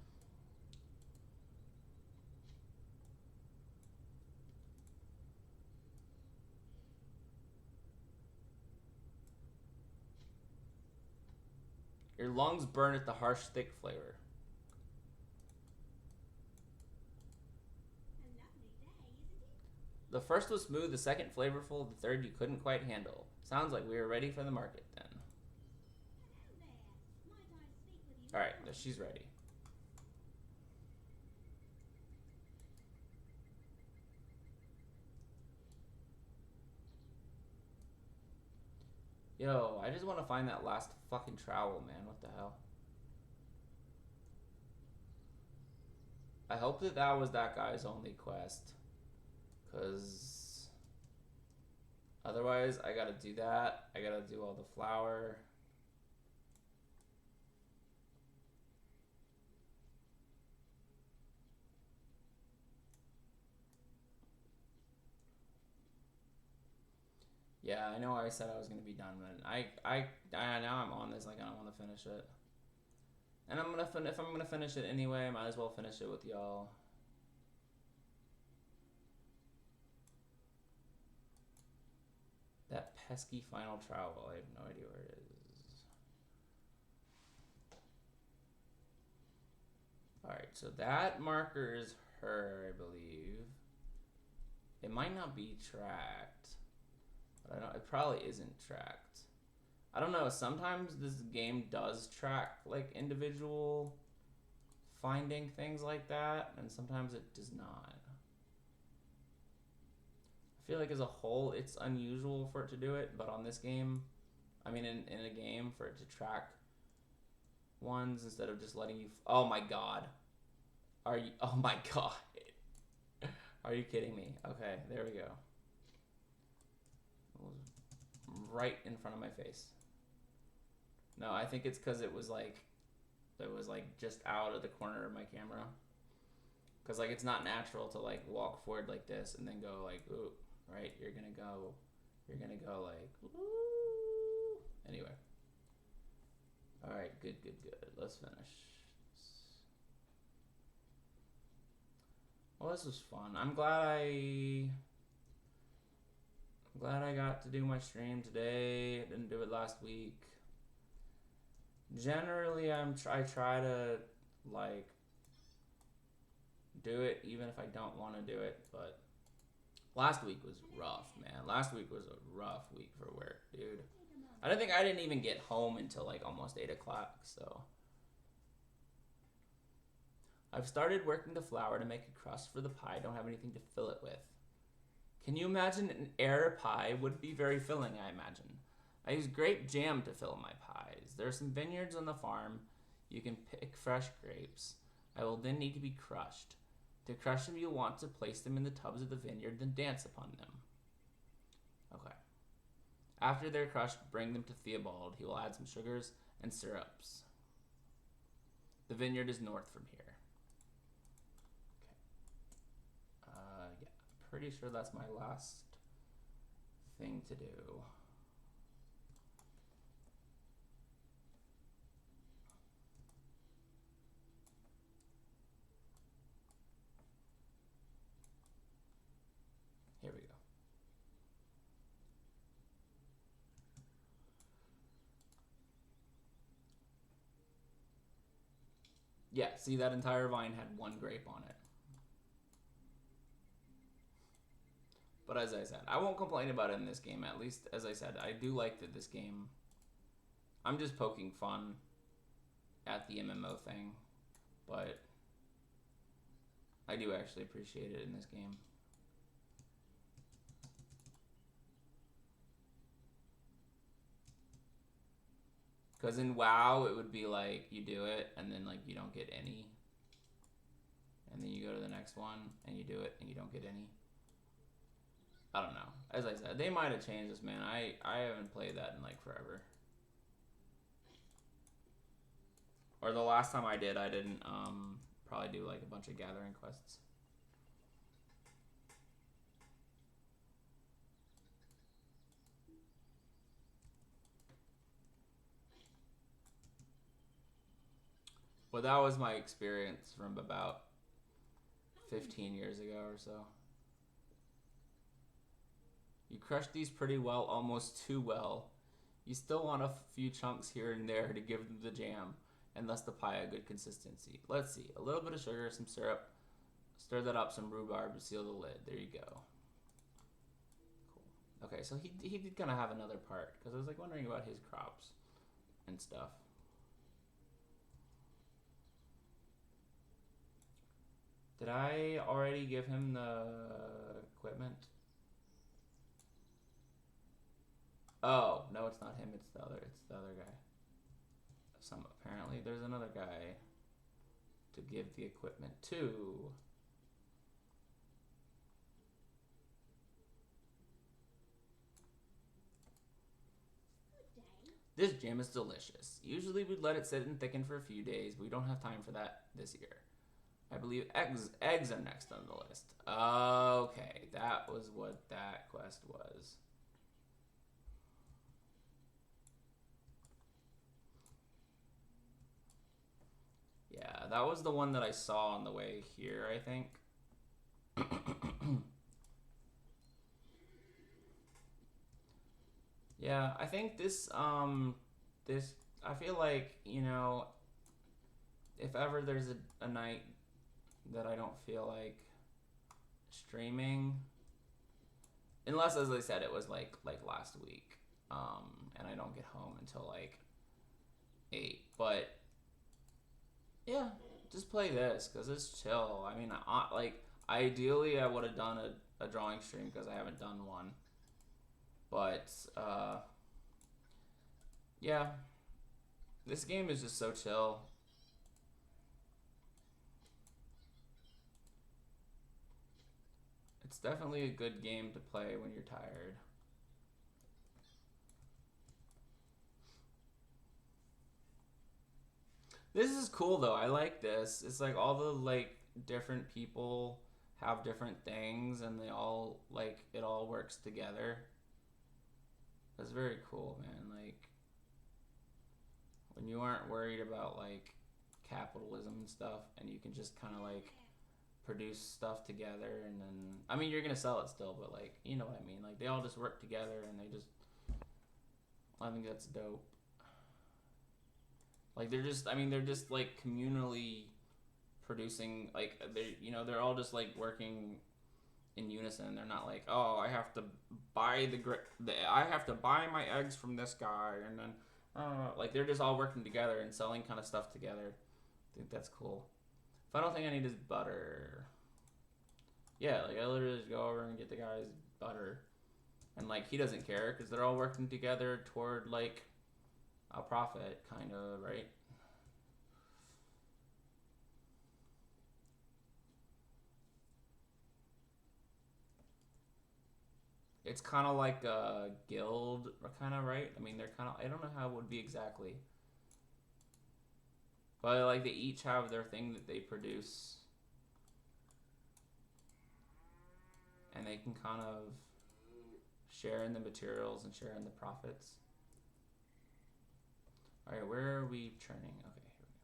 Your lungs burn at the harsh, thick flavor. A lovely day, isn't it? The first was smooth, the second flavorful, the third you couldn't quite handle. Sounds like we were ready for the market then. Hello there. Might I speak with you? Alright, she's ready. Yo, I just want to find that last fucking trowel, man. What the hell? I hope that that was that guy's only quest. Because otherwise, I gotta do that. I gotta do all the flour. Yeah, I know I said I was gonna be done, but I now I'm on this, like, I don't want to finish it. And I'm gonna if I'm gonna finish it anyway, I might as well finish it with y'all. That pesky final trowel, I have no idea where it is. Alright, so that marker is her, I believe. It might not be tracked. But I don't, it probably isn't tracked. I don't know, sometimes this game does track like individual finding things like that, and sometimes it does not. I feel like as a whole it's unusual for it to do it, but on this game, I mean in a game for it to track ones instead of just letting you, oh my god. Are you, oh my god. Are you kidding me? Okay, there we go. Right in front of my face. No, I think it's because it was like just out of the corner of my camera. Because like it's not natural to like walk forward like this and then go like ooh, right? You're gonna go like ooh. Anyway. All right, good. Let's finish. Well, this was fun. I'm glad I got to do my stream today. I didn't do it last week. Generally, I try to like do it even if I don't want to do it, but last week was rough, man. Last week was a rough week for work, dude. I didn't even get home until like almost 8 o'clock, so. I've started working the flour to make a crust for the pie. Don't have anything to fill it with. Can you imagine an air pie? Would be very filling, I imagine. I use grape jam to fill my pies. There are some vineyards on the farm. You can pick fresh grapes. I will then need to be crushed. To crush them, you'll want to place them in the tubs of the vineyard, then dance upon them. Okay. After they're crushed, bring them to Theobald. He will add some sugars and syrups. The vineyard is north from here. Yeah, pretty sure that's my last thing to do. Here we go. Yeah, see, that entire vine had one grape on it. But as I said, I won't complain about it in this game. At least, as I said, I do like that this game, I'm just poking fun at the MMO thing. But I do actually appreciate it in this game. Because in WoW, it would be like, you do it, and then, like, you don't get any. And then you go to the next one, and you do it, and you don't get any. I don't know. As I said, they might have changed this, man. I haven't played that in, like, forever. Or the last time I did, I didn't, probably do, like, a bunch of gathering quests. Well, that was my experience from about 15 years ago or so. You crushed these pretty well, almost too well. You still want a few chunks here and there to give them the jam, and thus the pie a good consistency. Let's see. A little bit of sugar, some syrup. Stir that up, some rhubarb to seal the lid. There you go. Cool. Okay, so he did kind of have another part, because I was like wondering about his crops and stuff. Did I already give him the equipment? Oh, no, it's not him, it's the other guy. Apparently there's another guy to give the equipment to. This jam is delicious. Usually we'd let it sit and thicken for a few days, but we don't have time for that this year. I believe eggs are next on the list. Okay, that was what that quest was. Yeah, that was the one that I saw on the way here, I think. Yeah, I think this, I feel like, you know, if ever there's a night that I don't feel like streaming, unless, as I said, it was like last week, and I don't get home until like 8, but yeah, just play this, because it's chill. I mean, like, ideally I would have done a drawing stream, because I haven't done one, but, yeah, this game is just so chill. It's definitely a good game to play when you're tired. This is cool though. I like this. It's like all the like different people have different things, and they all like it all works together. That's very cool, man. Like when you aren't worried about like capitalism and stuff, and you can just kind of like produce stuff together, and then I mean you're gonna sell it still, but like you know what I mean. Like they all just work together, and they just I think that's dope. Like they're just like communally producing, like they're all just like working in unison. They're not like, oh, I have to buy I have to buy my eggs from this guy, and then like they're just all working together and selling kind of stuff together. I think that's cool. Final thing I need is butter. Yeah, like I literally just go over and get the guy's butter, and like he doesn't care because they're all working together toward like a profit, kind of, right? It's kind of like a guild, kind of, right? I mean, they're kind of, I don't know how it would be exactly. But, like, they each have their thing that they produce. And they can kind of share in the materials and share in the profits. Alright, where are we churning? Okay, here we go.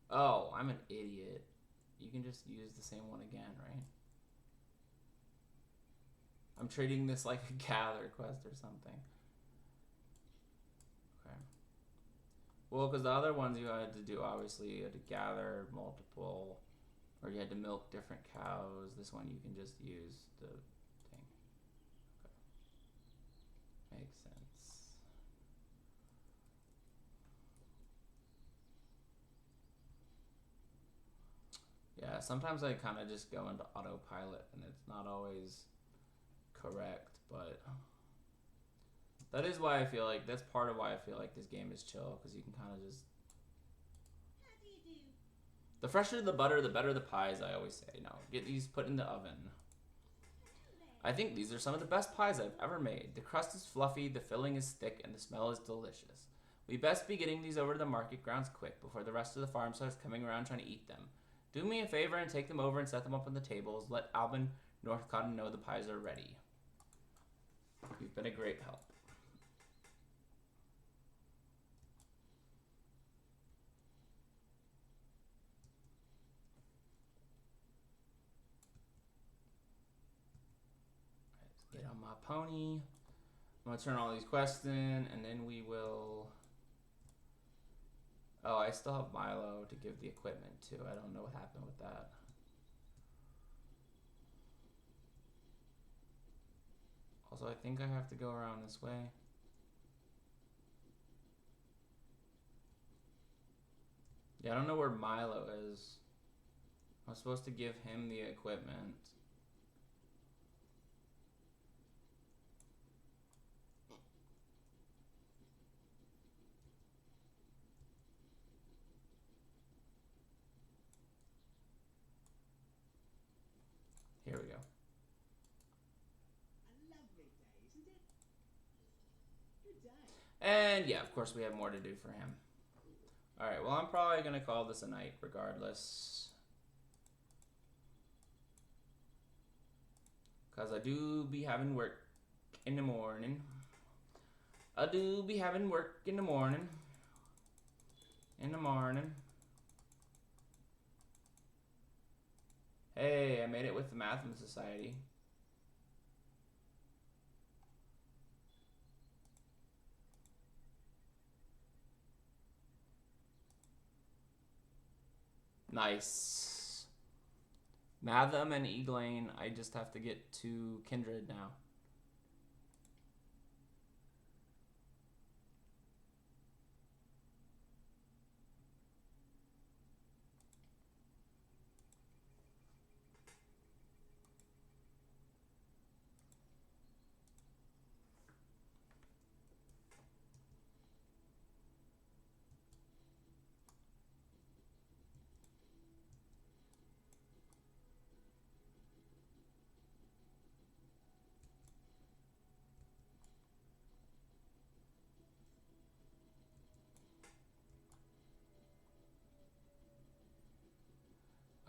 Oh, I'm an idiot. You can just use the same one again, right? I'm treating this like a gather quest or something. Okay. Well, because the other ones you had to do, obviously, you had to gather multiple, or you had to milk different cows. This one you can just use the thing. Okay. Makes sense. Yeah, sometimes I kind of just go into autopilot and it's not always correct, but that is why I feel like, that's part of why I feel like this game is chill, because you can kind of just... How do you do? The fresher the butter, the better the pies, I always say. No, get these put in the oven. Hello there. I think these are some of the best pies I've ever made. The crust is fluffy, the filling is thick, and the smell is delicious. We best be getting these over to the market grounds quick before the rest of the farm starts coming around trying to eat them. Do me a favor and take them over and set them up on the tables. Let Albin Northcotton know the pies are ready. You've been a great help. Let's get on my pony. I'm gonna turn all these quests in, and then we will... Oh, I still have Milo to give the equipment to. I don't know what happened with that. Also, I think I have to go around this way. Yeah, I don't know where Milo is. I'm supposed to give him the equipment. Here we go. A lovely day, isn't it? Good day. And yeah, of course we have more to do for him. Alright, well I'm probably gonna call this a night regardless. Cause I do be having work in the morning. I do be having work in the morning. In the morning. Hey, I made it with the Matham Society. Nice. Matham and Eglain, I just have to get to Kindred now.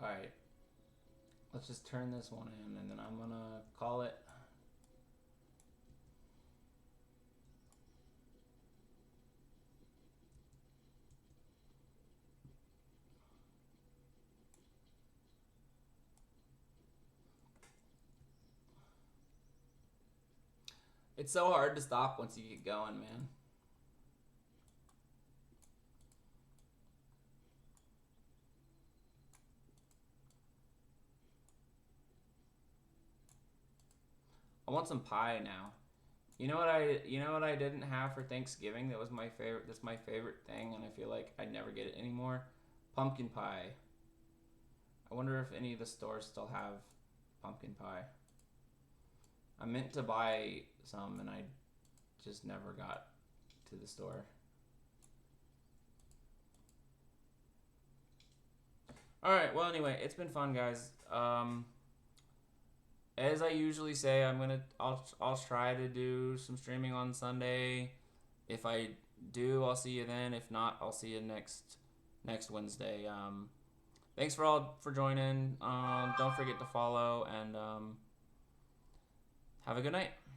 Alright. Let's just turn this one in and then I'm gonna call it. It's so hard to stop once you get going, man. I want some pie now. You know what I didn't have for Thanksgiving that was my favorite, that's my favorite thing, and I feel like I never get it anymore? Pumpkin pie. I wonder if any of the stores still have pumpkin pie. I meant to buy some and I just never got to the store. Alright, well anyway, it's been fun, guys. As I usually say, I'll try to do some streaming on Sunday. If I do, I'll see you then. If not, I'll see you next Wednesday. Thanks for joining. Don't forget to follow and have a good night.